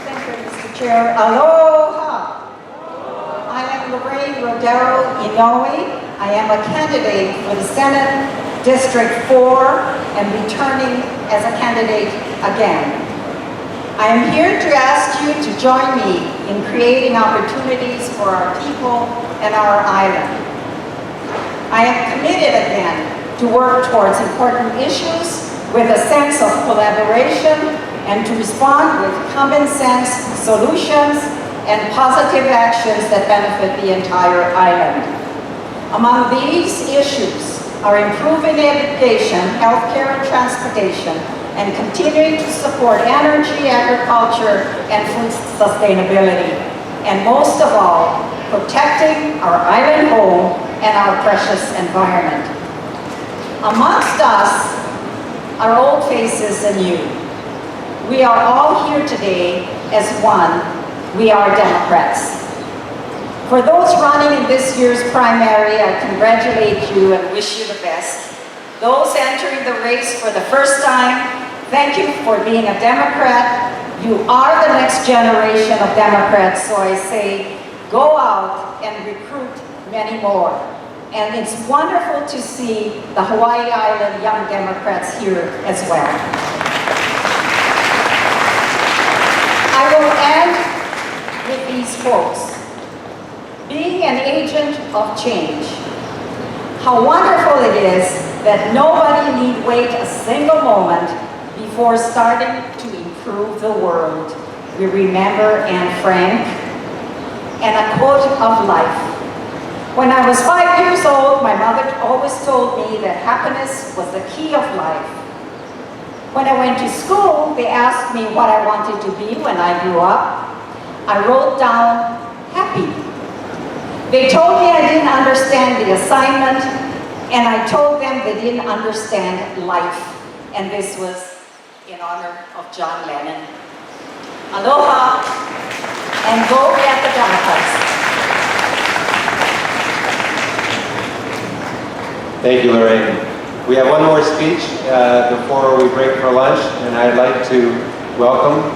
Thank you, Mr. Chair. Aloha! I am Lorraine Rodero Inouye. I am a candidate for the Senate District 4 and returning as a candidate again. I am here to ask you to join me in creating opportunities for our people and our island. I am committed again to work towards important issues with a sense of collaboration and to respond with common sense solutions and positive actions that benefit the entire island. Among these issues are improving education, healthcare, and transportation, and continuing to support energy, agriculture, and food sustainability. And most of all, protecting our island home and our precious environment. Amongst us are old faces and new. We are all here today as one. We are Democrats. For those running in this year's primary, I congratulate you and wish you the best. Those entering the race for the first time, thank you for being a Democrat. You are the next generation of Democrats, so I say, go out and recruit many more. And it's wonderful to see the Hawaii Island Young Democrats here as well. I will end with these quotes. Being an agent of change. How wonderful it is that nobody need wait a single moment before starting to improve the world. We remember Anne Frank and a quote of life. When I was 5 years old, my mother always told me that happiness was the key of life. When I went to school, they asked me what I wanted to be when I grew up. I wrote down happy. They told me I didn't understand the assignment, and I told them they didn't understand life. And this was in honor of John Lennon. Aloha, and go get the Democrats. Thank you, Lorraine. We have one more speech before we break for lunch, and I'd like to welcome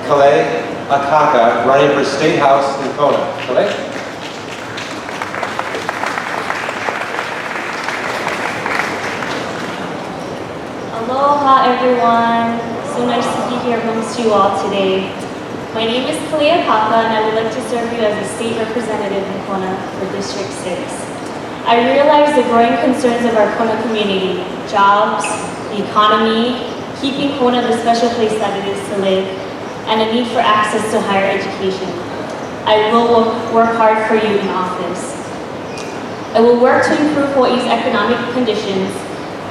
Kale Akaka, running for State House in Kona. Kale? Aloha everyone. So nice to be here amongst you all today. My name is Kale Akaka, and I would like to serve you as a state representative in Kona for District 6. I realize the growing concerns of our Kona community, jobs, the economy, keeping Kona the special place that it is to live, and a need for access to higher education. I will work hard for you in office. I will work to improve Hawaii's economic conditions.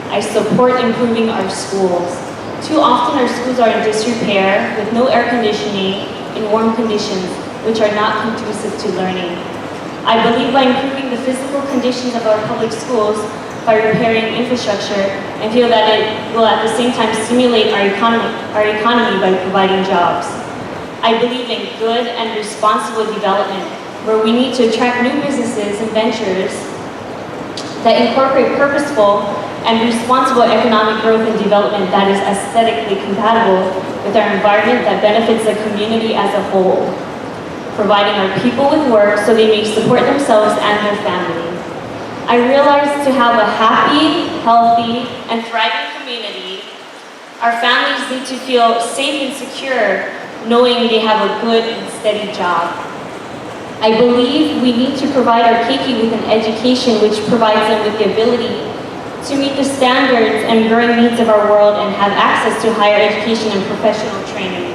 I support improving our schools. Too often our schools are in disrepair with no air conditioning in warm conditions, which are not conducive to learning. I believe by improving the physical conditions of our public schools, by repairing infrastructure, and feel that it will at the same time stimulate our economy by providing jobs. I believe in good and responsible development, where we need to attract new businesses and ventures that incorporate purposeful and responsible economic growth and development that is aesthetically compatible with our environment that benefits the community as a whole, providing our people with work so they may support themselves and their family. I realize to have a happy, healthy, and thriving community, our families need to feel safe and secure knowing they have a good and steady job. I believe we need to provide our keiki with an education which provides them with the ability to meet the standards and growing needs of our world and have access to higher education and professional training.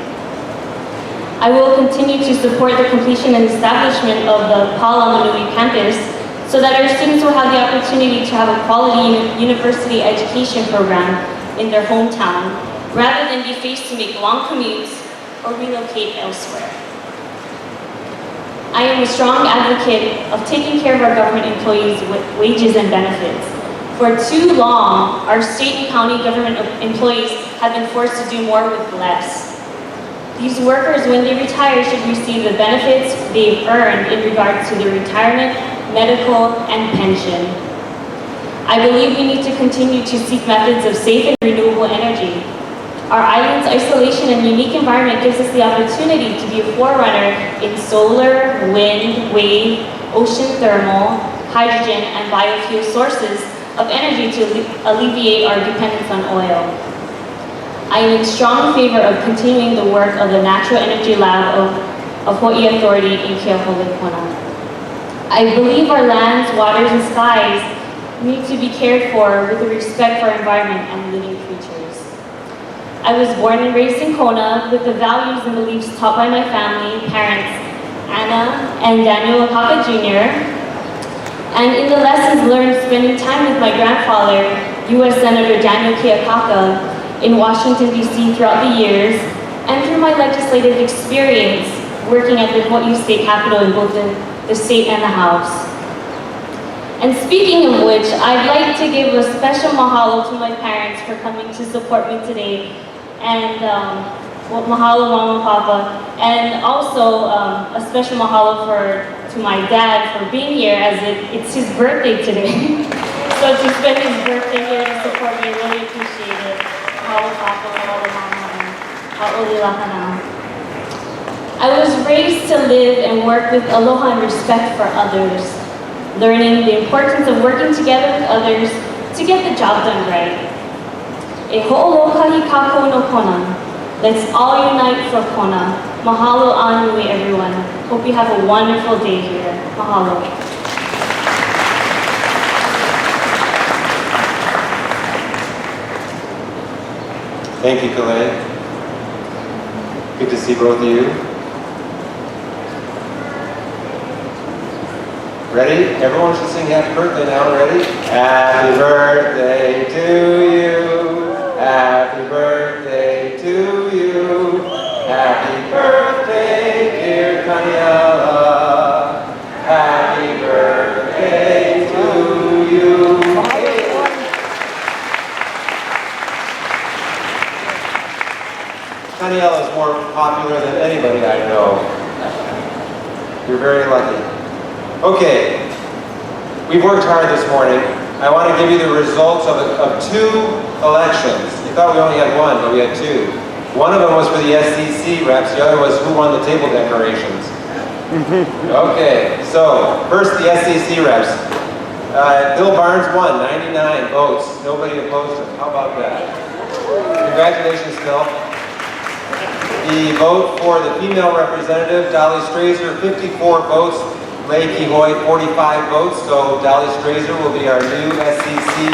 I will continue to support the completion and establishment of the Palamanui campus so that our students will have the opportunity to have a quality university education program in their hometown, rather than be faced to make long commutes or relocate elsewhere. I am a strong advocate of taking care of our government employees with wages and benefits. For too long, our state and county government employees have been forced to do more with less. These workers, when they retire, should receive the benefits they've earned in regards to their retirement, medical, and pension. I believe we need to continue to seek methods of safe and renewable energy. Our island's isolation and unique environment gives us the opportunity to be a forerunner in solar, wind, wave, ocean thermal, hydrogen, and biofuel sources of energy to alleviate our dependence on oil. I am in strong favor of continuing the work of the Natural Energy Lab of Hawaii Authority in Keauhou, Kona. I believe our lands, waters, and skies need to be cared for with respect for our environment and living creatures. I was born and raised in Kona with the values and beliefs taught by my family, parents, Anna and Daniel Akaka Jr., and in the lessons learned spending time with my grandfather, U.S. Senator Daniel K. Akaka, in Washington, D.C. throughout the years, and through my legislative experience working at the Hawaii State Capitol in both the state and the House. And speaking of which, I'd like to give a special mahalo to my parents for coming to support me today, and mahalo Mama and Papa, and also a special mahalo to my dad for being here, as it's his birthday today. So to spend his birthday here to support me, I really appreciate it. Mahalo Papa, mahalo Mama, and ha'olila hana. I was raised to live and work with aloha and respect for others, learning the importance of working together with others to get the job done right. E ho'olokahi kākou no Kona. Let's all unite for Kona. Mahalo anui, everyone. Hope you have a wonderful day here. Mahalo. Thank you, Kale. Good to see both of you. Ready? Everyone should sing happy birthday now. Ready? Happy birthday to you. Happy birthday to you. Happy birthday, dear Kaniala. Happy popular than anybody I know. You're very lucky. Okay, we've worked hard this morning. I want to give you the results of 2 elections. You thought we only had 1, but we had 2. One of them was for the SCC reps, the other was who won the table decorations. Okay, so first the SCC reps. Bill Barnes won, 99 votes. Nobody opposed him. How about that? Congratulations, Bill. The vote for the female representative, Dolly Strazer, 54 votes. Leigh Kehoy, 45 votes. So Dolly Strazer will be our new SCC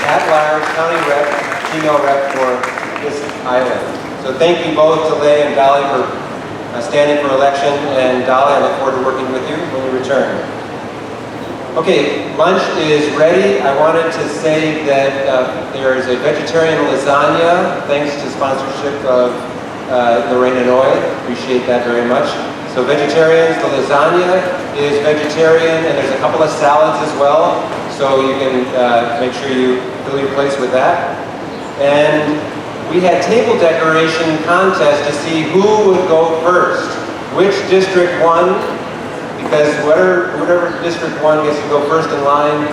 at-large county rep, female rep for this island. So thank you both to Leigh and Dolly for standing for election. And Dolly, I look forward to working with you when you return. Okay, lunch is ready. I wanted to say that there is a vegetarian lasagna, thanks to sponsorship of Lorena Noy. Appreciate that very much. So vegetarians, the lasagna is vegetarian, and there's a couple of salads as well. So you can make sure you fill your plates with that. And we had table decoration contest to see who would go first, which district won, because whatever district won gets to go first in line,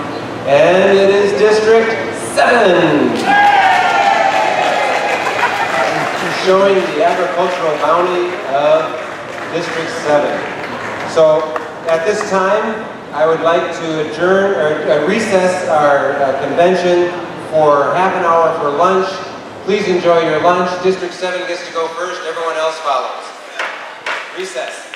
and it is District 7. Showing the agricultural bounty of District 7. So at this time, I would like to adjourn or recess our convention for half an hour for lunch. Please enjoy your lunch. District 7 gets to go first, everyone else follows. Recess.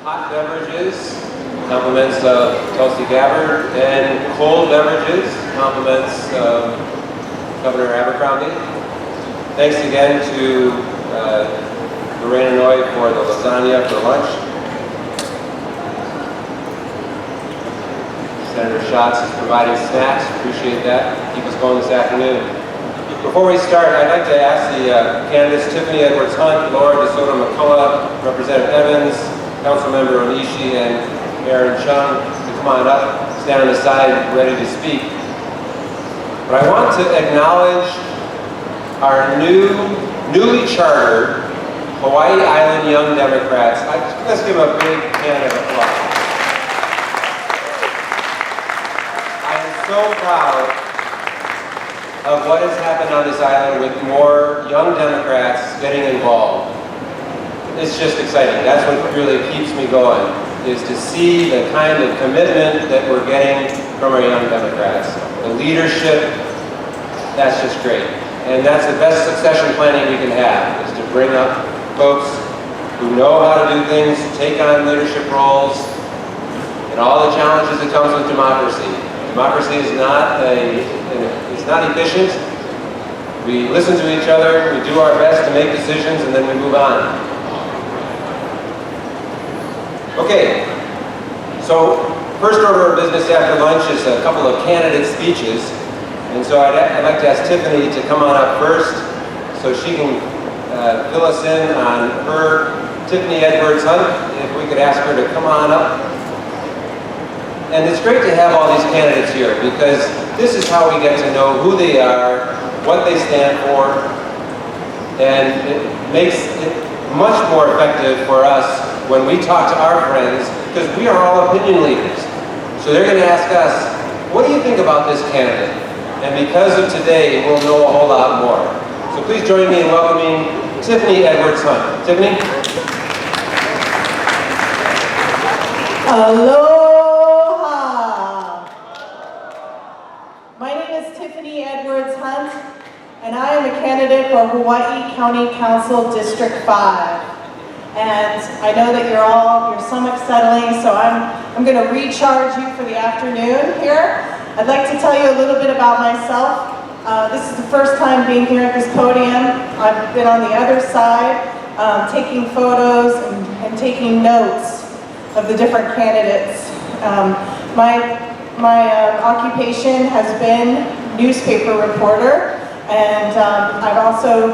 Hot beverages, compliments of Tulsi Gabbard, and cold beverages, compliments of Governor Abercrombie. Thanks again to Lorena Noy for the lasagna for lunch. Senator Schatz is providing snacks, appreciate that. Keep us going this afternoon. Before we start, I'd like to ask the candidates Tiffany Edwards Hunt, Laura DeSoto McCullough, Representative Evans, Councilmember Onishi, and Aaron Chung to come on up, stand on the side, ready to speak. But I want to acknowledge our newly chartered Hawaii Island Young Democrats. Let's give them a big hand of applause. I am so proud of what has happened on this island with more young Democrats getting involved. It's just exciting. That's what really keeps me going, is to see the kind of commitment that we're getting from our young Democrats. The leadership, that's just great. And that's the best succession planning we can have, is to bring up folks who know how to do things, take on leadership roles, and all the challenges that comes with democracy. Democracy is not it's not efficient. We listen to each other, we do our best to make decisions, and then we move on. Okay, so first order of business after lunch is a couple of candidate speeches. And so I'd like to ask Tiffany to come on up first so she can fill us in on her. Tiffany Edwards Hunt, if we could ask her to come on up. And it's great to have all these candidates here because this is how we get to know who they are, what they stand for, and it makes it much more effective for us when we talk to our friends, because we are all opinion leaders. So they're going to ask us, what do you think about this candidate? And because of today, we'll know a whole lot more. So please join me in welcoming Tiffany Edwards Hunt. Tiffany? Aloha! My name is Tiffany Edwards Hunt, and I am a candidate for Hawaii County Council District 5. And I know that you're stomach's settling, so I'm going to recharge you for the afternoon here. I'd like to tell you a little bit about myself. This is the first time being here at this podium. I've been on the other side, taking photos and taking notes of the different candidates. My occupation has been newspaper reporter, And I've also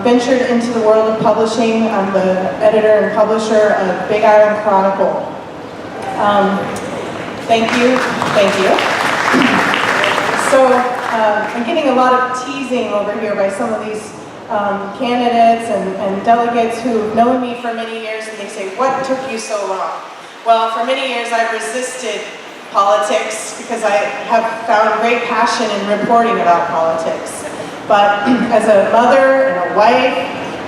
ventured into the world of publishing. I'm the editor and publisher of Big Iron Chronicle. Thank you. So I'm getting a lot of teasing over here by some of these candidates and delegates who've known me for many years, and they say, what took you so long? Well, for many years I've resisted politics because I have found great passion in reporting about politics. But as a mother and a wife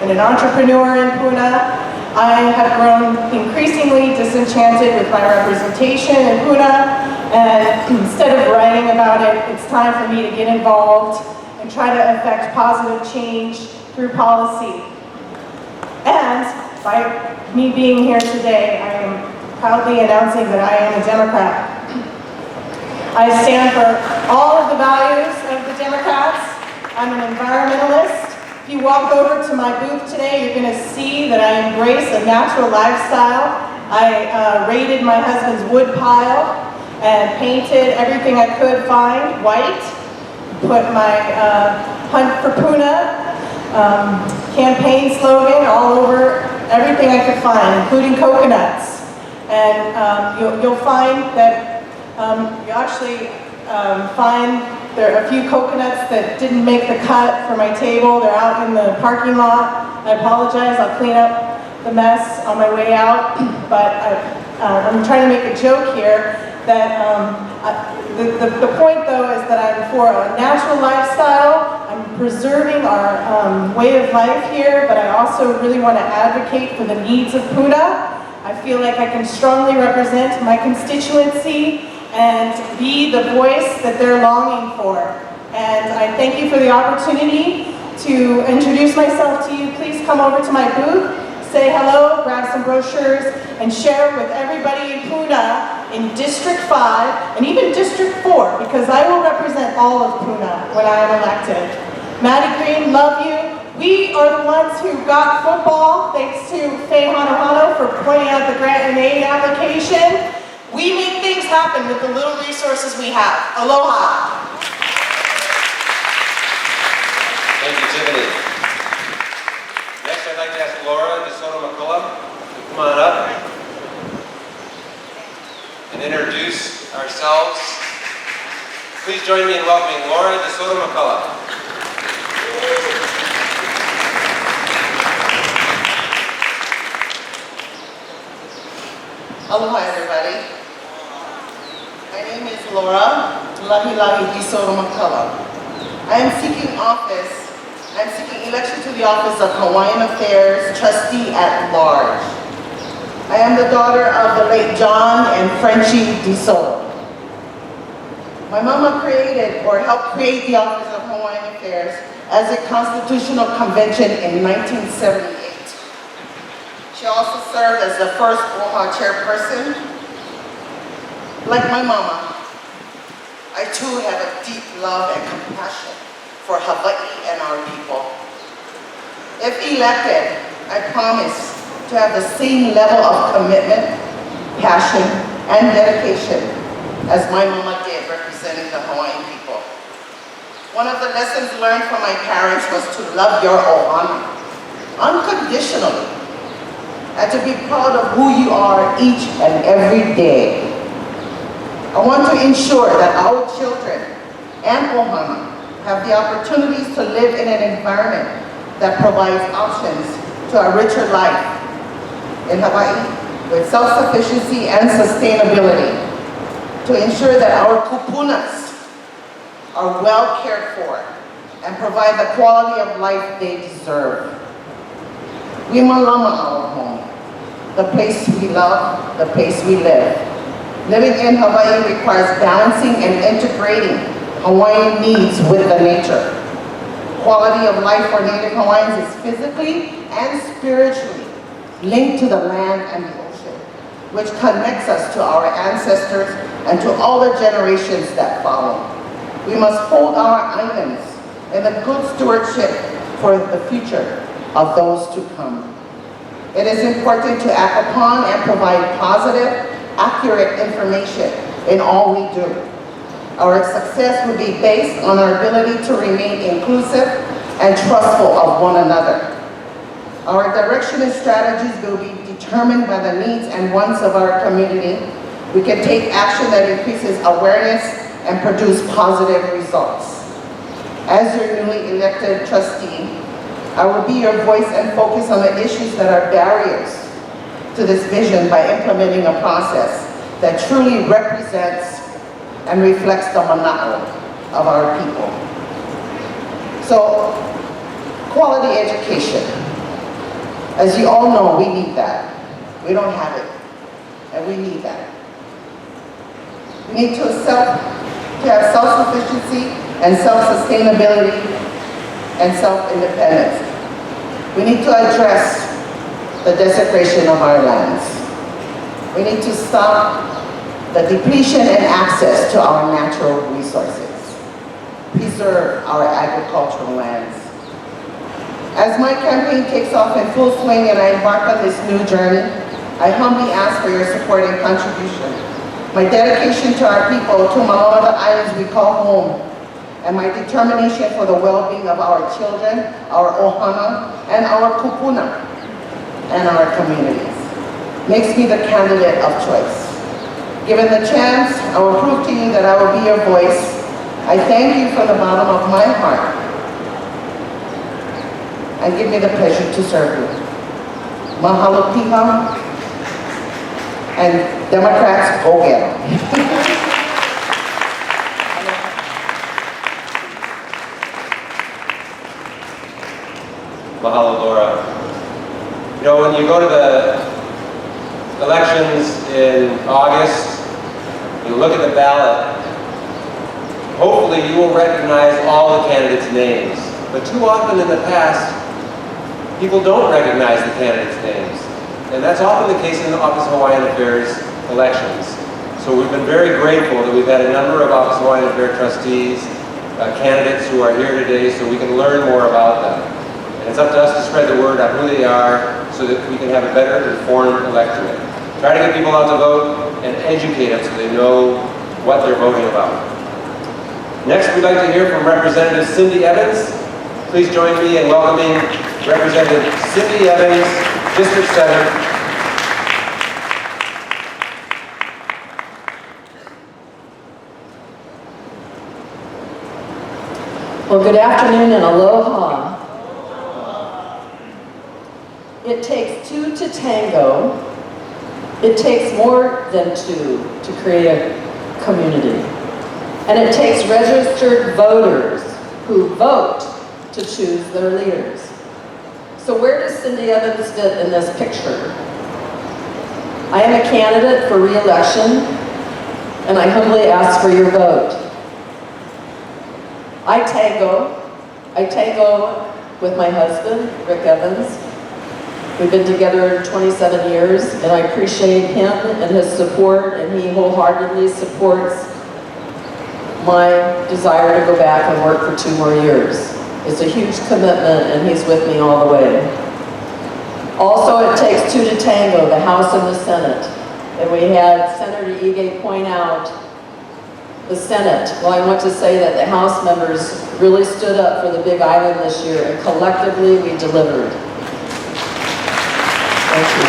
and an entrepreneur in Puna, I have grown increasingly disenchanted with my representation in Puna, and instead of writing about it, it's time for me to get involved and try to affect positive change through policy. And by me being here today, I am proudly announcing that I am a Democrat. I stand for all of the values of the Democrats. I'm an environmentalist. If you walk over to my booth today, you're going to see that I embrace a natural lifestyle. I raided my husband's wood pile and painted everything I could find white. Put my Hunt for Puna campaign slogan all over everything I could find, including coconuts. And you'll find that you actually find there are a few coconuts that didn't make the cut for my table. They're out in the parking lot. I apologize. I'll clean up the mess on my way out. But I'm trying to make a joke here that the point, though, is that I'm for a natural lifestyle. I'm preserving our way of life here, but I also really want to advocate for the needs of Puna. I feel like I can strongly represent my constituency and be the voice that they're longing for. And I thank you for the opportunity to introduce myself to you. Please come over to my booth, say hello, grab some brochures, and share with everybody in Puna, in District 5, and even District 4, because I will represent all of Puna when I am elected. Maddie Green, love you. We are the ones who got football, thanks to Faye Hanohano for pointing out the grant and aid application. We make things happen with the little resources we have. Aloha. Thank you, Tiffany. Next, I'd like to ask Laura DeSoto McCullough to come on up and introduce ourselves. Please join me in welcoming Laura DeSoto McCullough. Aloha, everybody. My name is Laura Lahilahi DeSoto McCullough. I am seeking election to the office of Hawaiian Affairs Trustee at Large. I am the daughter of the late John and Frenchie DeSoto. My mama created or helped create the Office of Hawaiian Affairs as a constitutional convention in 1978. She also served as the first OHA chairperson. Like my mama, I too have a deep love and compassion for Hawaii and our people. If elected, I promise to have the same level of commitment, passion, and dedication as my mama did representing the Hawaiian people. One of the lessons learned from my parents was to love your ohana unconditionally and to be proud of who you are each and every day. I want to ensure that our children and ohana have the opportunities to live in an environment that provides options to a richer life in Hawaii with self-sufficiency and sustainability, to ensure that our kupunas are well cared for and provide the quality of life they deserve. We malama our home, the place we love, the place we live. Living in Hawaii requires balancing and integrating Hawaiian needs with the nature. Quality of life for Native Hawaiians is physically and spiritually linked to the land and the ocean, which connects us to our ancestors and to all the generations that follow. We must hold our islands in a good stewardship for the future of those to come. It is important to act upon and provide positive, accurate information in all we do. Our success will be based on our ability to remain inclusive and trustful of one another. Our direction and strategies will be determined by the needs and wants of our community. We can take action that increases awareness and produce positive results. As your newly elected trustee, I will be your voice and focus on the issues that are barriers to this vision by implementing a process that truly represents and reflects the mana'o of our people. So, quality education. As you all know, we need that. We don't have it, and we need that. We need to have self-sufficiency and self-sustainability and self-independence. We need to address the desecration of our lands. We need to stop the depletion and access to our natural resources. Preserve our agricultural lands. As my campaign takes off in full swing and I embark on this new journey, I humbly ask for your support and contribution. My dedication to our people, to Manoa Islands we call home, and my determination for the well-being of our children, our ohana, and our kupuna, and our communities, makes me the candidate of choice. Given the chance, I will prove to you that I will be your voice. I thank you from the bottom of my heart, and give me the pleasure to serve you. Mahalo piha, and Democrats, go get 'em. Mahalo, Laura. You know, when you go to the elections in August, you look at the ballot, hopefully you will recognize all the candidates' names. But too often in the past, people don't recognize the candidates' names. And that's often the case in the Office of Hawaiian Affairs elections. So we've been very grateful that we've had a number of Office of Hawaiian Affairs trustees, candidates who are here today so we can learn more about them. And it's up to us to spread the word on who they are so that we can have a better informed electorate. Try to get people out to vote and educate them so they know what they're voting about. Next, we'd like to hear from Representative Cindy Evans. Please join me in welcoming Representative Cindy Evans, District 7. Well, good afternoon and aloha. It takes two to tango. It takes more than two to create a community. And it takes registered voters who vote to choose their leaders. So where does Cindy Evans fit in this picture? I am a candidate for re-election, and I humbly ask for your vote. I tango with my husband, Rick Evans. We've been together 27 years, and I appreciate him and his support, and he wholeheartedly supports my desire to go back and work for 2 more years. It's a huge commitment, and he's with me all the way. Also, it takes 2 to tango, the House and the Senate. And we had Senator Ige point out the Senate. Well, I want to say that the House members really stood up for the Big Island this year, and collectively we delivered. Thank you.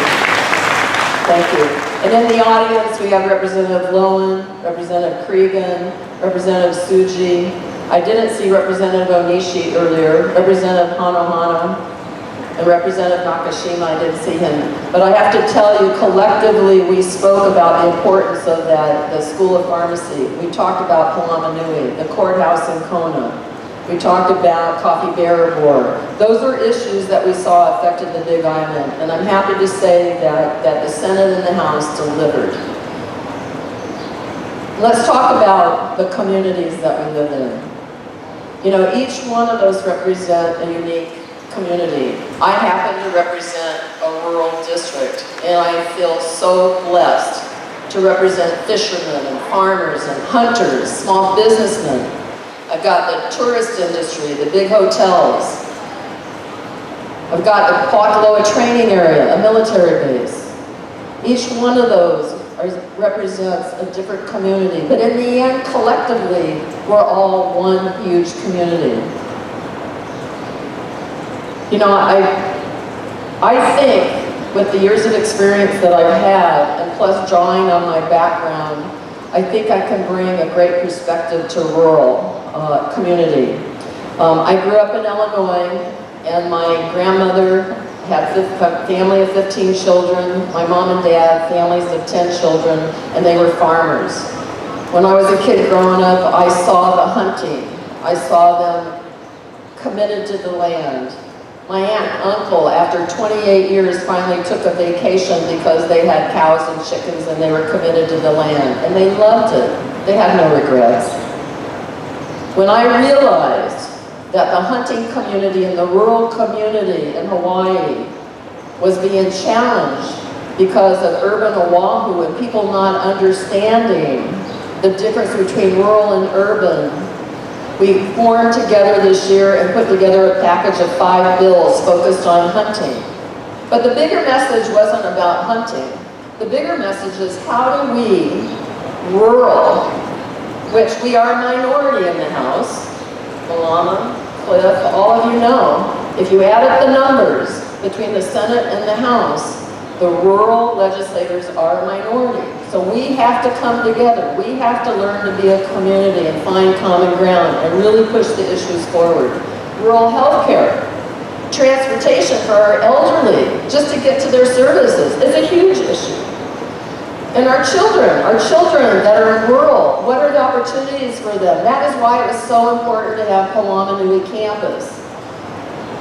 Thank you. And in the audience, we have Representative Lowen, Representative Cregan, Representative Tsuji. I didn't see Representative Onishi earlier, Representative Hanohano, and Representative Nakashima, I didn't see him. But I have to tell you, collectively, we spoke about the importance of that, the School of Pharmacy. We talked about Palamanui, the courthouse in Kona. We talked about Coffee Bearer Board. Those are issues that we saw affected the Big Island, and I'm happy to say that the Senate and the House delivered. Let's talk about the communities that we live in. You know, each one of those represent a unique community. I happen to represent a rural district, and I feel so blessed to represent fishermen and farmers and hunters, small businessmen. I've got the tourist industry, the big hotels. I've got the Pakuloa training area, a military base. Each one of those represents a different community. But in the end, collectively, we're all one huge community. You know, I think with the years of experience that I've had, and plus drawing on my background, I think I can bring a great perspective to rural community. I grew up in Illinois, and my grandmother had a family of 15 children, my mom and dad, families of 10 children, and they were farmers. When I was a kid growing up, I saw the hunting. I saw them committed to the land. My aunt and uncle, after 28 years, finally took a vacation because they had cows and chickens and they were committed to the land. And they loved it. They had no regrets. When I realized that the hunting community and the rural community in Hawaii was being challenged because of urban Oahu and people not understanding the difference between rural and urban, we formed together this year and put together a package of 5 bills focused on hunting. But the bigger message wasn't about hunting. The bigger message is how do we, rural, which we are a minority in the House, Malama, Cliff, all of you know, if you add up the numbers between the Senate and the House, the rural legislators are a minority. So we have to come together. We have to learn to be a community and find common ground and really push the issues forward. Rural health care, transportation for our elderly, just to get to their services, is a huge issue. And our children that are in rural, what are the opportunities for them? That is why it was so important to have Palama Nui campus.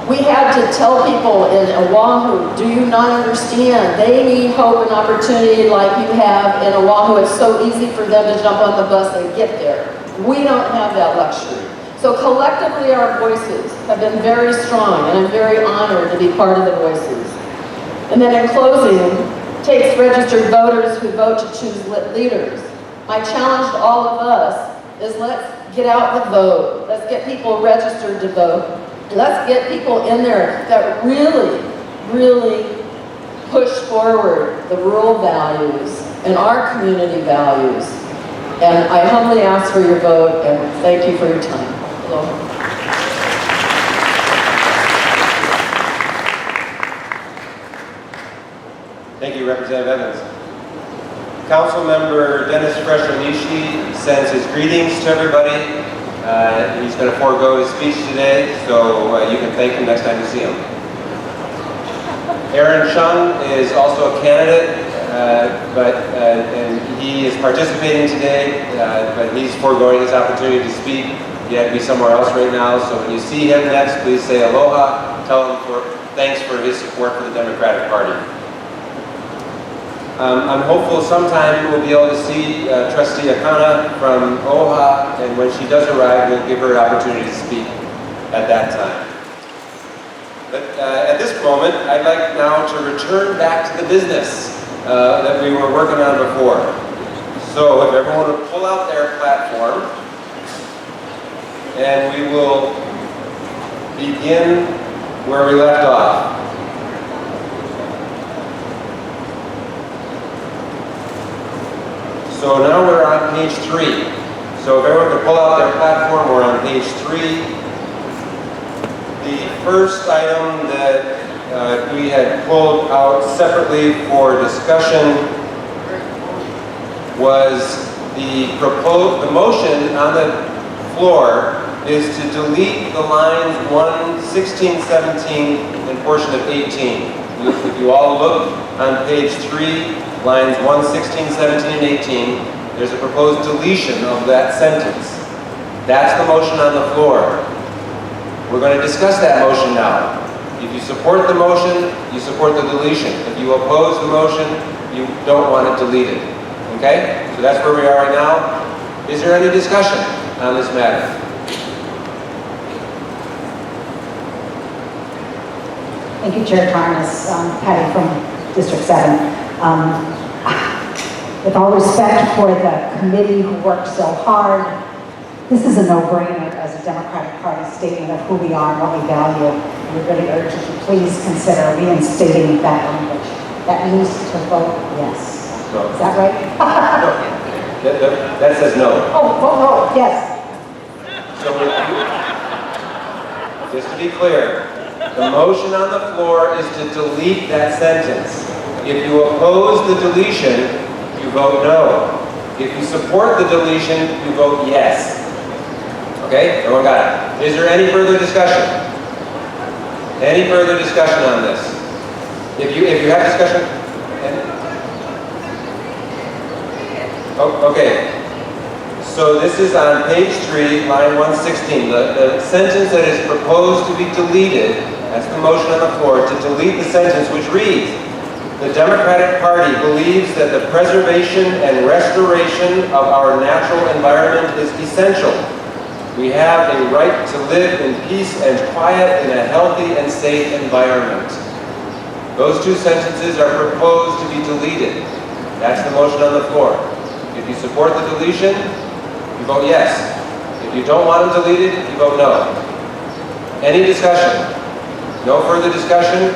We had to tell people in Oahu, do you not understand? They need hope and opportunity like you have in Oahu. It's so easy for them to jump on the bus and get there. We don't have that luxury. So collectively our voices have been very strong, and I'm very honored to be part of the voices. And then in closing, takes registered voters who vote to choose leaders. My challenge to all of us is let's get out the vote. Let's get people registered to vote. Let's get people in there that really, really push forward the rural values and our community values. And I humbly ask for your vote and thank you for your time. Hello. Thank you, Representative Evans. Councilmember Dennis Fresh-Onishi sends his greetings to everybody. He's going to forego his speech today, so you can thank him next time you see him. Aaron Chung is also a candidate, and he is participating today, but he's foregoing his opportunity to speak. He had to be somewhere else right now, so when you see him next, please say aloha. Tell him thanks for his support for the Democratic Party. I'm hopeful sometime we'll be able to see Trustee Akana from OHA, and when she does arrive, we'll give her an opportunity to speak at that time. But at this moment, I'd like now to return back to the business that we were working on before. So if everyone would pull out their platform, and we will begin where we left off. So now we're on page 3. So if everyone can pull out their platform, we're on page 3. The first item that we had pulled out separately for discussion was the motion on the floor is to delete the lines 1, 16, 17, and portion of 18. If you all look on page 3, lines 1, 16, 17, and 18, there's a proposed deletion of that sentence. That's the motion on the floor. We're going to discuss that motion now. If you support the motion, you support the deletion. If you oppose the motion, you don't want it deleted. Okay? So that's where we are right now. Is there any discussion on this matter? Thank you, Chair Tarnas. Patty from District 7. With all respect for the committee who worked so hard, this is a no-brainer as a Democratic Party statement of who we are and what we value. We really urge you to please consider reinstating that language. That means to vote yes. Is that right? That says no. Oh, yes. So just to be clear, the motion on the floor is to delete that sentence. If you oppose the deletion, you vote no. If you support the deletion, you vote yes. Okay, everyone got it? Is there any further discussion? Any further discussion on this? If you have discussion? Oh, okay. So this is on page 3, line 116. The sentence that is proposed to be deleted, that's the motion on the floor, to delete the sentence which reads, "The Democratic Party believes that the preservation and restoration of our natural environment is essential. We have a right to live in peace and quiet in a healthy and safe environment." Those two sentences are proposed to be deleted. That's the motion on the floor. If you support the deletion, you vote yes. If you don't want them deleted, you vote no. Any discussion? No further discussion?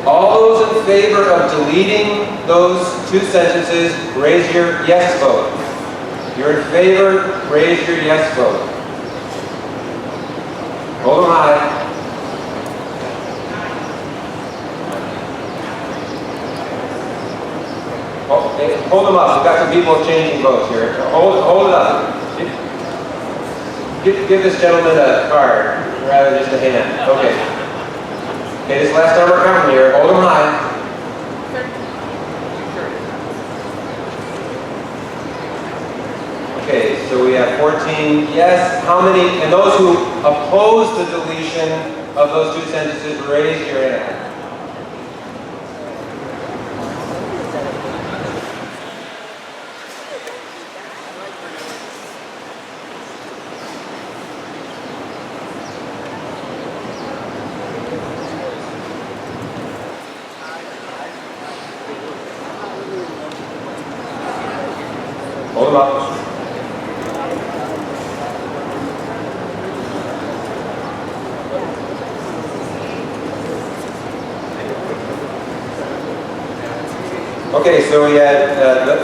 All those in favor of deleting those two sentences, raise your yes vote. If you're in favor, raise your yes vote. Hold them high. Oh, okay. Hold them up. We've got some people changing votes here. Hold it up. Give this gentleman a card rather than just a hand. Okay. Okay, this last time we're counting here. Hold them high. Okay, so we have 14 yes. How many, and those who oppose the deletion of those two sentences, raise your hand. Hold them up. Okay, so we had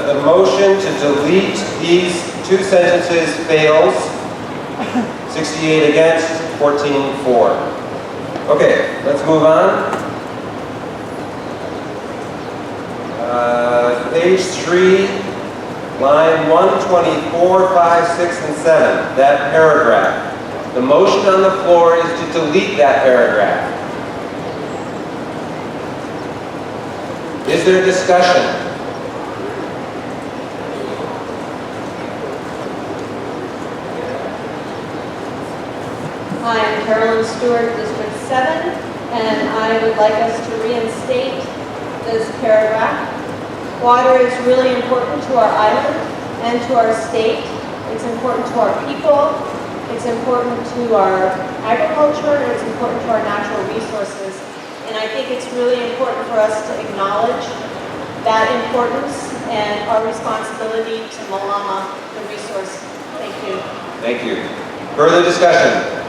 the motion to delete these two sentences fails. 68 against, 14 for. Okay, let's move on. Page 3, line 124, 5, 6, and 7, that paragraph. The motion on the floor is to delete that paragraph. Is there discussion? Hi, I'm Carolyn Stewart, District 7, and I would like us to reinstate this paragraph. Water is really important to our island and to our state. It's important to our people. It's important to our agriculture. It's important to our natural resources. And I think it's really important for us to acknowledge that importance and our responsibility to Malama, the resource. Thank you. Thank you. Further discussion?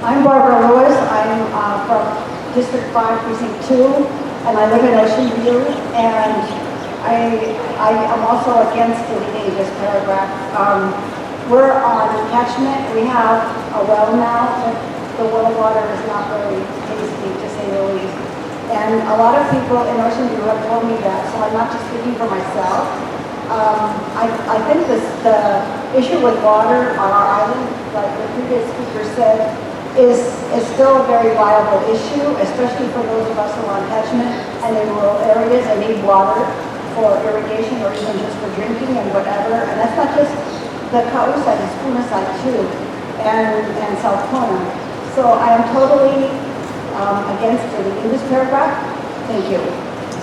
I'm Barbara Lewis. I'm from District 5, Precinct 2, and I live in Ocean View. And I am also against deleting this paragraph. We're on catchment. We have a well now, but the well water is not very tasty, to say the least. And a lot of people in Ocean View have told me that, so I'm not just speaking for myself. I think the issue with water on our island, like the previous speaker said, is still a very viable issue, especially for those of us who are on catchment and in rural areas and need water for irrigation or even just for drinking and whatever. And that's not just the Kau side, it's Puna side too, and South Kona. So I am totally against deleting this paragraph. Thank you.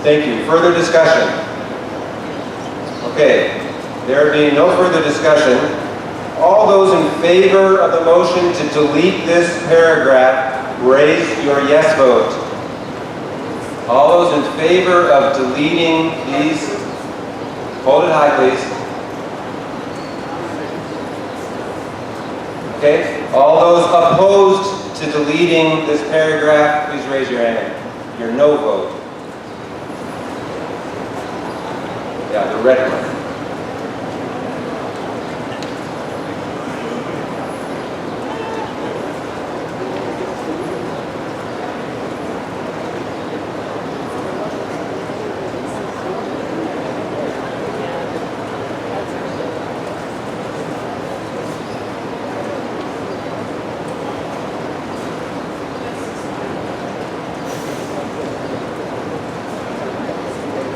Thank you. Further discussion? Okay, there being no further discussion, all those in favor of the motion to delete this paragraph, raise your yes vote. All those in favor of deleting these, hold it high please. Okay, all those opposed to deleting this paragraph, please raise your hand. Your no vote. Yeah, the red one.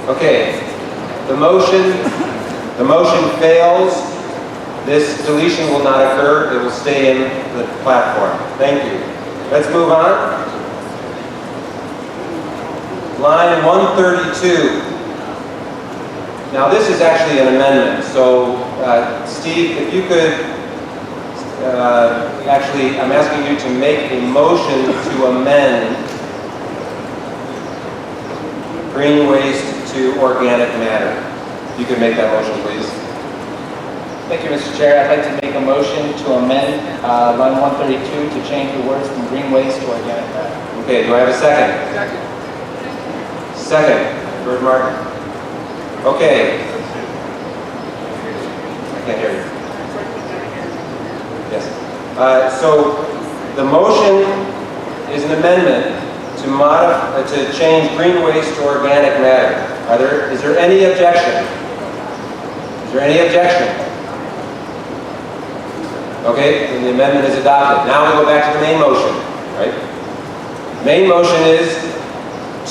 Okay, the motion fails. This deletion will not occur. It will stay in the platform. Thank you. Let's move on. Line 132. Now this is actually an amendment. So Steve, if you could, actually, I'm asking you to make a motion to amend green waste to organic matter. You can make that motion, please. Thank you, Mr. Chair. I'd like to make a motion to amend line 132 to change the words from green waste to organic matter. Okay, do I have a second? Second, George Martin. Okay. I can't hear you. Yes. So the motion is an amendment to change green waste to organic matter. Is there any objection? Is there any objection? Okay, then the amendment is adopted. Now we go back to the main motion, right? Main motion is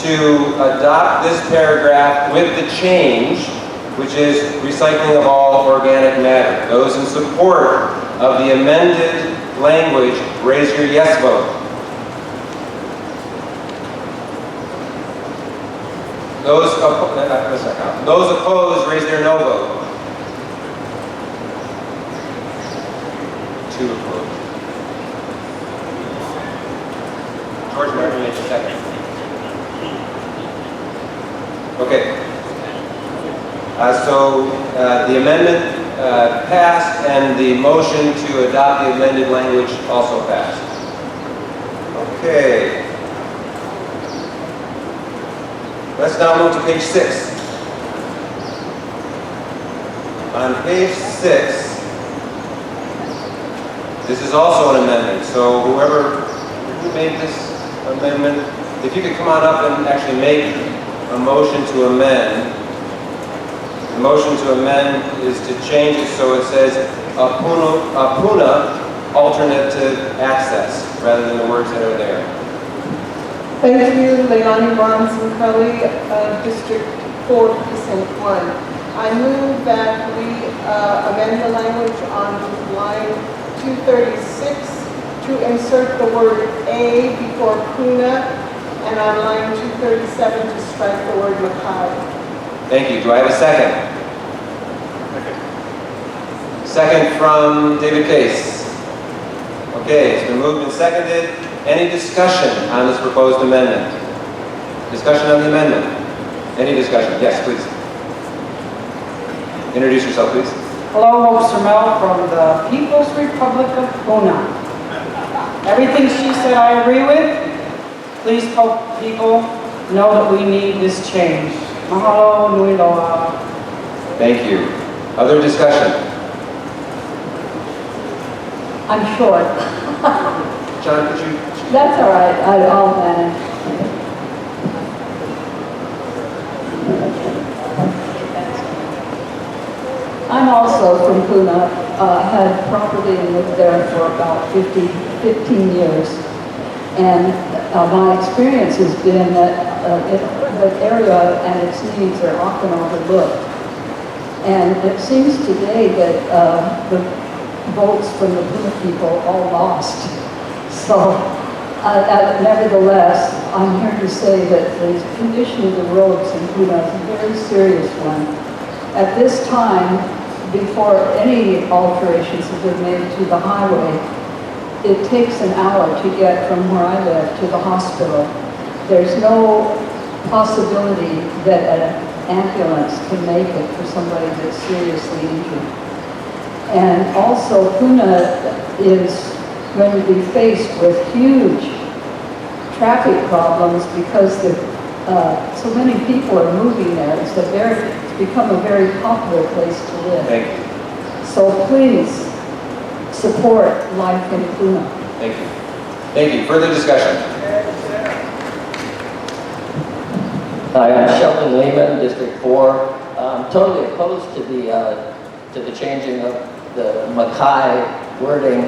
to adopt this paragraph with the change, which is recycling of all organic matter. Those in support of the amended language, raise your yes vote. Those opposed, raise their no vote. 2 opposed. George Martin, you second. Okay. So the amendment passed, and the motion to adopt the amended language also passed. Okay. Let's now move to page 6. On page 6, this is also an amendment. So who made this amendment, if you could come on up and actually make a motion to amend. The motion to amend is to change it so it says Apuna alternative access rather than the words that are there. Thank you, Leilani Bronson Kelly, District 4, Precinct 1. I move that we amend the language on line 236 to insert the word A before Puna, and on line 237 to strike the word Makai. Thank you. Do I have a second? Second from David Case. Okay, it's been moved and seconded. Any discussion on this proposed amendment? Discussion on the amendment? Any discussion? Yes, please. Introduce yourself, please. Hello, Hope Sermel from the People's Republic of Puna. Everything she said I agree with. Please help people know that we need this change. Mahalo nui loa. Thank you. Other discussion? I'm short. John, could you? That's all right. I'll manage. I'm also from Puna. Had property and lived there for about 15 years. And my experience has been that the area and its needs are often overlooked. And it seems today that the votes from the Puna people all lost. So, nevertheless, I'm here to say that the condition of the roads in Puna is a very serious one. At this time, before any alterations have been made to the highway, it takes an hour to get from where I live to the hospital. There's no possibility that an ambulance can make it for somebody that's seriously injured. And also, Puna is going to be faced with huge traffic problems because so many people are moving there. It's a very become a very popular place to live. Thank you. So please support life in Puna. Thank you. Thank you. Further discussion? Hi, I'm Sheldon Lehman, District 4. I'm totally opposed to the changing of the Mackay wording.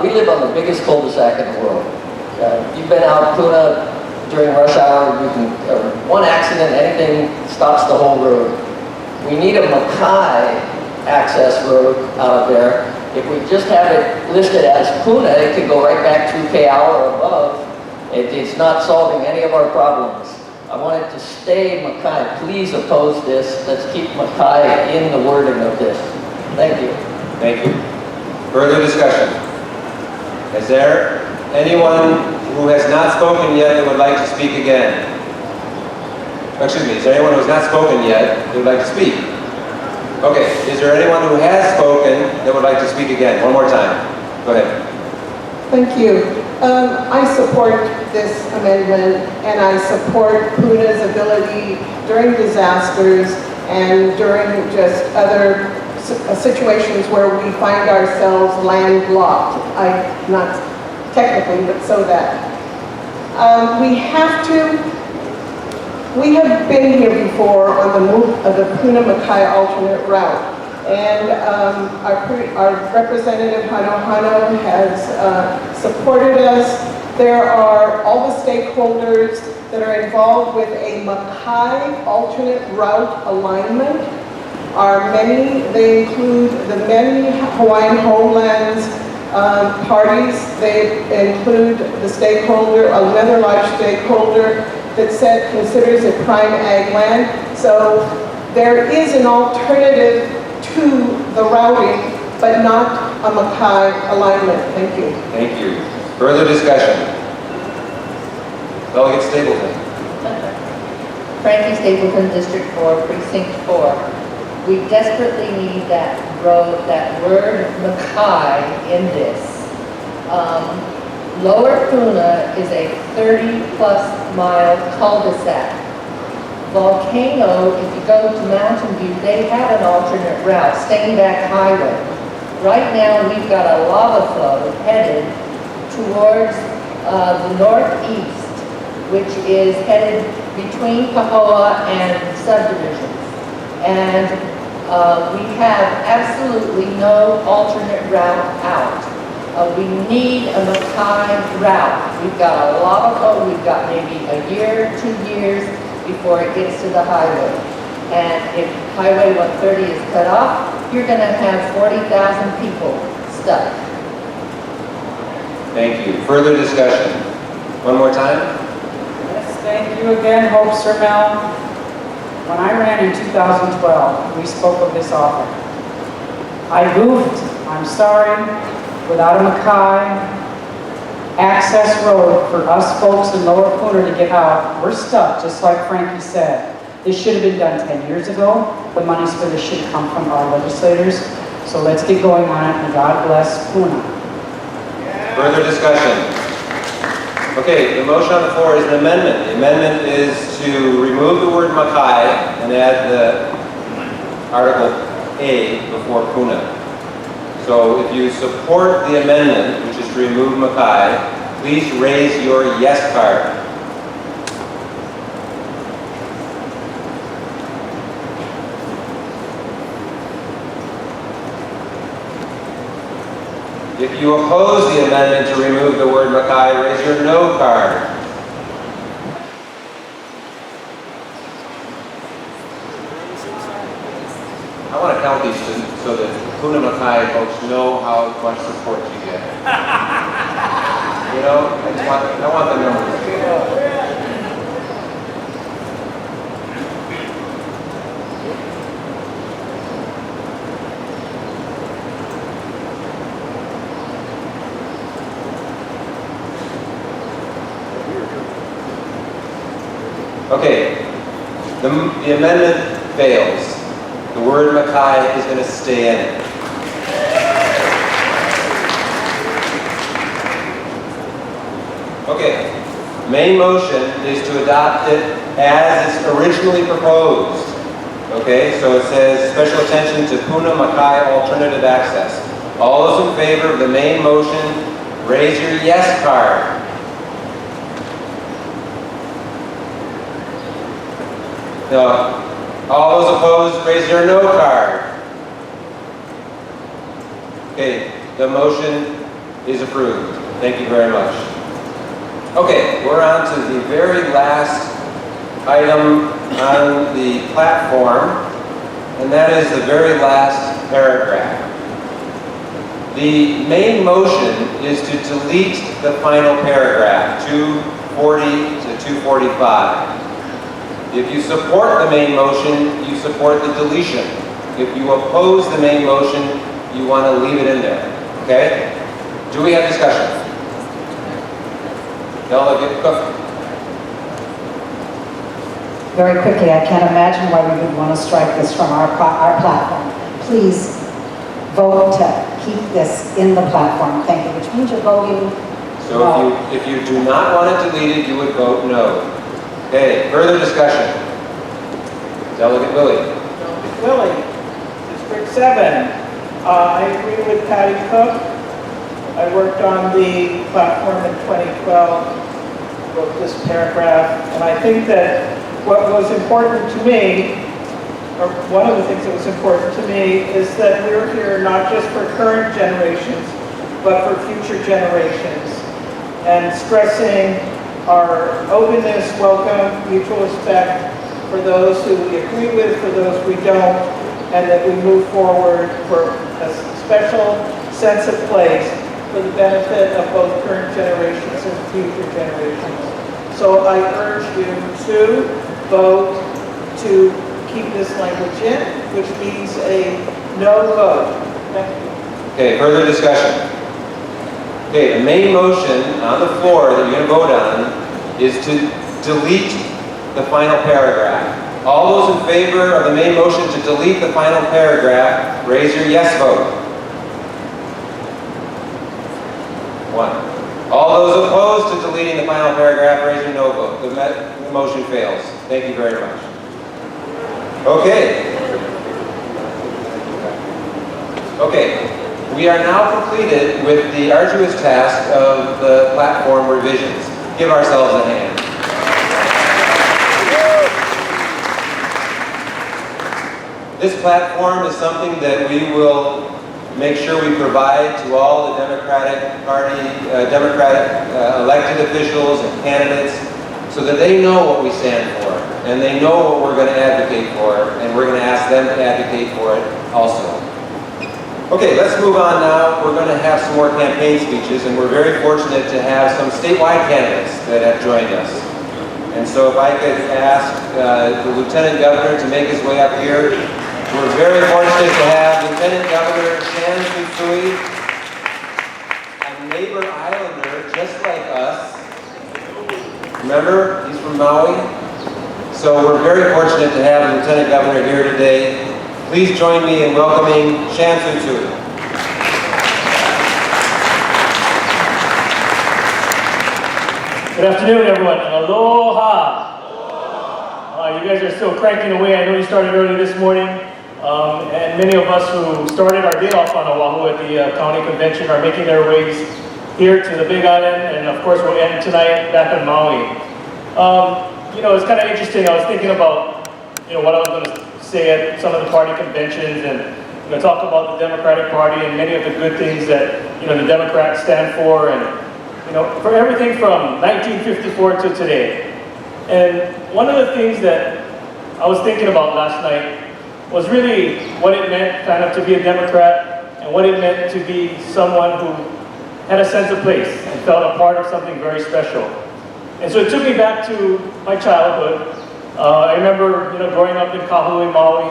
We live on the biggest cul-de-sac in the world. You've been out Puna during rush hour, you can, one accident, anything stops the whole road. We need a Mackay access road out of there. If we just have it listed as Puna, it could go right back to Kayao or above. It's not solving any of our problems. I want it to stay Mackay. Please oppose this. Let's keep Mackay in the wording of this. Thank you. Thank you. Further discussion? Is there anyone who has not spoken yet that would like to speak again? Excuse me, is there anyone who has not spoken yet that would like to speak? Okay, is there anyone who has spoken that would like to speak again? One more time. Go ahead. Thank you. I support this amendment, and I support Puna's ability during disasters and during just other situations where we find ourselves landlocked. Not technically, but so that. We have been here before on the move of the Puna-Mackay alternate route. And our representative, Hano Hano, has supported us. There are all the stakeholders that are involved with a Mackay alternate route alignment are many. They include the many Hawaiian homelands parties. They include the stakeholder, another large stakeholder that considers it prime ag land. So there is an alternative to the routing, but not a Mackay alignment. Thank you. Thank you. Further discussion? Delegate Stapleton. Frankie Stapleton, District 4, Precinct 4. We desperately need that road, that word Mackay in this. Lower Puna is a 30-plus mile cul-de-sac. Volcano, if you go to Mountain View, they have an alternate route, Stainback Highway. Right now, we've got a lava flow headed towards the northeast, which is headed between Pahoa and subdivisions. And we have absolutely no alternate route out. We need a Mackay route. We've got a lava flow, we've got maybe a year, 2 years before it gets to the highway. And if Highway 130 is cut off, you're going to have 40,000 people stuck. Thank you. Further discussion? One more time? Yes, thank you again, Hope Sermel. When I ran in 2012, we spoke of this often. I goofed, I'm sorry, without a Mackay access road for us folks in Lower Puna to get out, we're stuck, just like Frankie said. This should have been done 10 years ago. The monies for this should come from our legislators. So let's get going on it, and God bless Puna. Further discussion? Okay, the motion on the floor is an amendment. The amendment is to remove the word Mackay and add the Article A before Puna. So if you support the amendment, which is to remove Mackay, please raise your yes card. If you oppose the amendment to remove the word Mackay, raise your no card. I want to count these so that Puna Mackay folks know how much support you get. You know, I want the numbers. Okay, the amendment fails. The word Mackay is going to stay in it. Okay, main motion is to adopt it as it's originally proposed. Okay, so it says special attention to Puna Mackay alternative access. All those in favor of the main motion, raise your yes card. No. All those opposed, raise your no card. Okay, the motion is approved. Thank you very much. Okay, we're on to the very last item on the platform, and that is the very last paragraph. The main motion is to delete the final paragraph, 240 to 245. If you support the main motion, you support the deletion. If you oppose the main motion, you want to leave it in there. Okay? Do we have discussion? Delegate Cook. Very quickly, I can't imagine why we would want to strike this from our platform. Please vote to keep this in the platform. Thank you, which means you're voting So no. if you do not want it deleted, you would vote no. Okay, further discussion. Delegate Willie. Willie, District 7. I agree with Patty Cook. I worked on the platform in 2012, wrote this paragraph, and I think that what was important to me, or one of the things that was important to me, is that we're here not just for current generations, but for future generations, and stressing our openness, welcome, mutual respect for those who we agree with, for those we don't, and that we move forward for a special sense of place for the benefit of both current generations and future generations. So I urge you to vote to keep this language in, which means a no vote. Thank you. Okay, further discussion. Okay, the main motion on the floor that you're going to vote on is to delete the final paragraph. All those in favor of the main motion to delete the final paragraph, raise your yes vote. 1. All those opposed to deleting the final paragraph, raise your no vote. The motion fails. Thank you very much. Okay. Okay. We are now completed with the arduous task of the platform revisions. Give ourselves a hand. This platform is something that we will make sure we provide to all the Democratic Party, elected officials and candidates so that they know what we stand for and they know what we're going to advocate for, and we're going to ask them to advocate for it also. Okay, let's move on now. We're going to have some more campaign speeches, and we're very fortunate to have some statewide candidates that have joined us. And so if I could ask the Lieutenant Governor to make his way up here. We're very fortunate to have Lieutenant Governor Shan Tsutsui, a neighbor islander just like us. Remember, he's from Maui. So we're very fortunate to have the Lieutenant Governor here today. Please join me in welcoming Shan Tsutsui. Good afternoon, everyone. Aloha. You guys are still cranking away. I know you started early this morning. And many of us who started our day off on Oahu at the county convention are making their ways here to the Big Island, and of course we'll end tonight back on Maui. You know, it's kind of interesting. I was thinking about, you know, what I was going to say at some of the party conventions, and talk about the Democratic Party and many of the good things that the Democrats stand for, and for everything from 1954 to today. And one of the things that I was thinking about last night was really what it meant kind of to be a Democrat and what it meant to be someone who had a sense of place and felt a part of something very special. And so it took me back to my childhood. I remember growing up in Kahului, Maui,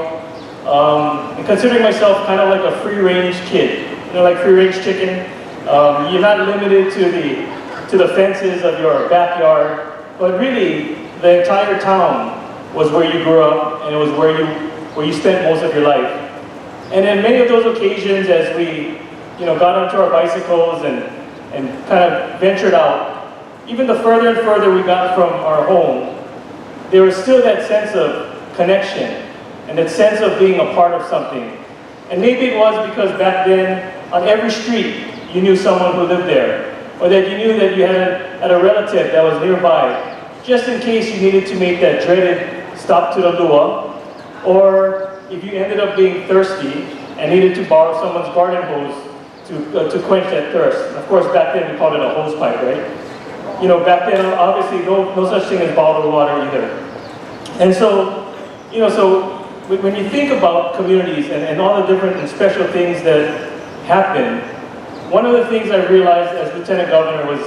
and considering myself kind of like a free-range kid, like free-range chicken. You're not limited to the fences of your backyard, but really the entire town was where you grew up, and it was where you spent most of your life. And in many of those occasions, as we got onto our bicycles and kind of ventured out, even the further and further we got from our home, there was still that sense of connection and that sense of being a part of something. And maybe it was because back then, on every street, you knew someone who lived there, or that you knew that you had a relative that was nearby, just in case you needed to make that dreaded stop to the lua, or if you ended up being thirsty and needed to borrow someone's garden hose to quench that thirst. And of course, back then we called it a hose pipe, right? You know, back then, obviously, no such thing as bottled water either. And so, you know, so when you think about communities and all the different and special things that happen, one of the things I realized as Lieutenant Governor was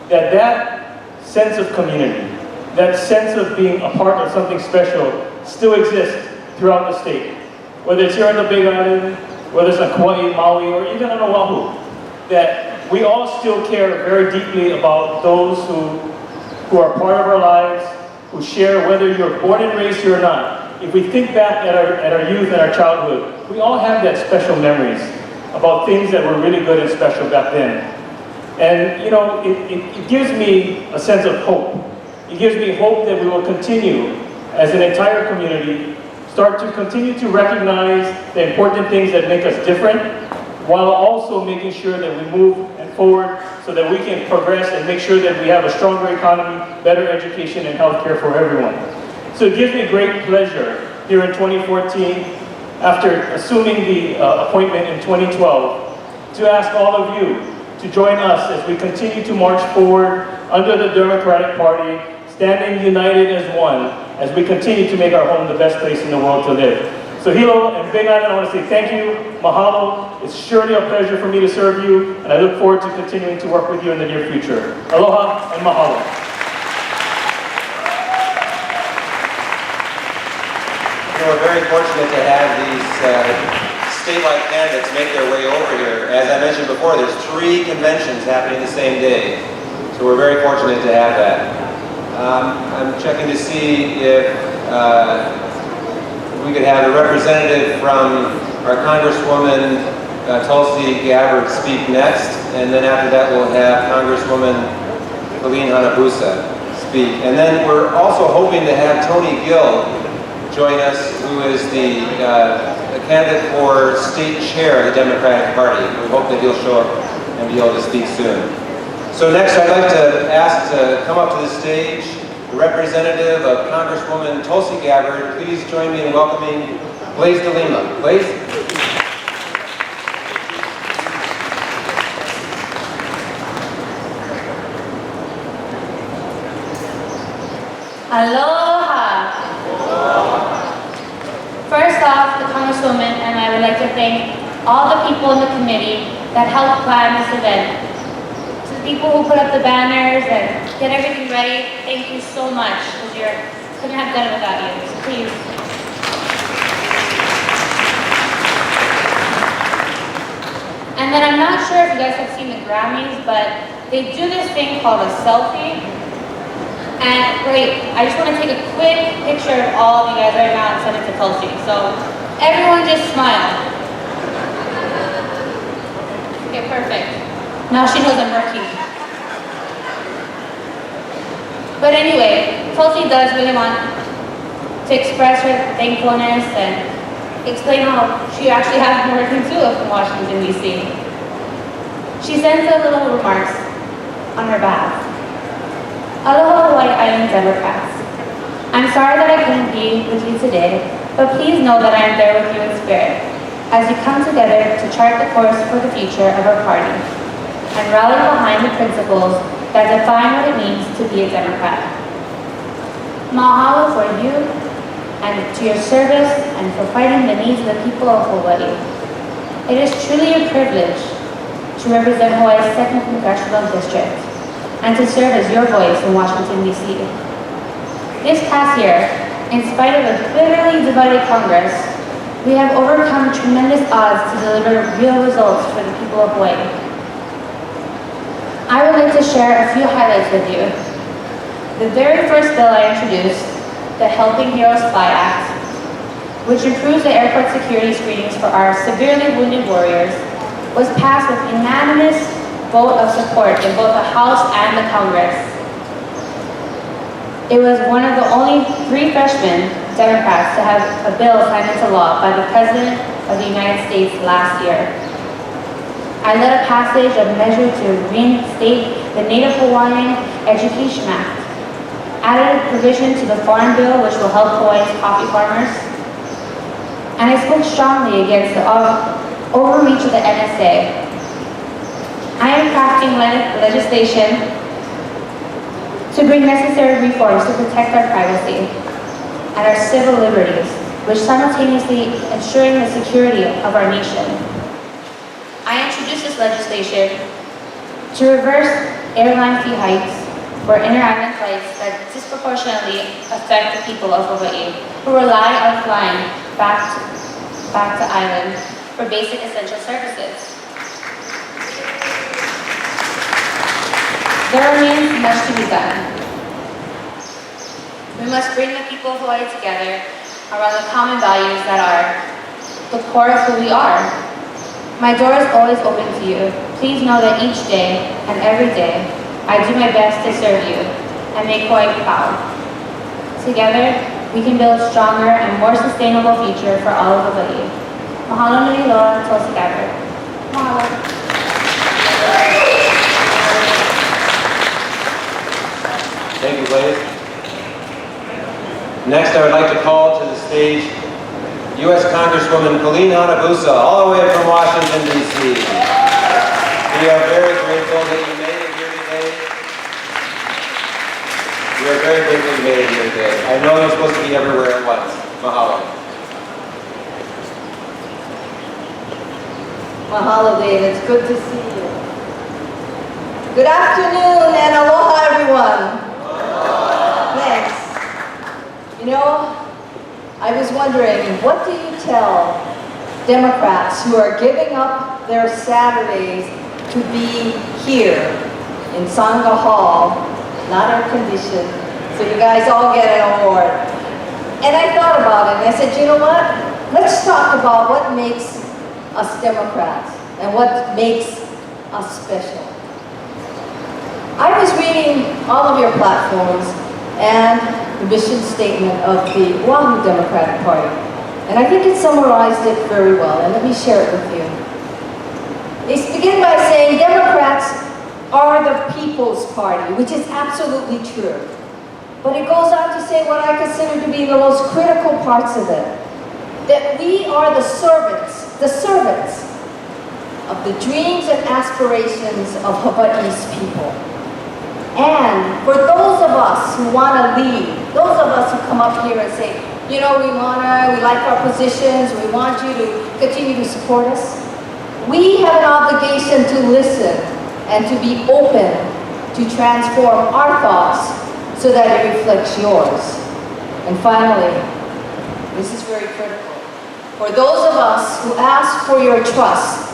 that sense of community, that sense of being a part of something special still exists throughout the state. Whether it's here on the Big Island, whether it's on Kauai, Maui, or even on Oahu, that we all still care very deeply about those who are part of our lives, who share, whether you're born and raised here or not. If we think back at our youth and our childhood, we all have that special memories about things that were really good and special back then. And you know, it gives me a sense of hope. It gives me hope that we will continue as an entire community, start to continue to recognize the important things that make us different, while also making sure that we move forward so that we can progress and make sure that we have a stronger economy, better education, and healthcare for everyone. So it gives me great pleasure here in 2014, after assuming the appointment in 2012, to ask all of you to join us as we continue to march forward under the Democratic Party, standing united as one, as we continue to make our home the best place in the world to live. So Hilo and Big Island, I want to say thank you, mahalo. It's surely a pleasure for me to serve you, and I look forward to continuing to work with you in the near future. Aloha and mahalo. We're very fortunate to have these statewide candidates make their way over here. As I mentioned before, there's 3 conventions happening the same day, so we're very fortunate to have that. I'm checking to see if we could have a representative from our Congresswoman Tulsi Gabbard speak next, and then after that we'll have Congresswoman Colleen Hanabusa speak. And then we're also hoping to have Tony Gill join us, who is the candidate for state chair of the Democratic Party. We hope that he'll show up and be able to speak soon. So next I'd like to ask to come up to the stage the representative of Congresswoman Tulsi Gabbard. Please join me in welcoming Blaise de Lima. Blaise? Aloha! First off, the Congresswoman and I would like to thank all the people in the committee that helped plan this event. To the people who put up the banners and get everything ready, thank you so much, because you couldn't have done it without you. So please. And then I'm not sure if you guys have seen the Grammys, but they do this thing called a selfie. And great, I just want to take a quick picture of all of you guys right now and send it to Tulsi. So everyone just smile. Okay, perfect. Now she knows I'm working. But anyway, Tulsi does really want to express her thankfulness and explain how she actually has been working too from Washington, D.C. She sends a little remarks on her behalf. Aloha Hawaii Island Democrats. I'm sorry that I couldn't be with you today, but please know that I am there with you in spirit as you come together to chart the course for the future of our party and rally behind the principles that define what it means to be a Democrat. Mahalo for you and to your service and for fighting the needs of the people of Hawaii. It is truly a privilege to represent Hawaii's 2nd Congressional District and to serve as your voice in Washington, D.C. This past year, in spite of a bitterly divided Congress, we have overcome tremendous odds to deliver real results for the people of Hawaii. I would like to share a few highlights with you. The very first bill I introduced, the Helping Heroes Fly Act, which improves the airport security screenings for our severely wounded warriors, was passed with unanimous vote of support in both the House and the Congress. It was one of the only 3 freshmen Democrats to have a bill signed into law by the President of the United States last year. I led a passage of measure to reinstate the Native Hawaiian Education Act, added a provision to the Farm Bill which will help Hawaii's coffee farmers, and I spoke strongly against the overreach of the NSA. I am crafting legislation to bring necessary reforms to protect our privacy and our civil liberties, which simultaneously ensuring the security of our nation. I introduced this legislation to reverse airline fee hikes for inter-island flights that disproportionately affect the people of Hawaii, who rely on flying back to island for basic essential services. There remains much to be done. We must bring the people of Hawaii together around the common values that are the core of who we are. My door is always open to you. Please know that each day and every day, I do my best to serve you and make Hawaii proud. Together, we can build a stronger and more sustainable future for all of Hawaii. Mahalo nui loa, tosi gabbard. Mahalo. Thank you, Blaze. Next, I would like to call to the stage U.S. Congresswoman Colleen Hanabusa, all the way from Washington, D.C. We are very grateful that you made it here today. We are very grateful you made it here today. I know you're supposed to be everywhere at once. Mahalo. Mahalo, Dave. It's good to see you. Good afternoon and aloha, everyone. Thanks. You know, I was wondering, what do you tell Democrats who are giving up their Saturdays to be here in Sangha Hall, not air conditioned, so you guys all get an award? And I thought about it and I said, you know what? Let's talk about what makes us Democrats and what makes us special. I was reading all of your platforms and the mission statement of the Oahu Democratic Party, and I think it summarized it very well, and let me share it with you. They begin by saying Democrats are the People's Party, which is absolutely true. But it goes on to say what I consider to be the most critical parts of it, that we are the servants of the dreams and aspirations of Hawaii's people. And for those of us who want to lead, those of us who come up here and say, you know, we like our positions, we want you to continue to support us, we have an obligation to listen and to be open to transform our thoughts so that it reflects yours. And finally, this is very critical. For those of us who ask for your trust,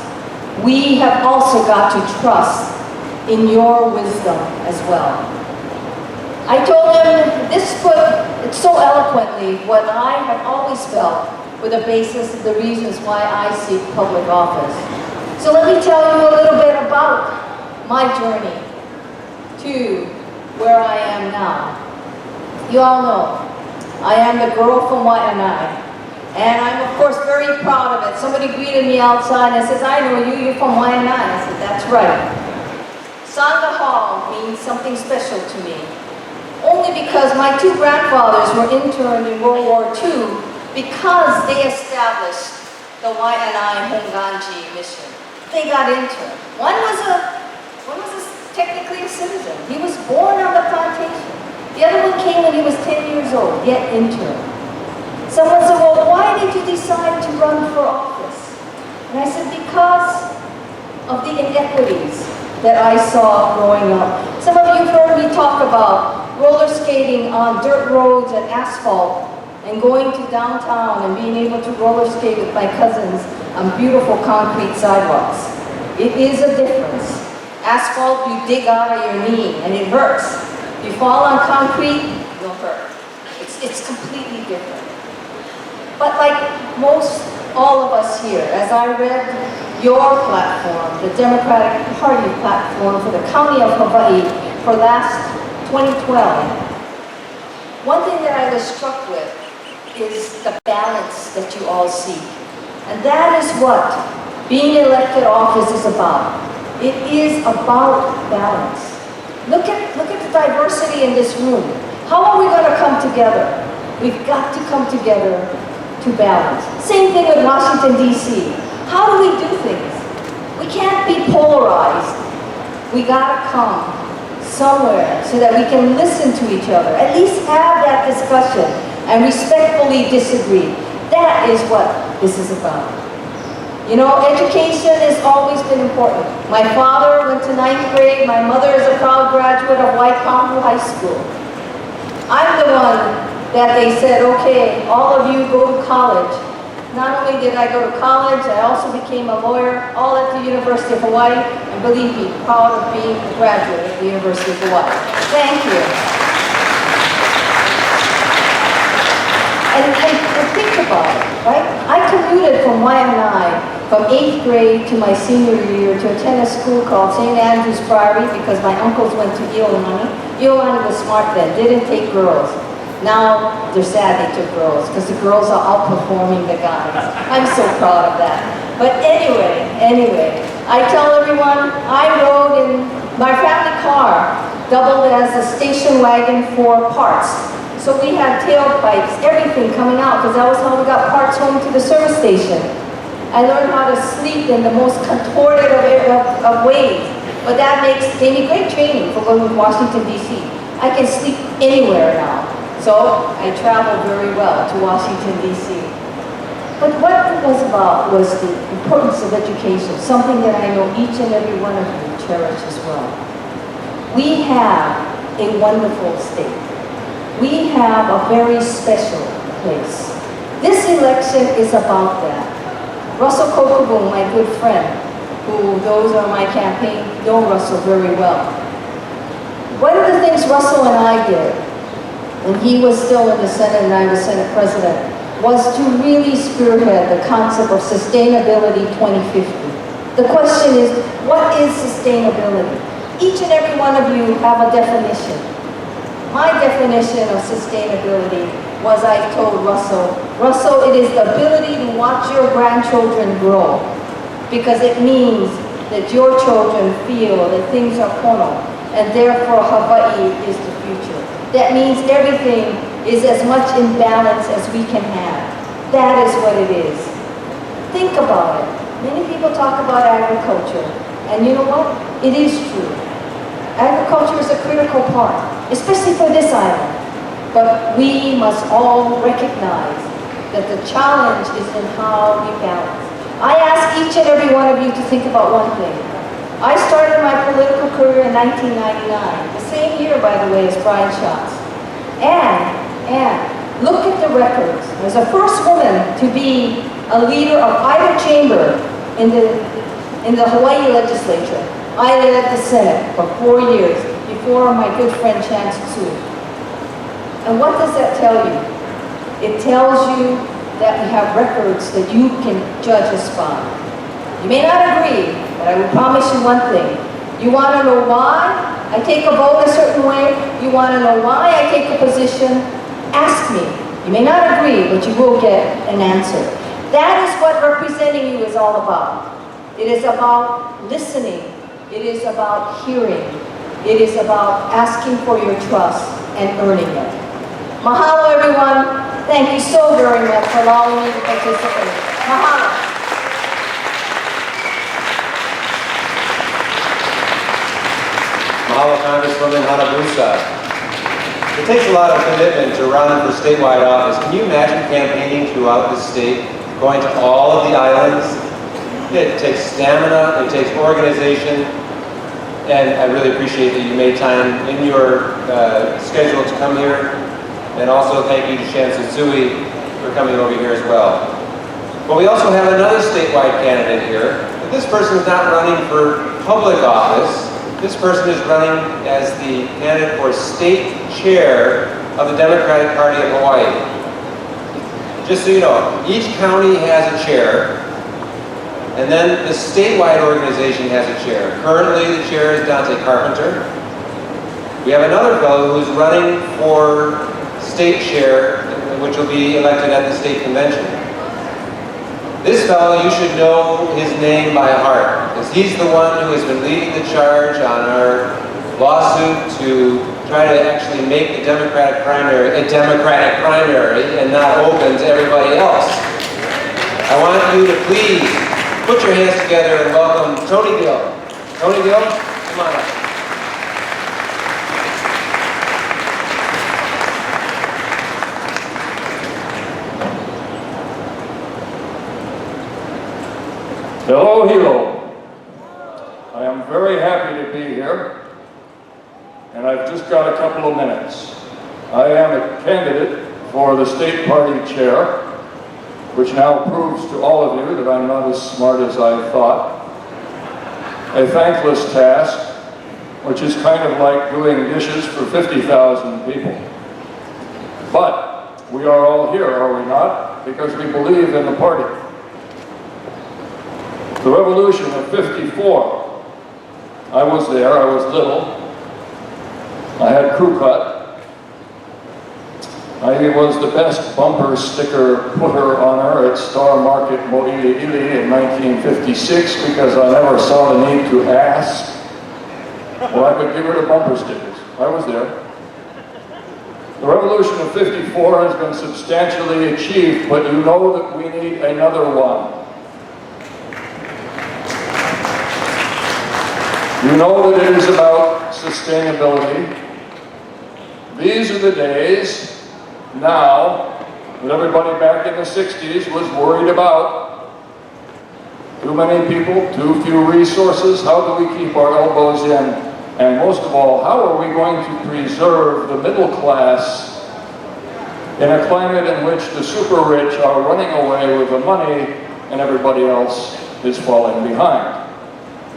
we have also got to trust in your wisdom as well. I told him this put it so eloquently what I have always felt were the basis of the reasons why I seek public office. So let me tell you a little bit about my journey to where I am now. You all know, I am the girl from Waianae, and I'm of course very proud of it. Somebody greeted me outside and says, I know you, you're from Waianae. I said, that's right. Sangha Hall means something special to me, only because my two grandfathers were interned in World War II because they established the Waianae Honganji mission. They got interned. One was technically a citizen. He was born on the plantation. The other one came when he was 10 years old, yet interned. Someone said, well, why did you decide to run for office? And I said, because of the inequities that I saw growing up. Some of you have heard me talk about roller skating on dirt roads and asphalt and going to downtown and being able to roller skate with my cousins on beautiful concrete sidewalks. It is a difference. Asphalt, you dig out of your knee and it hurts. You fall on concrete, you'll hurt. It's completely different. But like most all of us here, as I read your platform, the Democratic Party platform for the County of Hawaii for last 2012, one thing that I was struck with is the balance that you all seek. And that is what being elected office is about. It is about balance. Look at the diversity in this room. How are we going to come together? We've got to come together to balance. Same thing with Washington, D.C. How do we do things? We can't be polarized. We got to come somewhere so that we can listen to each other, at least have that discussion and respectfully disagree. That is what this is about. You know, education has always been important. My father went to 9th grade. My mother is a proud graduate of Waikampu High School. I'm the one that they said, okay, all of you go to college. Not only did I go to college, I also became a lawyer, all at the University of Hawaii, and believe me, proud of being a graduate at the University of Hawaii. Thank you. And think about it, right? I commuted from Waianae from 8th grade to my senior year to attend a school called St. Andrew's Priory because my uncles went to Iolani. Iolani was smart then, didn't take girls. Now they're sad they took girls because the girls are outperforming the guys. I'm so proud of that. But anyway, I tell everyone I rode in my family car, doubled as a station wagon for parts. So we had tailpipes, everything coming out because that was how we got parts home to the service station. I learned how to sleep in the most contorted of ways. But that gave me great training for going to Washington, D.C. I can sleep anywhere now. So I traveled very well to Washington, D.C. But what it was about was the importance of education, something that I know each and every one of you cherish as well. We have a wonderful state. We have a very special place. This election is about that. Russell Kokubung, my good friend, who those on my campaign know Russell very well. One of the things Russell and I did when he was still in the Senate and I was Senate President was to really spearhead the concept of Sustainability 2050. The question is, what is sustainability? Each and every one of you have a definition. My definition of sustainability was I told Russell, it is the ability to watch your grandchildren grow because it means that your children feel that things are pono and therefore Hawaii is the future. That means everything is as much in balance as we can have. That is what it is. Think about it. Many people talk about agriculture, and you know what? It is true. Agriculture is a critical part, especially for this island. But we must all recognize that the challenge is in how we balance. I ask each and every one of you to think about one thing. I started my political career in 1999, the same year, by the way, as Brian Schatz. And look at the records. I was the first woman to be a leader of either chamber in the Hawaii legislature. I led the Senate for 4 years before my good friend Chance Tsui. And what does that tell you? It tells you that we have records that you can judge us by. You may not agree, but I will promise you one thing. You want to know why I take a vote a certain way? You want to know why I take a position? Ask me. You may not agree, but you will get an answer. That is what representing you is all about. It is about listening. It is about hearing. It is about asking for your trust and earning it. Mahalo, everyone. Thank you so very much for allowing me to participate. Mahalo. Mahalo, Congresswoman Hanabusa. It takes a lot of commitment to run for statewide office. Can you imagine campaigning throughout the state, going to all of the islands? It takes stamina, it takes organization, and I really appreciate that you made time in your schedule to come here. And also thank you to Chance Tsui for coming over here as well. But we also have another statewide candidate here. But this person is not running for public office. This person is running as the candidate for state chair of the Democratic Party of Hawaii. Just so you know, each county has a chair, and then the statewide organization has a chair. Currently, the chair is Dante Carpenter. We have another fellow who's running for state chair, which will be elected at the state convention. This fellow, you should know his name by heart, because he's the one who has been leading the charge on our lawsuit to try to actually make the Democratic primary a Democratic primary and not open to everybody else. I want you to please put your hands together and welcome Tony Gill. Tony Gill, come on up. Hello, Hilo. I am very happy to be here, and I've just got a couple of minutes. I am a candidate for the state party chair, which now proves to all of you that I'm not as smart as I thought. A thankless task, which is kind of like doing dishes for 50,000 people. But we are all here, are we not? Because we believe in the party. The Revolution of '54, I was there, I was little. I had crew cut. I was the best bumper sticker putter honor at Star Market Mo'ili'ili in 1956 because I never saw the need to ask. Well, I could get rid of bumper stickers. I was there. The Revolution of '54 has been substantially achieved, but you know that we need another one. You know that it is about sustainability. These are the days now that everybody back in the 60s was worried about. Too many people, too few resources, how do we keep our elbows in? And most of all, how are we going to preserve the middle class in a climate in which the super rich are running away with the money and everybody else is falling behind?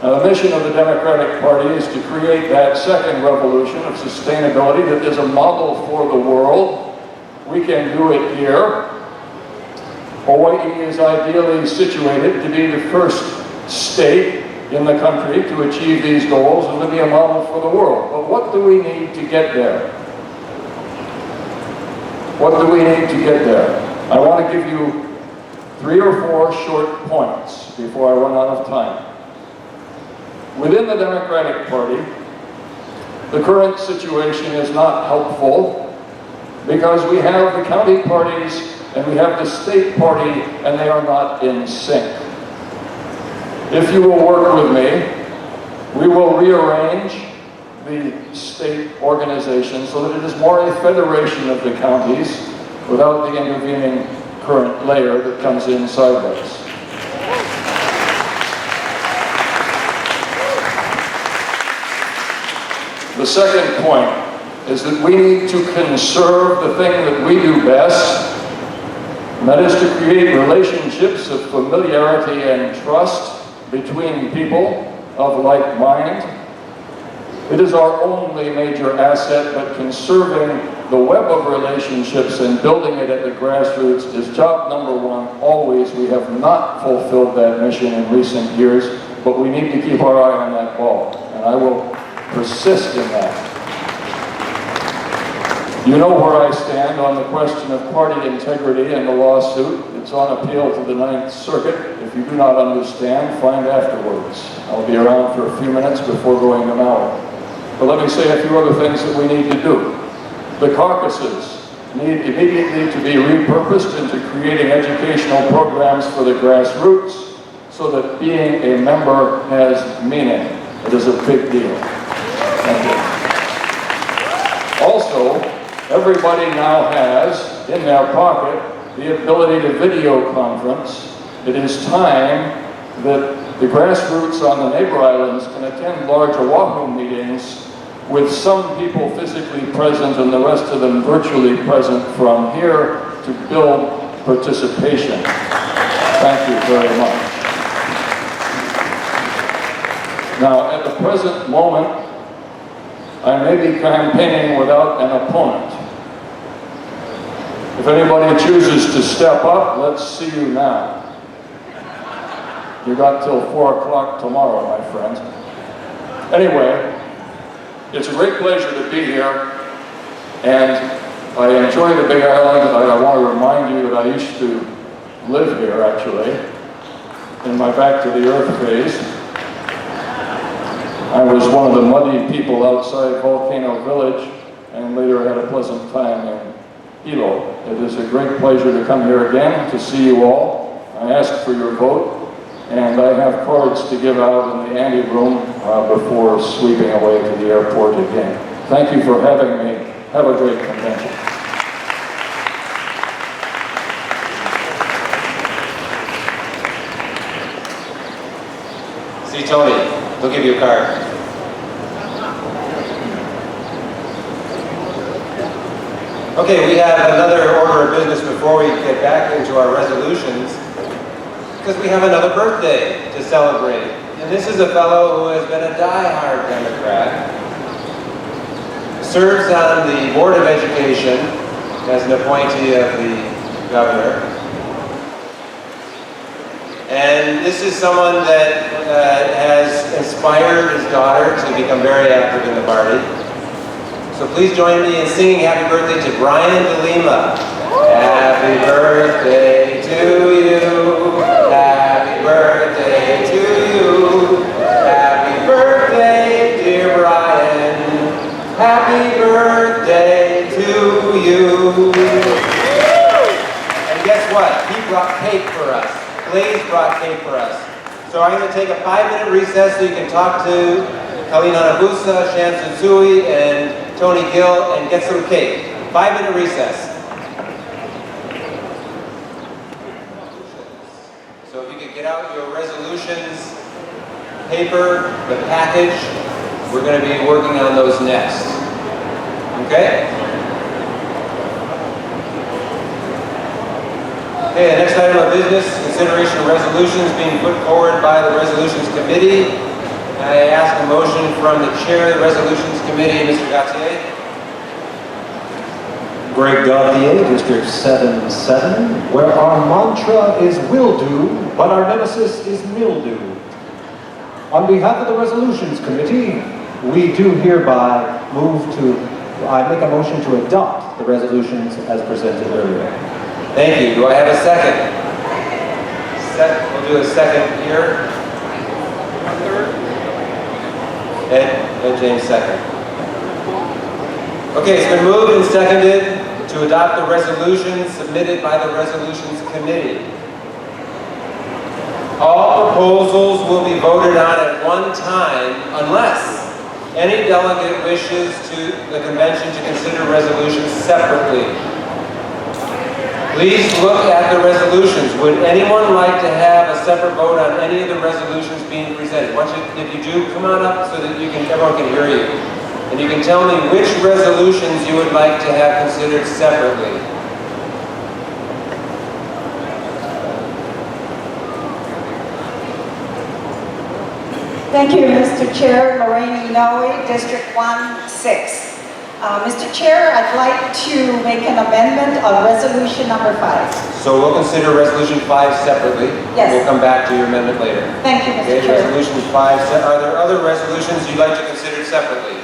Now, the mission of the Democratic Party is to create that second revolution of sustainability that is a model for the world. We can do it here. Hawaii is ideally situated to be the first state in the country to achieve these goals and to be a model for the world. But what do we need to get there? What do we need to get there? I want to give you 3 or 4 short points before I run out of time. Within the Democratic Party, the current situation is not helpful because we have the county parties and we have the state party and they are not in sync. If you will work with me, we will rearrange the state organization so that it is more a federation of the counties without the intervening current layer that comes in sideways. The second point is that we need to conserve the thing that we do best, and that is to create relationships of familiarity and trust between people of like mind. It is our only major asset, but conserving the web of relationships and building it at the grassroots is job number 1 always. We have not fulfilled that mission in recent years, but we need to keep our eye on that ball, and I will persist in that. You know where I stand on the question of party integrity and the lawsuit. It's on appeal to the 9th Circuit. If you do not understand, find afterwards. I'll be around for a few minutes before going to Maui. But let me say a few other things that we need to do. The caucuses need immediately to be repurposed into creating educational programs for the grassroots so that being a member has meaning. It is a big deal. Thank you. Also, everybody now has in their pocket the ability to video conference. It is time that the grassroots on the neighbor islands can attend large Oahu meetings with some people physically present and the rest of them virtually present from here to build participation. Thank you very much. Now, at the present moment, I may be campaigning without an opponent. If anybody chooses to step up, let's see you now. You got till 4 o'clock tomorrow, my friends. Anyway, it's a great pleasure to be here, and I enjoy the Big Island. I want to remind you that I used to live here, actually, in my back to the earth phase. I was one of the muddy people outside Volcano Village, and later had a pleasant time in Hilo. It is a great pleasure to come here again to see you all. I ask for your vote, and I have cards to give out in the ante room before sweeping away to the airport again. Thank you for having me. Have a great convention. See Tony, he'll give you a card. Okay, we have another order of business before we get back into our resolutions, because we have another birthday to celebrate. And this is a fellow who has been a die-hard Democrat, serves on the Board of Education as an appointee of the governor. And this is someone that has inspired his daughter to become very active in the party. So please join me in singing happy birthday to Brian DeLima. Happy birthday to you. Happy birthday to you. Happy birthday, dear Brian. Happy birthday to you. And guess what? He brought cake for us. Blaze brought cake for us. So I'm going to take a 5-minute recess so you can talk to Kalina Nabusa, Shan Tsutsui, and Tony Gill, and get some cake. 5-minute recess. So if you could get out your resolutions, paper, the package, we're going to be working on those next. Okay? Okay, the next item of business, consideration of resolutions being put forward by the Resolutions Committee. I ask a motion from the Chair of the Resolutions Committee, Mr. Gautier. Greg Gautier, District 7-7, where our mantra is will do, but our nemesis is mildew. On behalf of the Resolutions Committee, we do hereby I make a motion to adopt the resolutions as presented earlier. Thank you. Do I have a second? We'll do a second here. Ed James second. Okay, it's been moved and seconded to adopt the resolutions submitted by the Resolutions Committee. All proposals will be voted on at one time unless any delegate wishes to the convention to consider resolutions separately. Please look at the resolutions. Would anyone like to have a separate vote on any of the resolutions being presented? If you do, come on up so that everyone can hear you. And you can tell me which resolutions you would like to have considered separately. Thank you, Mr. Chair. Lorraine Inoue, District 1-6. Mr. Chair, I'd like to make an amendment on resolution number 5. So we'll consider resolution 5 separately. Yes. We'll come back to your amendment later. Thank you, Mr. Okay, Chair. resolution 5. Are there other resolutions you'd like to consider separately?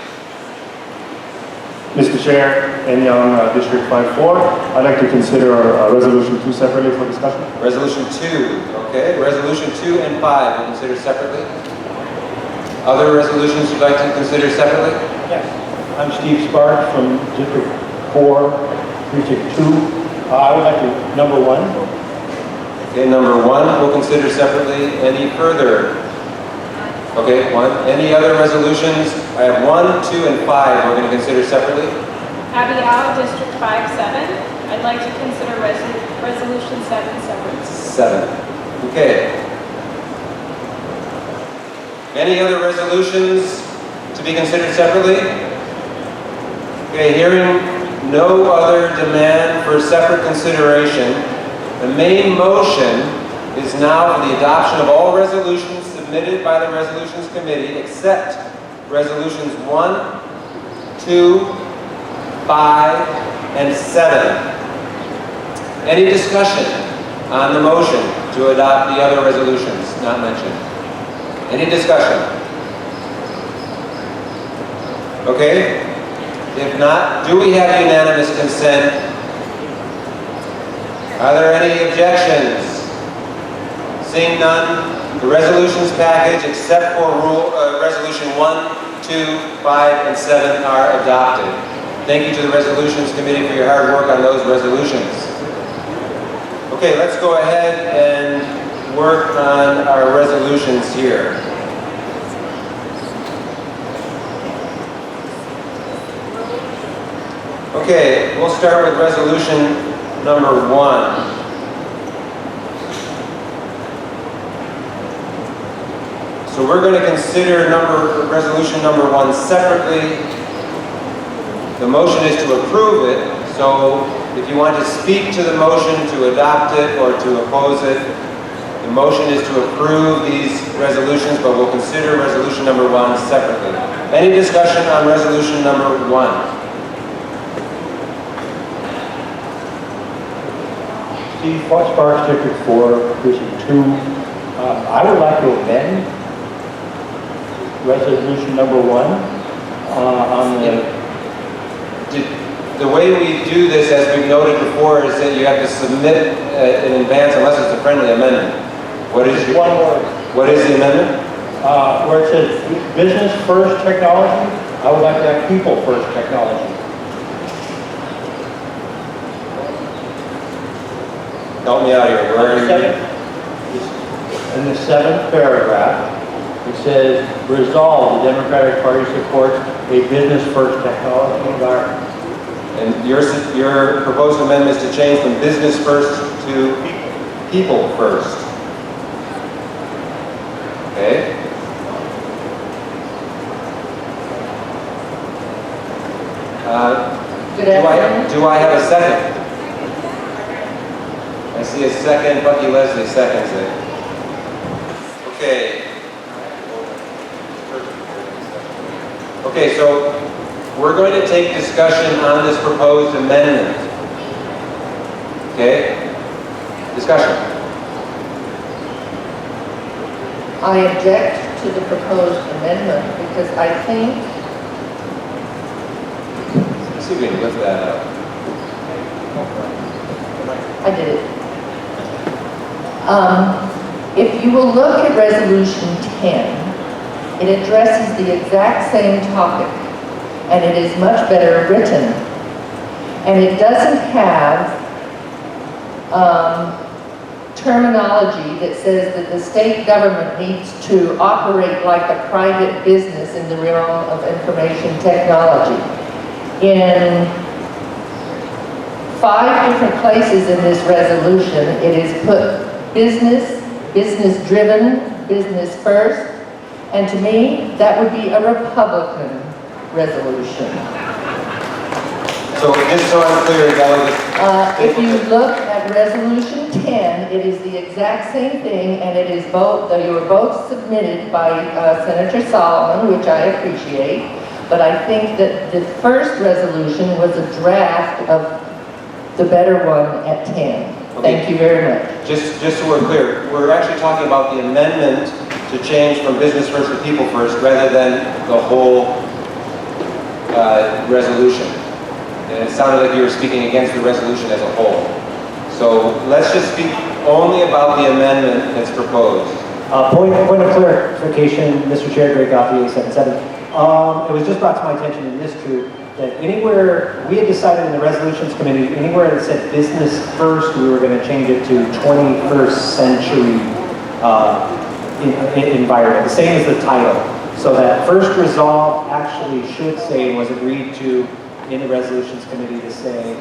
Mr. Chair, N. Young, District 5-4, I'd like to consider Resolution 2 separately for discussion. Resolution 2, okay. Resolution 2 and 5 we'll consider separately. Other resolutions you'd like to consider separately? Yes. I'm Steve Spark from District 4, Precinct 2. I would like to, number 1. Okay, number 1 we'll consider separately. Any further? Okay, 1. Any other resolutions? I have 1, 2, and 5 we're going to consider separately. Abby Au, District 5-7. I'd like to consider Resolution 7 separate. 7. Okay. Any other resolutions to be considered separately? Okay, hearing no other demand for separate consideration, the main motion is now for the adoption of all resolutions submitted by the Resolutions Committee except resolutions 1, 2, 5, and 7. Any discussion on the motion to adopt the other resolutions not mentioned? Any discussion? Okay. If not, do we have unanimous consent? Are there any objections? Seeing none, the resolutions package, except for Resolution 1, 2, 5, and 7 are adopted. Thank you to the Resolutions Committee for your hard work on those resolutions. Okay, let's go ahead and work on our resolutions here. Okay, we'll start with resolution number 1. So we're going to consider resolution number 1 separately. The motion is to approve it, so if you want to speak to the motion, to adopt it, or to oppose it, the motion is to approve these resolutions, but we'll consider resolution number 1 separately. Any discussion on resolution number 1? Steve, Fox Parks District 4, Precinct 2. I would like to amend resolution number 1 on the way we do this, as we've noted before, is that you have to submit in advance unless it's a friendly amendment. What is your, one word? What is the amendment? Where it says business first technology, I would like to have people first technology. Help me out here. Where are you? In the 7th paragraph, it says, resolve, the Democratic Party supports a business-first technology environment. And your proposed amendment is to change from business first to people first. Okay? Do I have a second? I see a second. Bucky Leslie seconds it. Okay. Okay, so we're going to take discussion on this proposed amendment. Okay? Discussion. I object to the proposed amendment because I think Let's see if we can lift that up. I did it. If you will look at Resolution 10, it addresses the exact same topic, and it is much better written. And it doesn't have terminology that says that the state government needs to operate like a private business in the realm of information technology. In 5 different places in this resolution, it is put business, business-driven, business first, and to me, that would be a Republican resolution. So just so I'm clear, If you look at Resolution 10, it is the exact same thing, and it is both, you were both submitted by Senator Solomon, which I appreciate, but I think that the first resolution was a draft of the better one at 10. Thank you very much. Just so we're clear, we're actually talking about the amendment to change from business first to people first rather than the whole resolution. And it sounded like you were speaking against the resolution as a whole. So let's just speak only about the amendment that's proposed. Point of clarification, Mr. Chair, Greg Goffey, 877. It was just brought to my attention in this too, that anywhere, we had decided in the resolutions committee, anywhere that said business first, we were going to change it to 21st century environment, the same as the title. So that first resolve actually should say, was agreed to in the resolutions committee to say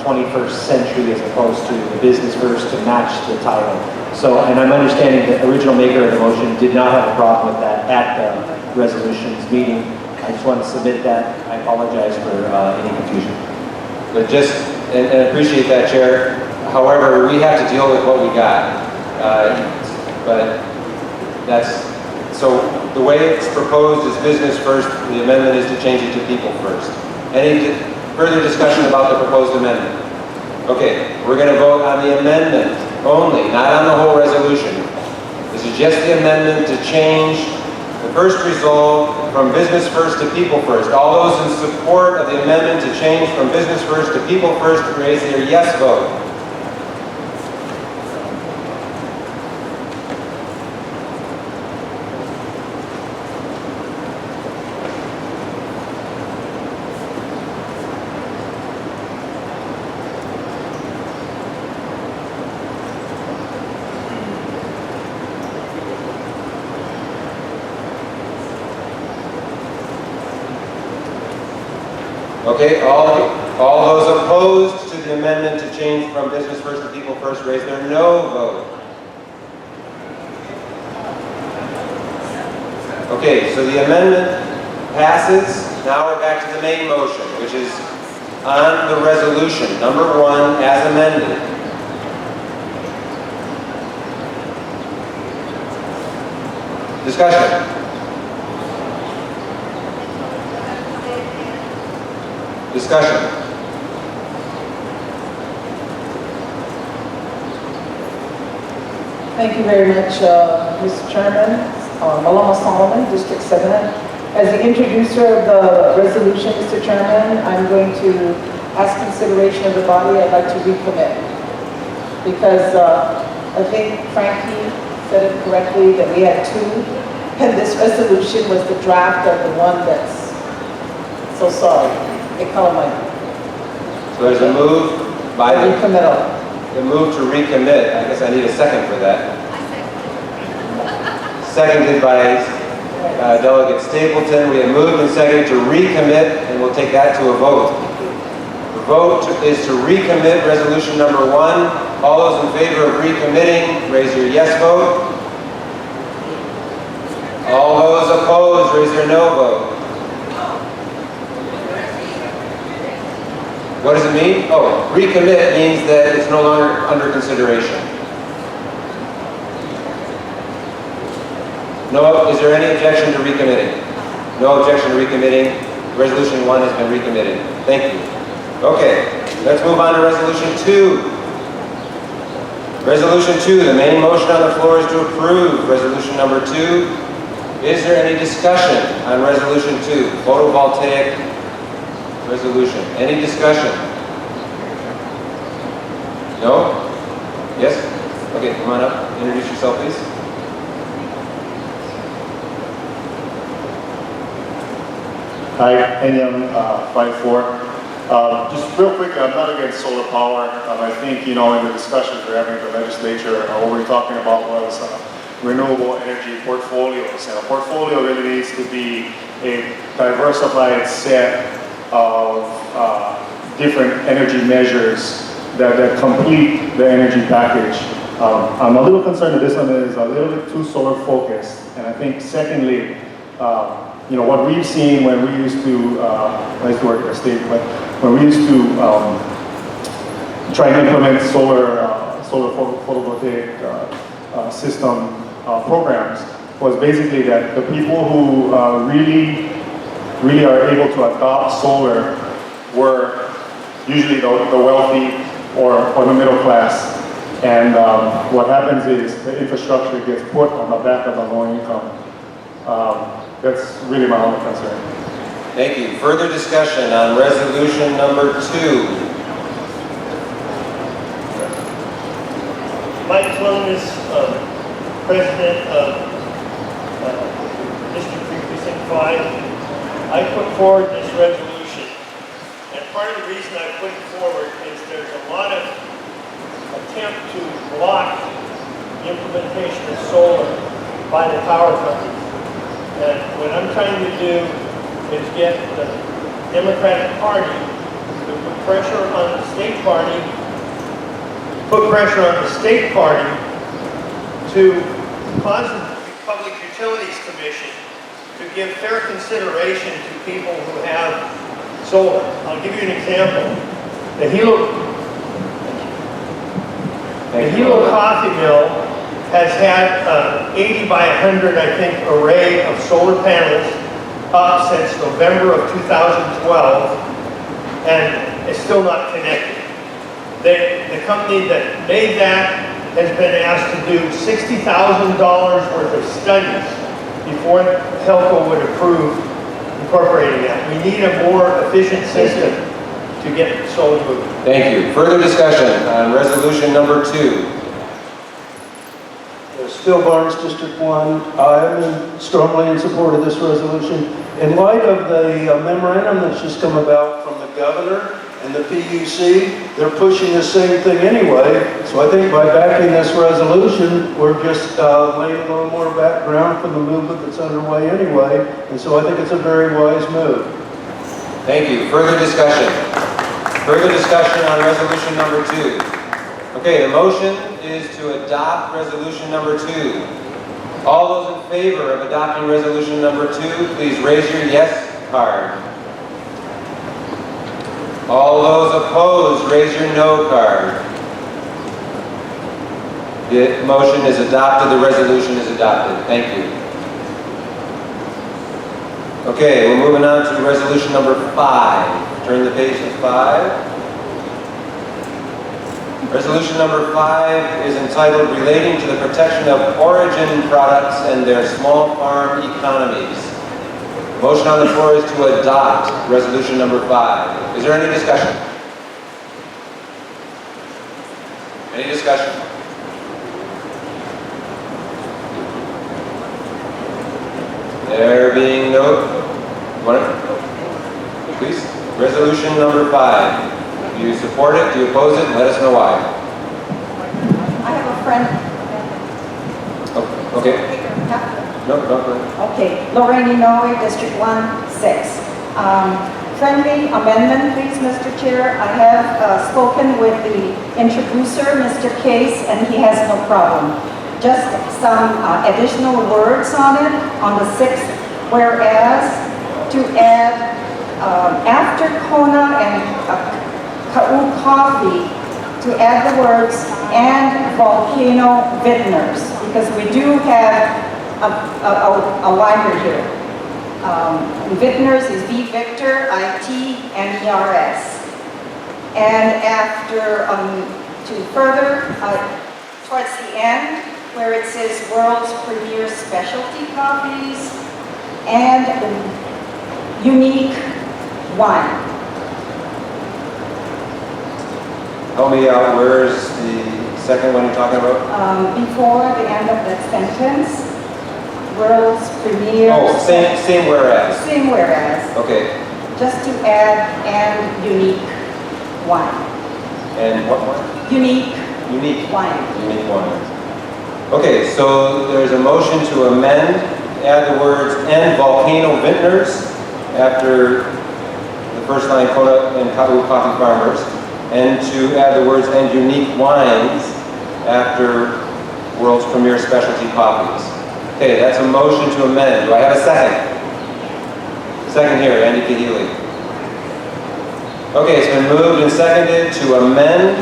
21st century as opposed to the business first to match the title. So, and I'm understanding the original maker of the motion did not have a problem with that at the resolutions meeting. I just want to submit that. I apologize for any confusion. But just, and appreciate that, Chair. However, we have to deal with what we got. But that's, so the way it's proposed is business first. The amendment is to change it to people first. Any further discussion about the proposed amendment? Okay, we're going to vote on the amendment only, not on the whole resolution. This is just the amendment to change The first resolve, from business first to people first. All those in support of the amendment to change from business first to people first, raise their yes vote. Okay, all those opposed to the amendment to change from business first to people first, raise their no vote. Okay, so the amendment passes. Now we're back to the main motion, which is on the resolution, number 1, as amended. Discussion. Discussion. Thank you very much, Mr. Chairman. Malama Solomon, District 7. As the introducer of the resolution, Mr. Chairman, I'm going to ask consideration of the body. I'd like to recommit. Because I think Frankie said it correctly that we had 2, and this resolution was the draft of the one that's so sorry. They call mine. So there's a move by the recommittal. The move to recommit. I guess I need a second for that. Seconded by Delegate Stapleton. We have moved and seconded to recommit, and we'll take that to a vote. The vote is to recommit resolution number 1. All those in favor of recommitting, raise your yes vote. All those opposed, raise their no vote. What does it mean? Oh, recommit means that it's no longer under consideration. No, is there any objection to recommitting? No objection to recommitting. Resolution 1 has been recommitted. Thank you. Okay, let's move on to resolution 2. Resolution 2, the main motion on the floor is to approve resolution number 2. Is there any discussion on resolution 2? Photovoltaic resolution. Any discussion? No? Yes? Okay, come on up. Introduce yourself, please. Hi, Enyam, 5'4". Just real quick, I'm not against solar power. I think, in the discussions we're having in the legislature, what we're talking about was renewable energy portfolios. And a portfolio really needs to be a diversified set of different energy measures that complete the energy package. I'm a little concerned that this one is a little bit too solar focused. And I think secondly, what we've seen when we used to, I used to work at the state, but when we used to try and implement solar photovoltaic system programs, was basically that the people who really are able to adopt solar were usually the wealthy or the middle class. And what happens is the infrastructure gets put on the back of the low income. That's really my only concern. Thank you. Further discussion on resolution number 2. Mike Slonis, President of District 3 Precinct 5. I put forward this resolution, and part of the reason I put it forward is there's a lot of attempt to block the implementation of solar by the power companies. And what I'm trying to do is get the Democratic Party to put pressure on the state party, to cause the Public Utilities Commission to give fair consideration to people who have solar. I'll give you an example. The Hilo Coffee Mill has had 80 by 100, I think, array of solar panels up since November of 2012, and it's still not connected. The company that made that has been asked to do $60,000 worth of studies before Helco would approve incorporating that. We need a more efficient system to get solar moving. Thank you. Further discussion on resolution number 2. Still Barnes, District 1. I am strongly in support of this resolution. In light of the memorandum that's just come about from the governor and the PUC, they're pushing the same thing anyway. So I think by backing this resolution, we're just laying a little more background for the movement that's underway anyway. And so I think it's a very wise move. Thank you. Further discussion? Further discussion on resolution number 2. Okay, the motion is to adopt resolution number 2. All those in favor of adopting resolution number 2, please raise your yes card. All those opposed, raise your no card. The motion is adopted, the resolution is adopted. Thank you. Okay, we're moving on to resolution number 5. Turn the page to 5. Resolution number 5 is entitled Relating to the Protection of Origin Products and Their Small Farm Economies. Motion on the floor is to adopt resolution number 5. Is there any discussion? Any discussion? There being no... Please. Resolution number 5. Do you support it? Do you oppose it? Let us know why. I have a friend. Oh, okay. No, go ahead. Okay, Lorraine Inoue, District 1-6. Friendly amendment, please, Mr. Chair. I have spoken with the introducer, Mr. Case, and he has no problem. Just some additional words on it, on the 6th, whereas to add after Kona and Ka'u Coffee, to add the words and Volcano Vintners, because we do have a winery here. Vintners is V Victor, I-T-N-E-R-S. And after, to further, towards the end, where it says World's Premier Specialty Coffees and Unique Wine. Help me out, where's the second one you're talking about? Before the end of that sentence, World's Premier... Oh, same whereas. Same whereas. Okay. Just to add, and unique wine. And what more? Unique wine. Unique wine. Okay, so there's a motion to amend, add the words, and Volcano Vintners after the first line, Kona and Ka'u Coffee Farmers, and to add the words, and unique wines after World's Premier Specialty Coffees. Okay, that's a motion to amend. Do I have a second? Second here, Andy Kahili. Okay, it's been moved and seconded to amend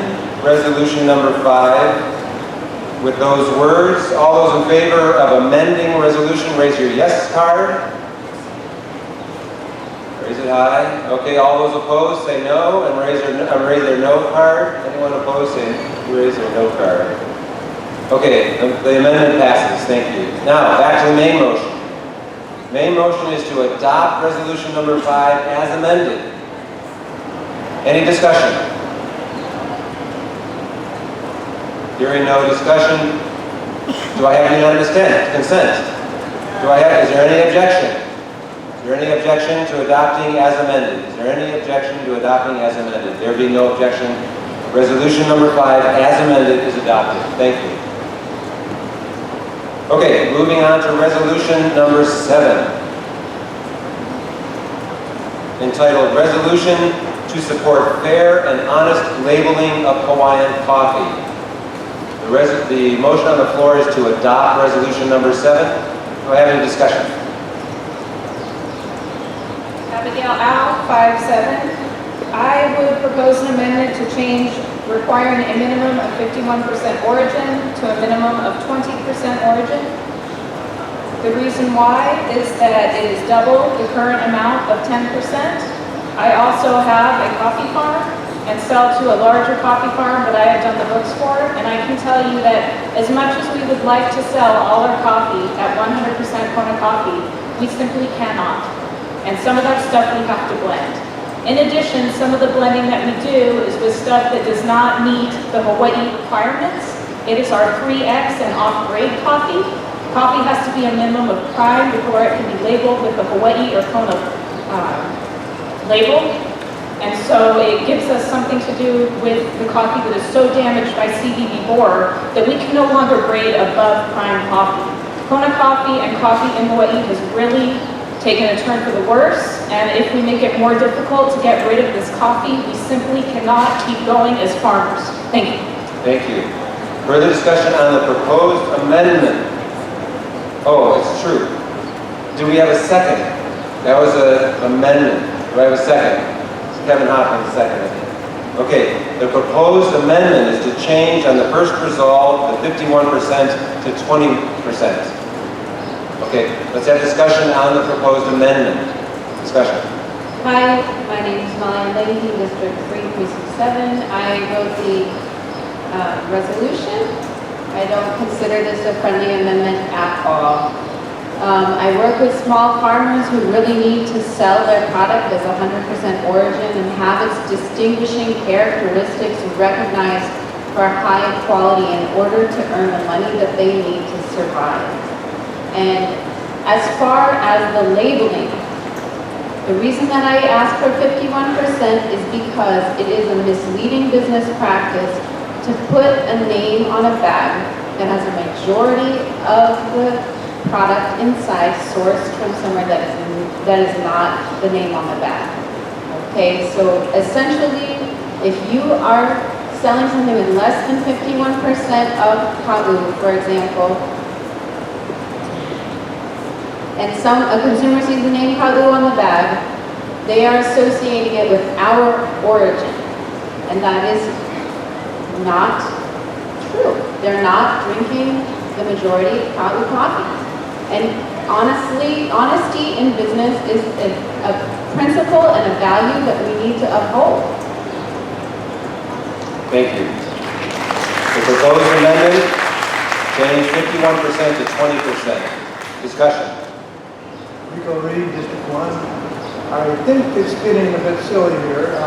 resolution number 5 with those words. All those in favor of amending resolution, raise your yes card. Raise it high. Okay, all those opposed, say no, and raise their no card. Anyone opposed, say raise their no card. Okay, the amendment passes. Thank you. Now, back to the main motion. Main motion is to adopt resolution number 5 as amended. Any discussion? Hearing no discussion, do I have unanimous consent? Is there any objection? Is there any objection to adopting as amended? Is there any objection to adopting as amended? There being no objection, resolution number 5 as amended is adopted. Thank you. Okay, moving on to resolution number 7, entitled Resolution to Support Fair and Honest Labeling of Hawaiian Coffee. The motion on the floor is to adopt resolution number 7. Do I have any discussion? Abigail Al, 5-7. I would propose an amendment to change requiring a minimum of 51% origin to a minimum of 20% origin. The reason why is that it is double the current amount of 10%. I also have a coffee farm, and sell to a larger coffee farm that I have done the books for. And I can tell you that as much as we would like to sell all our coffee at 100% Kona coffee, we simply cannot. And some of that stuff we have to blend. In addition, some of the blending that we do is with stuff that does not meet the Hawaii requirements. It is our 3X and off-grade coffee. Coffee has to be a minimum of prime before it can be labeled with the Hawaii or Kona label. And so it gives us something to do with the coffee that is so damaged by CVD borer that we can no longer grade above prime coffee. Kona coffee and coffee in Hawaii has really taken a turn for the worse, and if we make it more difficult to get rid of this coffee, we simply cannot keep going as farmers. Thank you. Thank you. Further discussion on the proposed amendment? Oh, it's true. Do we have a second? That was an amendment. Do I have a second? Kevin Hopkins, second, I think. Okay, the proposed amendment is to change on the first resolve the 51% to 20%. Okay, let's have discussion on the proposed amendment. Discussion. Hi, my name is Molly Leahy, District 3, Precinct 7. I wrote the resolution. I don't consider this a friendly amendment at all. I work with small farmers who really need to sell their product as 100% origin and have its distinguishing characteristics recognized for high quality in order to earn the money that they need to survive. And as far as the labeling, the reason that I ask for 51% is because it is a misleading business practice to put a name on a bag that has a majority of the product inside sourced from somewhere that is not the name on the bag. Okay, so essentially, if you are selling something with less than 51% of ka'u, for example, and a consumer sees the name ka'u on the bag, they are associating it with our origin, and that is not true. They're not drinking the majority ka'u coffee. And honestly, honesty in business is a principle and a value that we need to uphold. Thank you. The proposed amendment, change 51% to 20%. Discussion. Rico Reed, District 1. I think it's getting a bit silly here.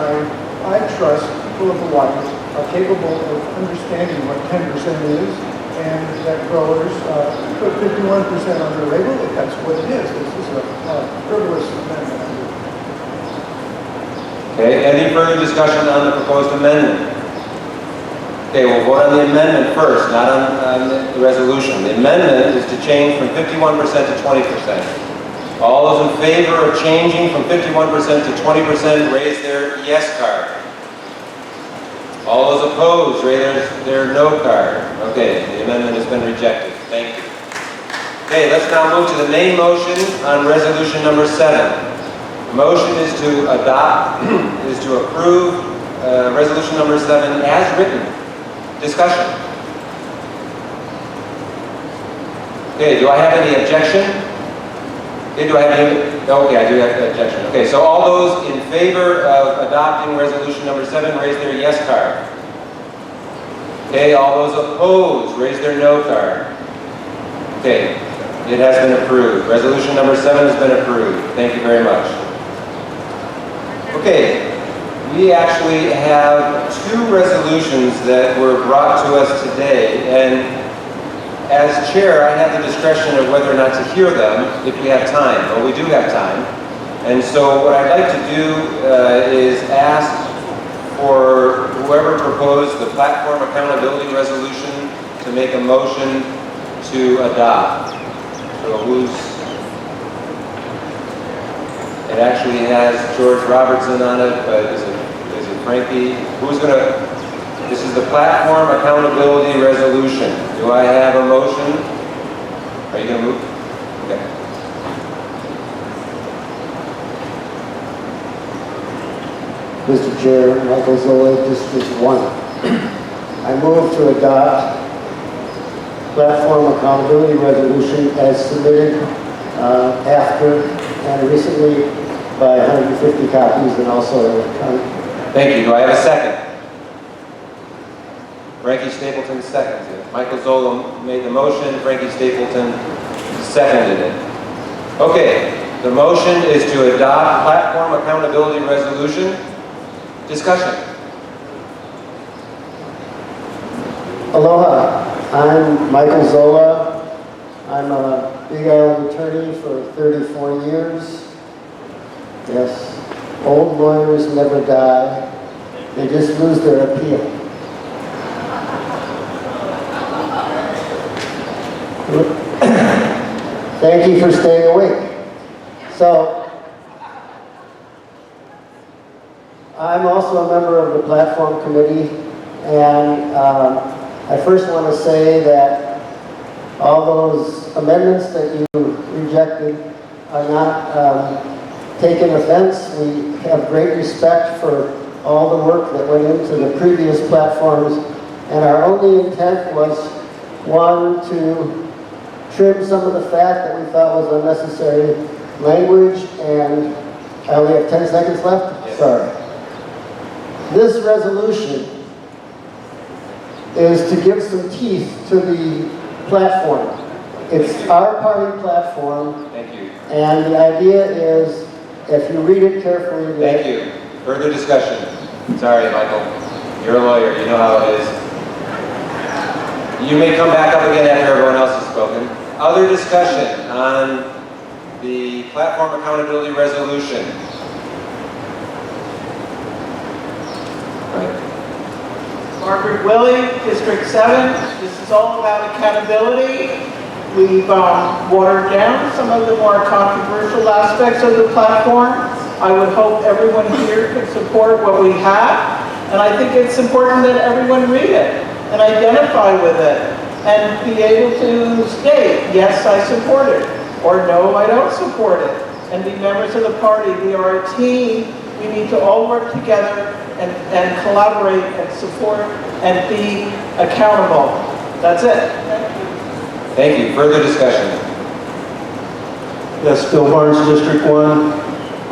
I trust people of Hawaii are capable of understanding what 10% is, and that growers put 51% on their label if that's what it is. This is a frivolous amendment. Okay, any further discussion on the proposed amendment? Okay, we'll vote on the amendment first, not on the resolution. The amendment is to change from 51% to 20%. All those in favor of changing from 51% to 20% raise their yes card. All those opposed raise their no card. Okay, the amendment has been rejected. Thank you. Okay, let's now move to the main motion on resolution number 7. The motion is to adopt, is to approve resolution number 7 as written. Discussion. Okay, do I have any objection? Okay, do I have any? Okay, I do have an objection. Okay, so all those in favor of adopting resolution number 7 raise their yes card. Okay, all those opposed raise their no card. Okay, it has been approved. Resolution number 7 has been approved. Thank you very much. Okay, we actually have 2 resolutions that were brought to us today, and as chair, I have the discretion of whether or not to hear them if we have time. Well, we do have time. And so what I'd like to do is ask for whoever proposed the platform accountability resolution to make a motion to adopt. So it actually has George Robertson on it, but is it Frankie? Who's going to... This is the Platform Accountability Resolution. Do I have a motion? Are you going to move? Okay. Mr. Chair, Michael Zola, District 1. I move to adopt Platform Accountability Resolution as submitted after and recently by 150 copies and also electronic Thank you. Do I have a second? Frankie Stapleton seconds it. Michael Zola made the motion. Frankie Stapleton seconded it. Okay. The motion is to adopt platform accountability resolution. Discussion. Aloha, I'm Michael Zola. I'm a Big Island attorney for 34 years. Yes, old lawyers never die. They just lose their appeal. Thank you for staying awake. So, I'm also a member of the platform committee, and I first want to say that all those amendments that you rejected are not taken offense. We have great respect for all the work that went into the previous platforms, and our only intent was, one, to trim some of the fat that we thought was unnecessary language, and I only have 10 seconds left? Yes. Sorry. This resolution is to give some teeth to the platform. It's our party platform. Thank you. And the idea is, if you read it carefully... Thank you. Further discussion. Sorry, Michael. You're a lawyer. You know how it is. You may come back up again after everyone else has spoken. Other discussion on the platform accountability resolution. Margaret Willey, District 7. This is all about accountability. We've watered down some of the more controversial aspects of the platform. I would hope everyone here could support what we have. And I think it's important that everyone read it and identify with it and be able to state, yes, I support it, or no, I don't support it, and be members of the party. We are a team. We need to all work together and collaborate and support and be accountable. That's it. Thank you. Further discussion. Yes, Bill Barnes, District 1.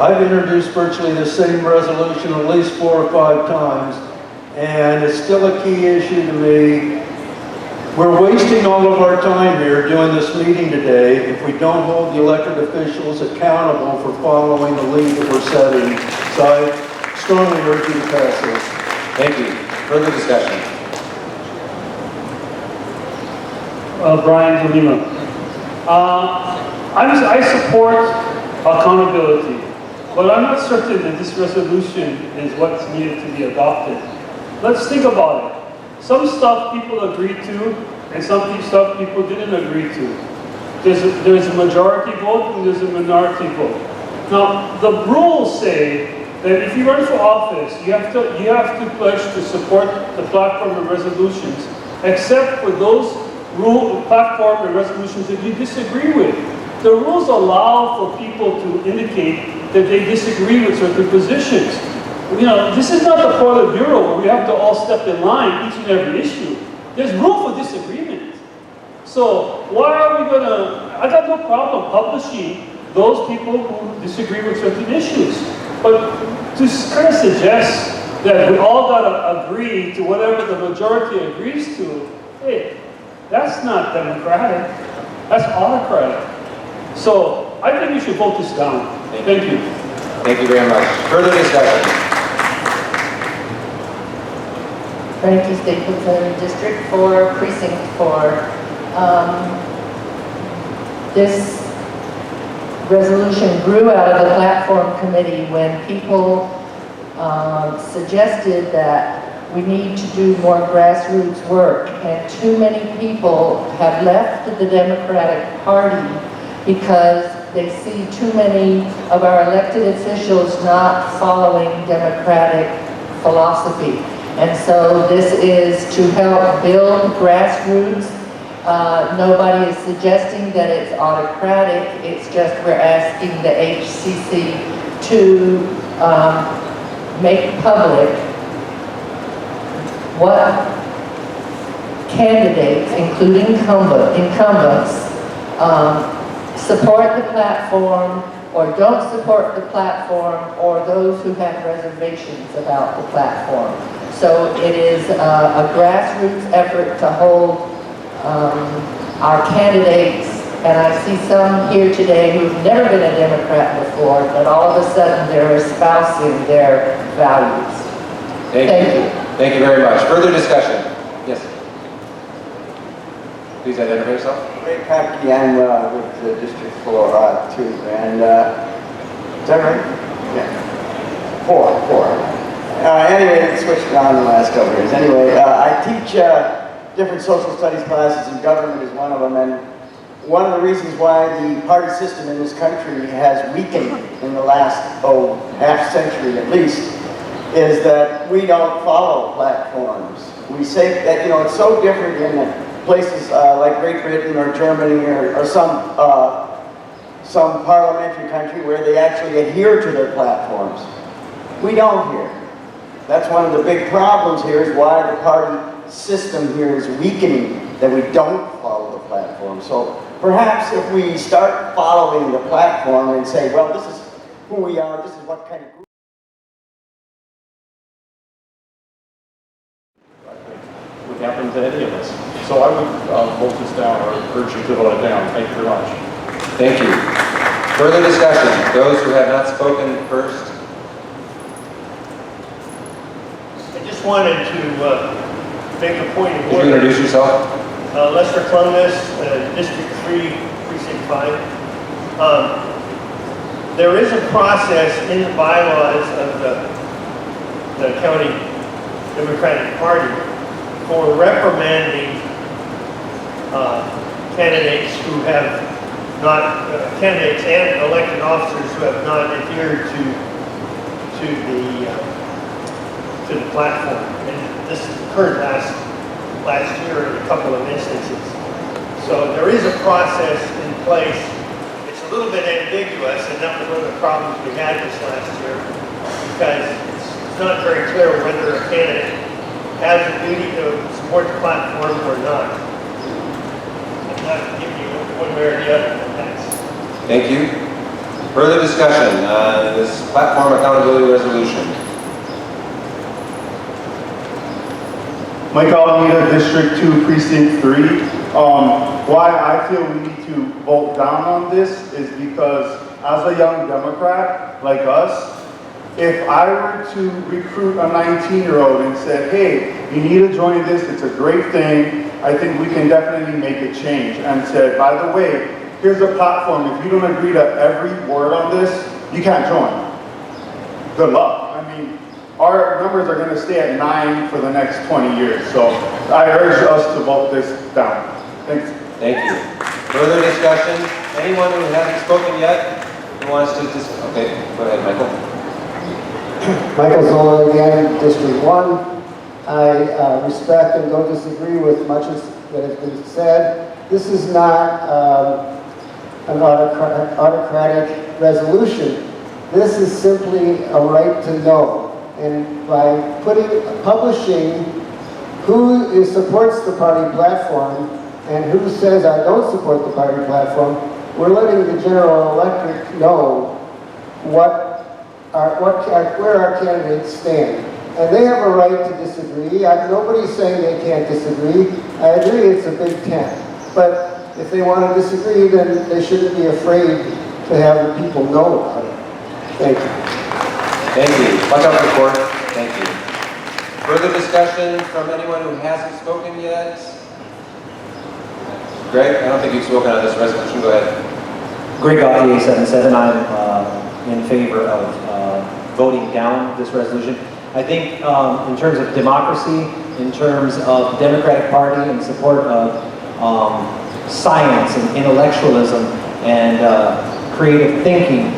I've introduced virtually the same resolution at least 4 or 5 times, and it's still a key issue to me. We're wasting all of our time here doing this meeting today if we don't hold the elected officials accountable for following the lead that we're setting. So I strongly urge you to pass this. Thank you. Further discussion. Brian DeLima. I support accountability, but I'm not certain that this resolution is what's needed to be adopted. Let's think about it. Some stuff people agreed to, and some stuff people didn't agree to. There's a majority vote and there's a minority vote. Now, the rules say that if you run for office, you have to pledge to support the platform and resolutions, except for those platform and resolutions that you disagree with. The rules allow for people to indicate that they disagree with certain positions. You know, this is not the Politburo where we have to all step in line each and every issue. There's room for disagreement. So why are we I got no problem publishing those people who disagree with certain issues. But to kind of suggest that we all gotta agree to whatever the majority agrees to, hey, that's not democratic. That's autocratic. So I think we should vote this down. Thank you. Thank you very much. Further discussion. Frankie Stapleton, District 4, Precinct 4. This resolution grew out of the platform committee when people suggested that we need to do more grassroots work, and too many people have left the Democratic Party because they see too many of our elected officials not following Democratic philosophy. And so this is to help build grassroots. Nobody is suggesting that it's autocratic. It's just we're asking the HCC to make public what candidates, including incumbents, support the platform, or don't support the platform, or those who have reservations about the platform. So it is a grassroots effort to hold our candidates, and I see some here today who've never been a Democrat before, but all of a sudden they're espousing their values. Thank you. Thank you very much. Further discussion? Yes. Please identify yourself. Ray Packy, I'm with District 4 too, and is that right? Yeah. 4. Anyway, it switched around in the last couple of years. Anyway, I teach different social studies classes, and government is one of them. And one of the reasons why the party system in this country has weakened in the last half century at least is that we don't follow platforms. We say that it's so different in places like Great Britain or Germany or some parliamentary country where they actually adhere to their platforms. We don't here. That's one of the big problems here, is why the party system here is weakening, that we don't follow the platform. So perhaps if we start following the platform and say, well, this is who we are, this is what kind of group. Would happen to any of us. So I would vote this down, or urge you to vote it down. Thank you very much. Thank you. Further discussion? Those who have not spoken first. I just wanted to make a point of Could order. you introduce yourself? Lester Columbus, District 3, Precinct 5. There is a process in the bylaws of the County Democratic Party for reprimanding candidates who have not, candidates and elected officers who have not adhered to the platform. And this occurred last year in a couple of instances. So there is a process in place. It's a little bit ambiguous, and that was one of the problems we had this last year, because it's not very clear whether a candidate has a duty to support the platform or not. I'm not giving you one way or the other. Thanks. Thank you. Further discussion on this platform accountability resolution? Mike Alameda, District 2, Precinct 3. Why I feel we need to vote down on this is because as a young Democrat like us, if I were to recruit a 19-year-old and said, hey, you need to join this, it's a great thing, I think we can definitely make a change. And said, by the way, here's a platform. If you don't agree to every word on this, you can't join. Good luck. I mean, our numbers are going to stay at 9 for the next 20 years. So I urge us to vote this down. Thanks. Thank you. Further discussion? Anyone who hasn't spoken yet who wants to okay, go ahead, Michael. Michael Zola again, District 1. I respect and don't disagree with much that has been said. This is not an autocratic resolution. This is simply a right to know. And by publishing who supports the party platform and who says I don't support the party platform, we're letting the general electorate know where our candidates stand. And they have a right to disagree. Nobody's saying they can't disagree. I agree it's a big tent. But if they want to disagree, then they shouldn't be afraid to have the people know about it. Thank you. Thank you. Watch out for the court. Thank you. Further discussion from anyone who hasn't spoken yet? Greg, I don't think you've spoken on this resolution. Go ahead. Greg Gauthier, 77. I'm in favor of voting down this resolution. I think in terms of democracy, in terms of the Democratic Party, in support of science and intellectualism and creative thinking,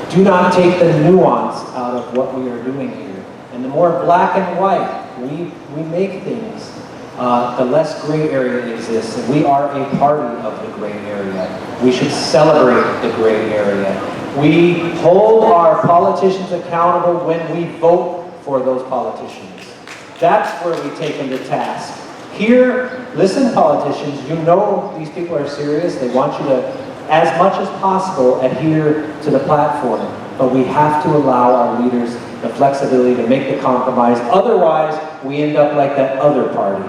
do not take the nuance out of what we are doing here. And the more black and white we make things, the less gray area exists. And we are a party of the gray area. We should celebrate the gray area. We hold our politicians accountable when we vote for those politicians. That's where we take them to task. Here, listen, politicians, you know these people are serious. They want you to as much as possible, adhere to the platform. But we have to allow our leaders the flexibility to make the compromise. Otherwise, we end up like that other party.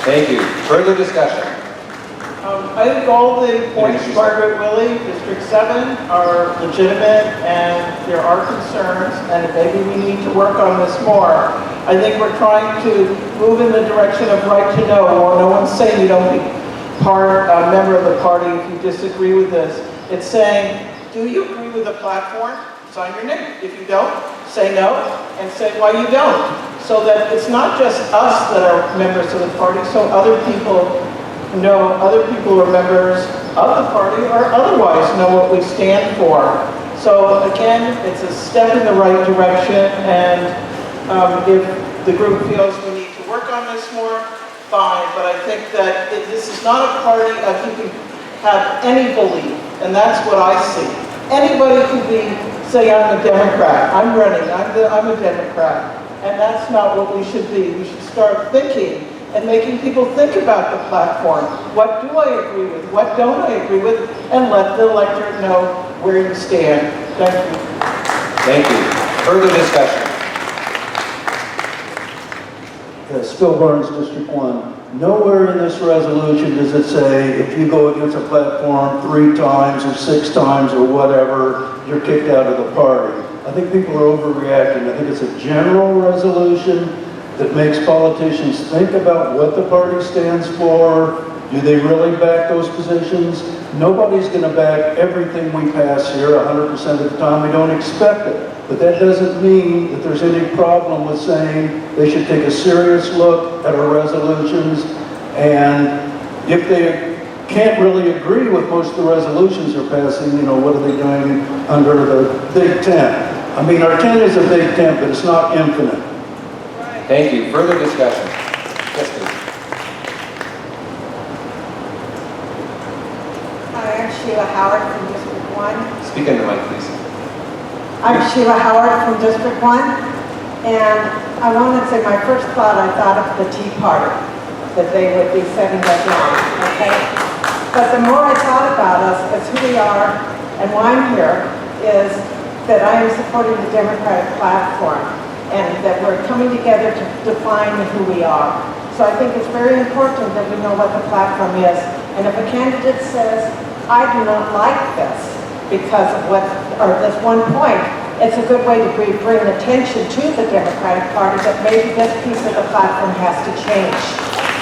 Thank you. Further discussion? I think all the points, Margaret Willey, District 7, are legitimate, and there are concerns, and maybe we need to work on this more. I think we're trying to move in the direction of right to know, or no one's saying you don't be a member of the party if you disagree with this. It's saying, do you agree with the platform? Sign your name. If you don't, say no, and say why you don't. So that it's not just us that are members of the party, so other people know, other people who are members of the party or otherwise know what we stand for. So again, it's a step in the right direction, and if the group feels we need to work on this more, fine, but I think that this is not a party of you can have any belief, and that's what I see. Anybody can say I'm a Democrat, I'm running, I'm a Democrat, and that's not what we should be. We should start thinking and making people think about the platform. What do I agree with? What don't I agree with? And let the electorate know where you stand. Thank you. Thank you. Further discussion? Phil Burns, District 1. Nowhere in this resolution does it say if you go against a platform 3 times or 6 times or whatever, you're kicked out of the party. I think people are overreacting. I think it's a general resolution that makes politicians think about what the party stands for. Do they really back those positions? Nobody's going to back everything we pass here 100% of the time. We don't expect it. But that doesn't mean that there's any problem with saying they should take a serious look at our resolutions. And if they can't really agree with most of the resolutions they're passing, you know, what are they doing under the big tent? I mean, our tent is a big tent, but it's not infinite. Thank you. Further discussion? Yes, please. Hi, I'm Sheila Howard from District 1. Speak in the mic, please. I'm Sheila Howard from District 1, and I want to say my first thought, I thought of the Tea Party, that they would be setting that down, okay? But the more I thought about us as who we are and why I'm here is that I am supporting the Democratic platform, and that we're coming together to define who we are. So I think it's very important that we know what the platform is. And if a candidate says, I do not like this because of this one point, it's a good way to bring attention to the Democratic Party that maybe this piece of the platform has to change.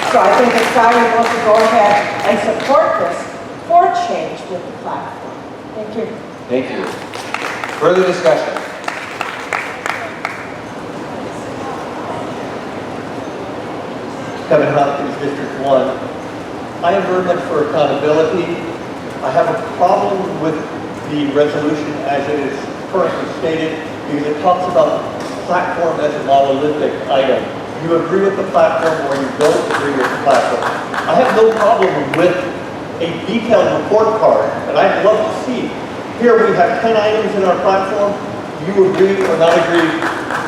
So I think it's valuable to go ahead and support this for change with the platform. Thank you. Thank you. Further discussion? Kevin Hopkins, District 1. I am very much for accountability. I have a problem with the resolution as it is currently stated because it talks about the platform as a monolithic item. You agree with the platform or you don't agree with the platform. I have no problem with a detailed report card, and I'd love to see. Here we have 10 items in our platform. You agree or not agree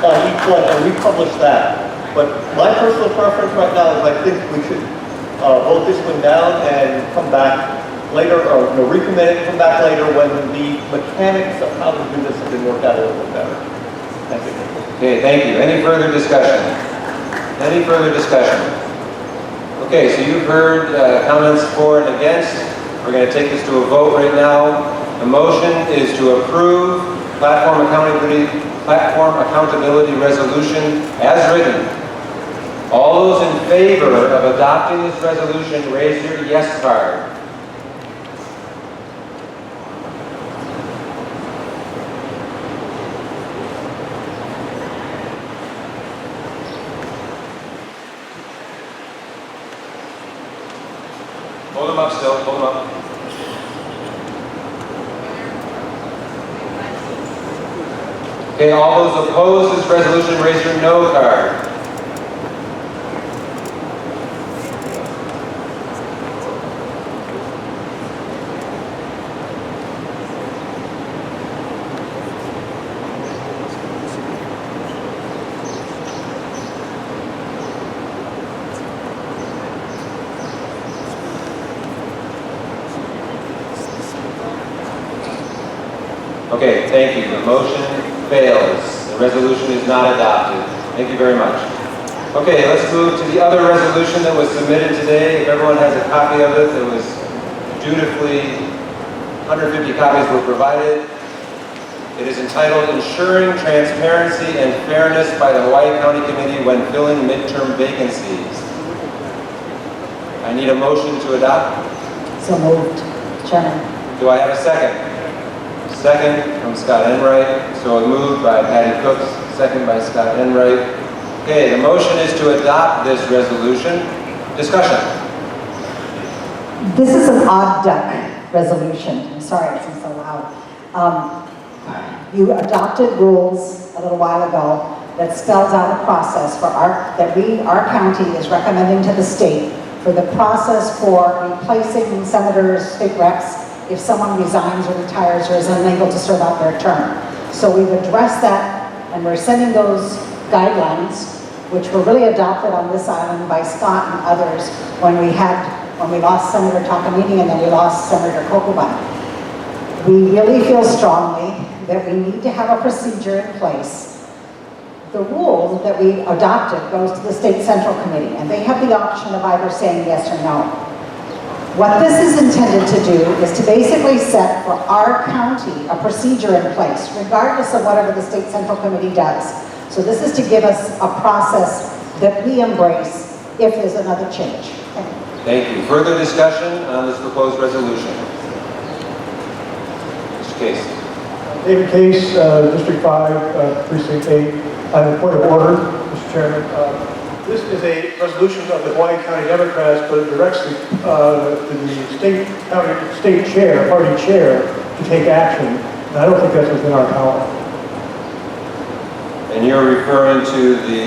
on each one, and we publish that. But my personal preference right now is I think we should vote this one down and come back later, or recommit it, come back later when the mechanics of how to do this have been worked out a little bit better. Thank you. Okay, thank you. Any further discussion? Any further discussion? Okay, so you've heard comments for and against. We're going to take this to a vote right now. The motion is to approve platform accountability resolution as written. All those in favor of adopting this resolution, raise your yes card. Hold them up still, hold them up. Okay, all those opposed to this resolution, raise your no card. Okay, thank you. The motion fails. The resolution is not adopted. Thank you very much. Okay, let's move to the other resolution that was submitted today. If everyone has a copy of it, it was dutifully, 150 copies were provided. It is entitled Ensuring Transparency and Fairness by the Hawaii County Committee when Filling Midterm Vacancies. I need a motion to adopt. So moved, Chairman. Do I have a second? Second from Scott Enright. So moved by Patty Cooks, second by Scott Enright. Okay, the motion is to adopt this resolution. Discussion. This is an odd duck resolution. I'm sorry it's so loud. You adopted rules a little while ago that spells out a process for our county is recommending to the state for the process for replacing senators, state reps, if someone resigns or retires or is unable to serve out their term. So we've addressed that, and we're sending those guidelines, which were really adopted on this island by Scott and others when we lost Senator Takamini and then we lost Senator Kokuban. We really feel strongly that we need to have a procedure in place. The rule that we adopted goes to the State Central Committee, and they have the option of either saying yes or no. What this is intended to do is to basically set for our county a procedure in place, regardless of whatever the State Central Committee does. So this is to give us a process that we embrace if there's another change. Thank you. Further discussion on this proposed resolution? Mr. Case. David Case, District 5, Precinct 8. I have a point of order, Mr. Chairman. This is a resolution of the Hawaii County Democrats, but it directs the state chair, party chair, to take action. And I don't think that's within our power. And you're referring to the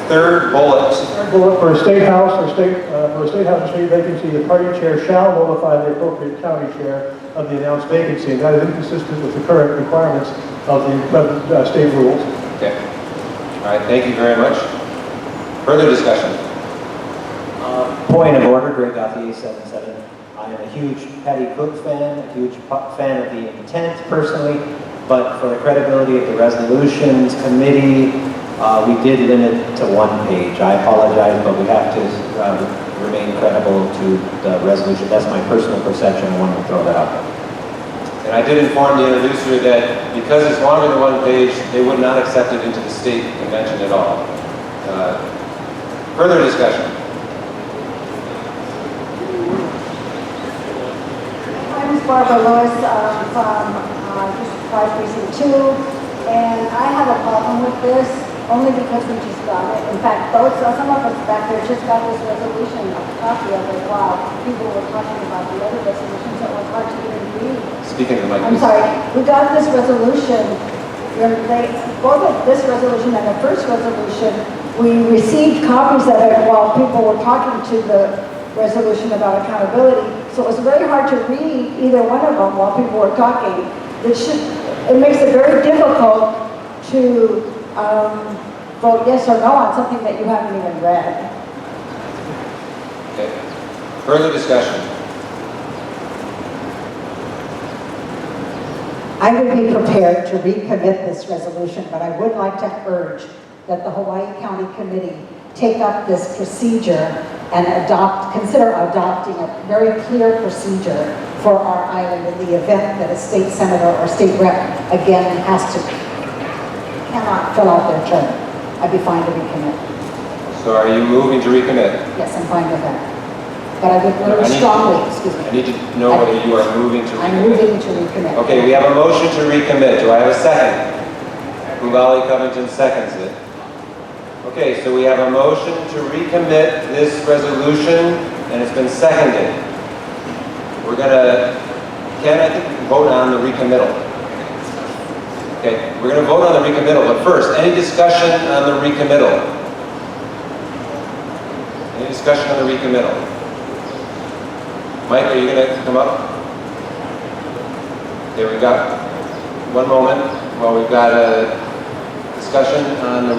third bullet. Third bullet, for a state house or state vacancy, the party chair shall notify the appropriate county chair of the announced vacancy, and that is inconsistent with the current requirements of the state rules. Okay. All right, thank you very much. Further discussion? Point of order, Greg Gauthier, 77. I am a huge Patty Cook fan, a huge fan of the intent personally, but for the credibility of the resolutions committee, we did limit to one page. I apologize, but we have to remain credible to the resolution. That's my personal perception. I wanted to throw that out there. And I did inform the introducer that because it's longer than one page, they would not accept it into the state convention at all. Further discussion? My name is Barbara Lewis from District 5 Precinct 2, and I have a problem with this only because we just got it. In fact, some of us back there just got this resolution, a copy of it, while people were talking about the other resolutions, so it was hard to even read. Speaking of the mic, I'm sorry, we got this resolution, both of this resolution and the first resolution, we received copies of it while people were talking to the resolution about accountability. So it was very hard to read either one of them while people were talking. It makes it very difficult to vote yes or no on something that you haven't even read. Okay. Further discussion? I would be prepared to recommit this resolution, but I would like to urge that the Hawaii County Committee take up this procedure and consider adopting a very clear procedure for our island in the event that a state senator or state rep again cannot fill out their term. I'd be fine to recommit. So are you moving to recommit? Yes, I'm fine with that. But I would very strongly, excuse me. I need to know whether you are moving to recommit. I'm moving to recommit. Okay, we have a motion to recommit. Do I have a second? Muvali Covington seconds it. Okay, so we have a motion to recommit this resolution, and it's been seconded. We're gonna, Ken, I think we can vote on the recommittal. Okay, we're gonna vote on the recommittal, but first, any discussion on the recommittal? Any discussion on the recommittal? Mike, are you gonna come up? Okay, we've got one moment while we've got a discussion on the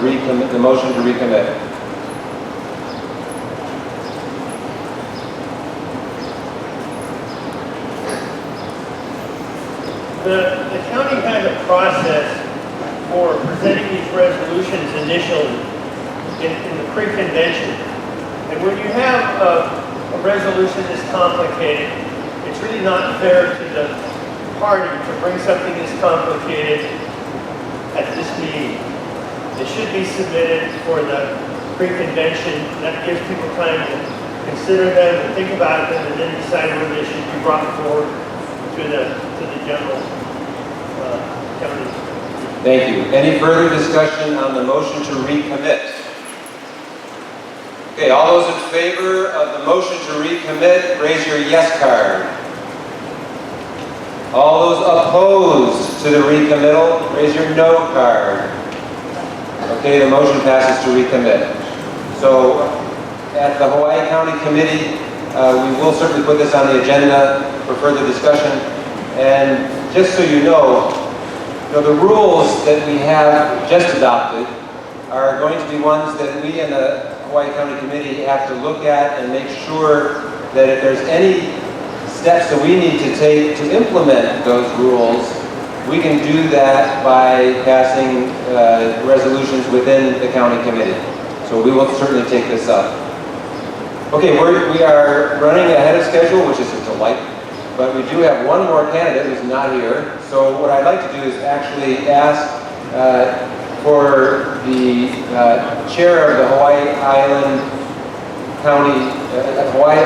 motion to recommit. The county process for presenting these resolutions initially in the pre-convention. And when you have a resolution this complicated, it's really not fair to the party to bring something this complicated at this meeting. It should be submitted for the pre-convention. That gives people time to consider them and think about them and then decide whether they should be brought forward to the general county. Thank you. Any further discussion on the motion to recommit? Okay, all those in favor of the motion to recommit, raise your yes card. All those opposed to the recommittal, raise your no card. Okay, the motion passes to recommit. So, at the Hawaii County Committee, we will certainly put this on the agenda for further discussion. And just so you know, the rules that we have just adopted are going to be ones that we in the Hawaii County Committee have to look at and make sure that if there's any steps that we need to take to implement those rules, we can do that by passing resolutions within the county committee. So we will certainly take this up. Okay, we are running ahead of schedule, which is a delight, but we do have one more candidate who's not here. So what I'd like to do is actually ask for the chair of the Hawaii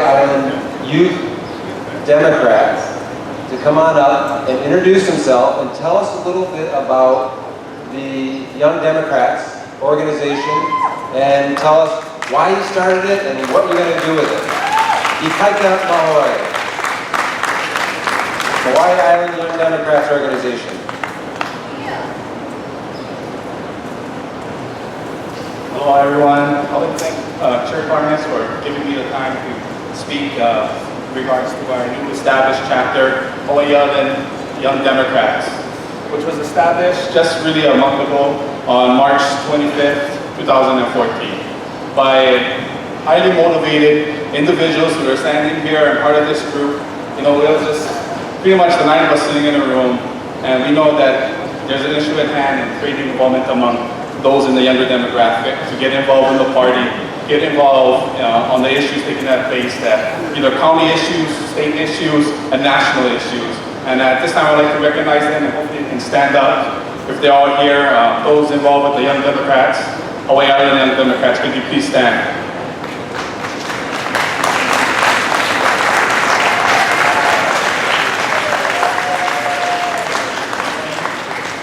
Island Youth Democrats to come on up and introduce himself and tell us a little bit about the Young Democrats organization and tell us why he started it and what you're going to do with it. Ikaika Mahoe, Hawaii Island Young Democrats organization. Hello everyone. I would thank Chair Barnes for giving me the time to speak in regards to our new established chapter, Hawaii Island Young Democrats, which was established just really a month ago on March 25th, 2014 by highly motivated individuals who are standing here and part of this group. You know, it was just pretty much the 9 of us sitting in a room, and we know that there's an issue at hand in creating involvement among those in the younger demographic to get involved in the party, get involved on the issues taking place, that either county issues, state issues, and national issues. And at this time, I'd like to recognize them and hopefully they can stand up if they're all here. Those involved with the Young Democrats, Hawaii Island Young Democrats, could you please stand?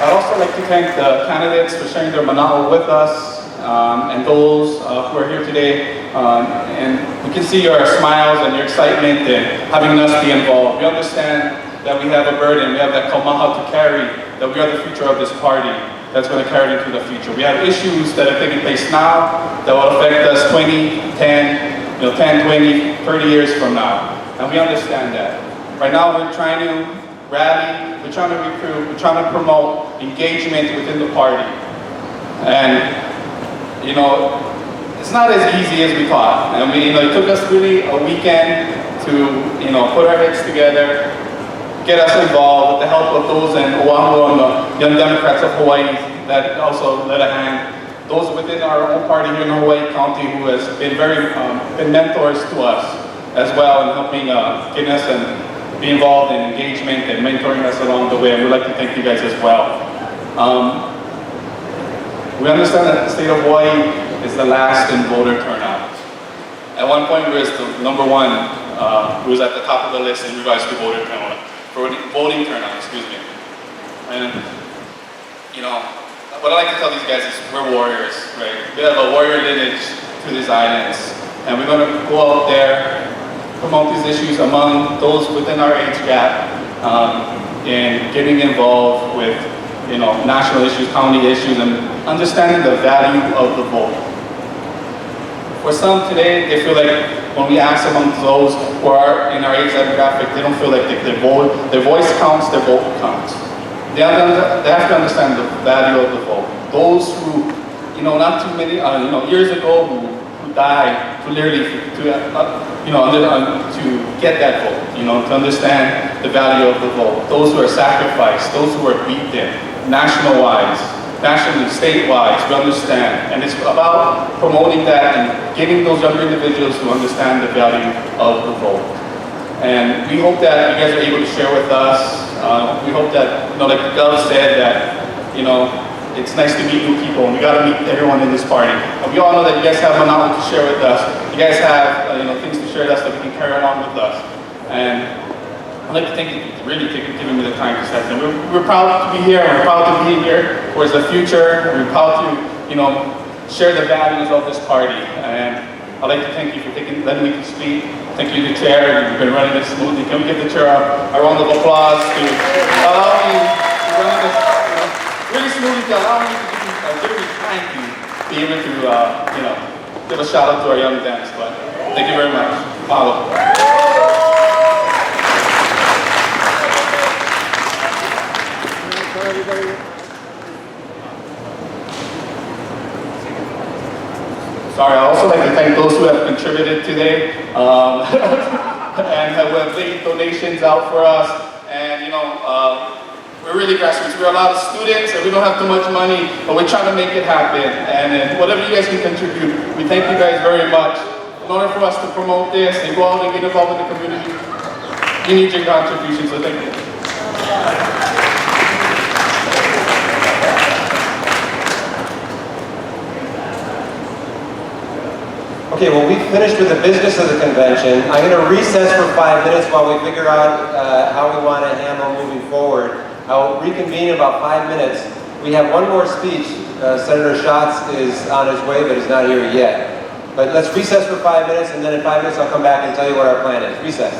I'd also like to thank the candidates for sharing their mana'o with us, and those who are here today. And we can see your smiles and your excitement in having us be involved. We understand that we have a burden, we have that kaumaha to carry, that we are the future of this party that's going to carry it into the future. We have issues that are taking place now that will affect us 10, 20, 30 years from now. And we understand that. Right now we're trying to rally, we're trying to recruit, we're trying to promote engagement within the party. And, you know, it's not as easy as we thought. I mean, you know, it took us really a weekend to, you know, put our heads together, get us involved with the help of those in Oahu and the Young Democrats of Hawaii that also led a hand. Those within our own party here in Hawaii County who has been been mentors to us as well in helping getting us and be involved in engagement and mentoring us along the way. And we'd like to thank you guys as well. We understand that the state of Hawaii is the last in voter turnout. At one point, we was the #1, we was at the top of the list in regards to voting turnout, excuse me. And, you know, what I like to tell these guys is we're warriors, right? We have a warrior lineage to these islands, and we're going to go out there, promote these issues among those within our age gap, in getting involved with, you know, national issues, county issues, and understanding the value of the vote. For some today, they feel like when we ask among those who are in our age demographic, they don't feel like their voice counts, their vote counts. They have to understand the value of the vote. Those who, you know, not too many, you know, years ago who died to literally, you know, to get that vote, you know, to understand the value of the vote. Those who are sacrificed, those who are beaten, nationally, statewide, we understand. And it's about promoting that and getting those younger individuals to understand the value of the vote. And we hope that you guys are able to share with us. We hope that, like the Gov said, that, it's nice to meet new people, and we got to meet everyone in this party. And we all know that you guys have knowledge to share with us. You guys have, things to share with us that we can carry along with us. And I'd like to thank you really for giving me the time to say that. We're proud to be here, and we're proud to be here towards the future. We're proud to, share the values of this party. And I'd like to thank you for letting me speak. Thank you to the chair. You've been running this smoothly. Can we give the chair a round of applause to allow me to run this really smoothly, to allow me to give me time to be able to, give a shout out to our young dance. But thank you very much. Follow. Sorry, I'd also like to thank those who have contributed today and who have laid donations out for us. And we're really grassroots. We're a lot of students and we don't have too much money, but we're trying to make it happen. And whatever you guys can contribute, we thank you guys very much. In order for us to promote this and go out and get involved in the community, we need your contributions, so thank you. Okay, well, we've finished with the business of the convention. I'm going to recess for 5 minutes while we figure out how we want to handle moving forward. I'll reconvene in about 5 minutes. We have one more speech. Senator Schatz is on his way, but he's not here yet. But let's recess for 5 minutes, and then in 5 minutes I'll come back and tell you what our plan is. Recess.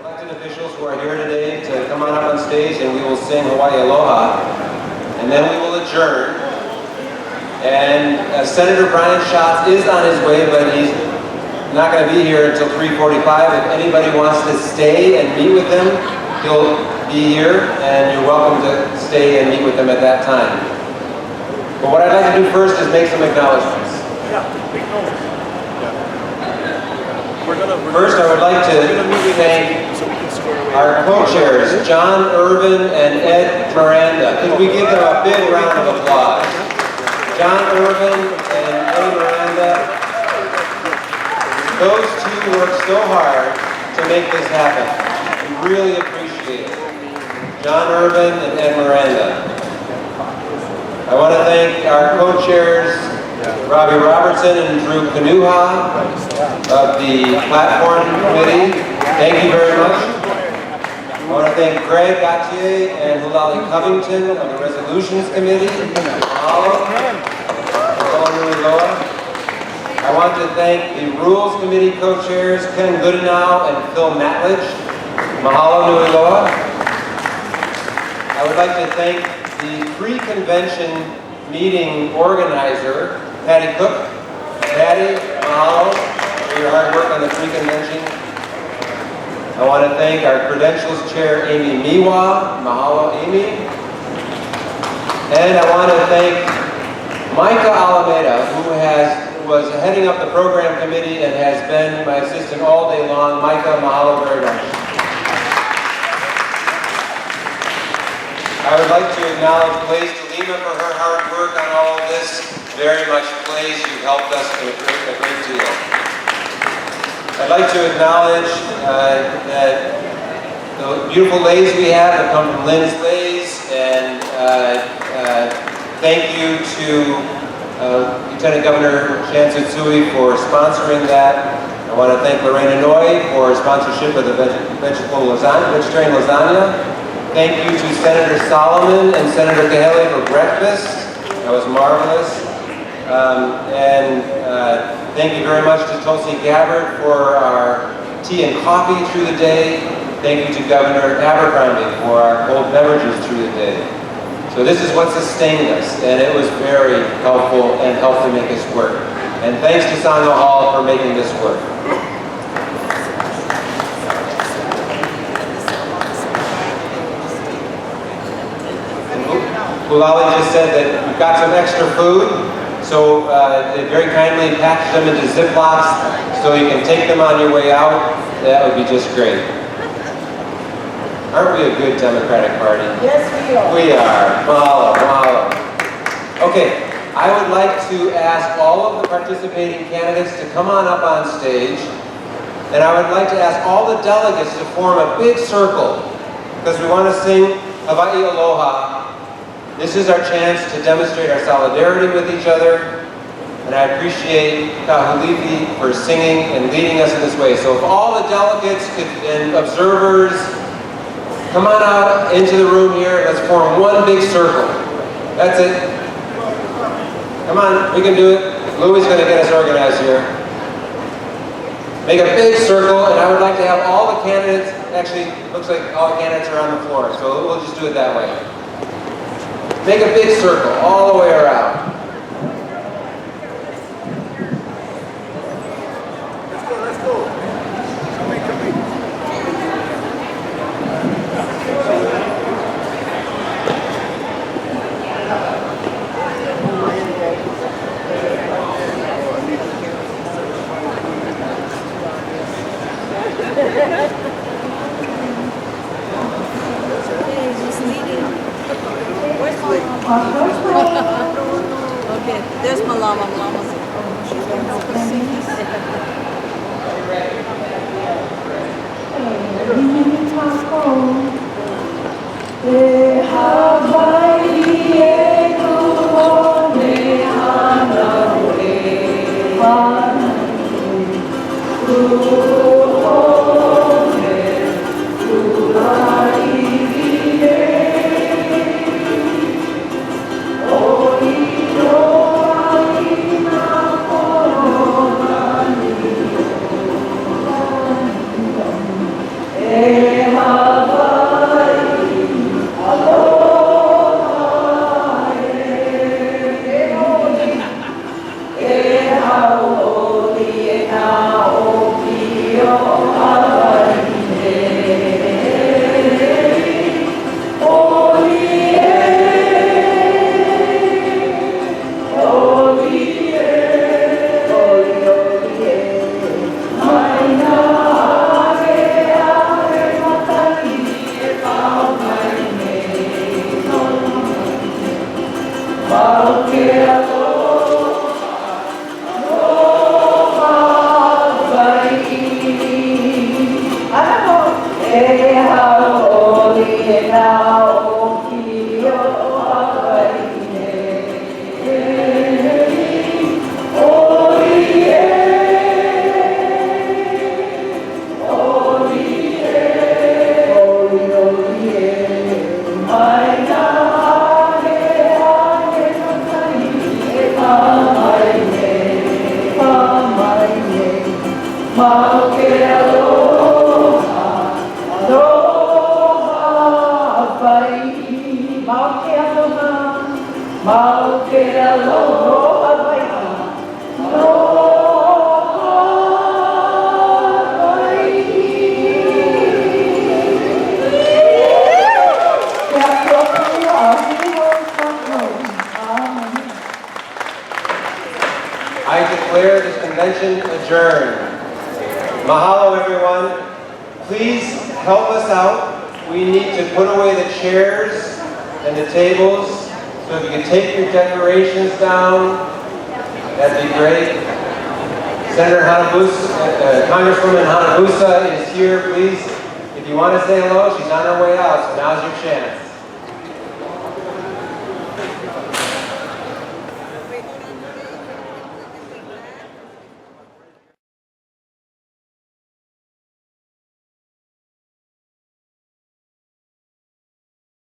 Elected officials who are here today to come on up on stage, and we will sing Hawaii Aloha, and then we will adjourn. And Senator Brian Schatz is on his way, but he's not going to be here until 3:45. If anybody wants to stay and meet with him, he'll be here, and you're welcome to stay and meet with him at that time. But what I'd like to do first is make some acknowledgments. First, I would like to thank our co-chairs, John Irvin and Ed Miranda. Could we give them a big round of applause? John Irvin and Ed Miranda, those two worked so hard to make this happen. We really appreciate it. John Irvin and Ed Miranda. I want to thank our co-chairs, Robbie Robertson and Drew Kanuha of the Platform Committee. Thank you very much. I want to thank Greg Gauthier and Hulali Covington of the Resolutions Committee. Mahalo. I want to thank the Rules Committee co-chairs, Ken Goodenow and Phil Matledge. Mahalo nui loa. I would like to thank the pre-convention meeting organizer, Patty Cook. Patty, mahalo for your hard work on the pre-convention. I want to thank our credentials chair, Amy Miwa. Mahalo, Amy. And I want to thank Micah Alameda, who was heading up the program committee and has been my assistant all day long. Micah, mahalo very much. I would like to acknowledge Blaze DeLima for her hard work on all of this. Very much, Blaze, you helped us a great deal. I'd like to acknowledge that the beautiful leis we have come from Lynn's Leis, and thank you to Lieutenant Governor Shansui for sponsoring that. I want to thank Lorena Noy for sponsorship of the vegetarian lasagna. Thank you to Senator Solomon and Senator Kahele for breakfast. That was marvelous. Thank you very much to Tulsi Gabbard for our tea and coffee through the day. Thank you to Governor Abercrombie for our cold beverages through the day. So this is what sustained us, and it was very helpful and helped to make us work. And thanks to Sangha Hall for making this work. Ulali just said that we've got some extra food, so they very kindly packaged them into Ziplocs so you can take them on your way out. That would be just great. Aren't we a good Democratic Party? Yes, we are. We are. Mahalo, mahalo. Okay, I would like to ask all of the participating candidates to come on up on stage. And I would like to ask all the delegates to form a big circle because we want to sing Hawaii Aloha. This is our chance to demonstrate our solidarity with each other. And I appreciate Kahulipi for singing and leading us in this way. So if all the delegates and observers come on out into the room here, let's form one big circle. That's it. Come on, we can do it. Louis is going to get us organized here. Make a big circle, and I would like to have all the candidates, actually, looks like all the candidates are on the floor, so we'll just do it that way. Make a big circle all the way around. Okay, there's Malama. She's going to help us sing this. I declare this convention adjourned. Mahalo, everyone. Please help us out. We need to put away the chairs and the tables. So if you could take your decorations down, that'd be great. Senator Hanabusa, Congresswoman Hanabusa is here. Please, if you want to say hello, she's on her way out, so now's your chance.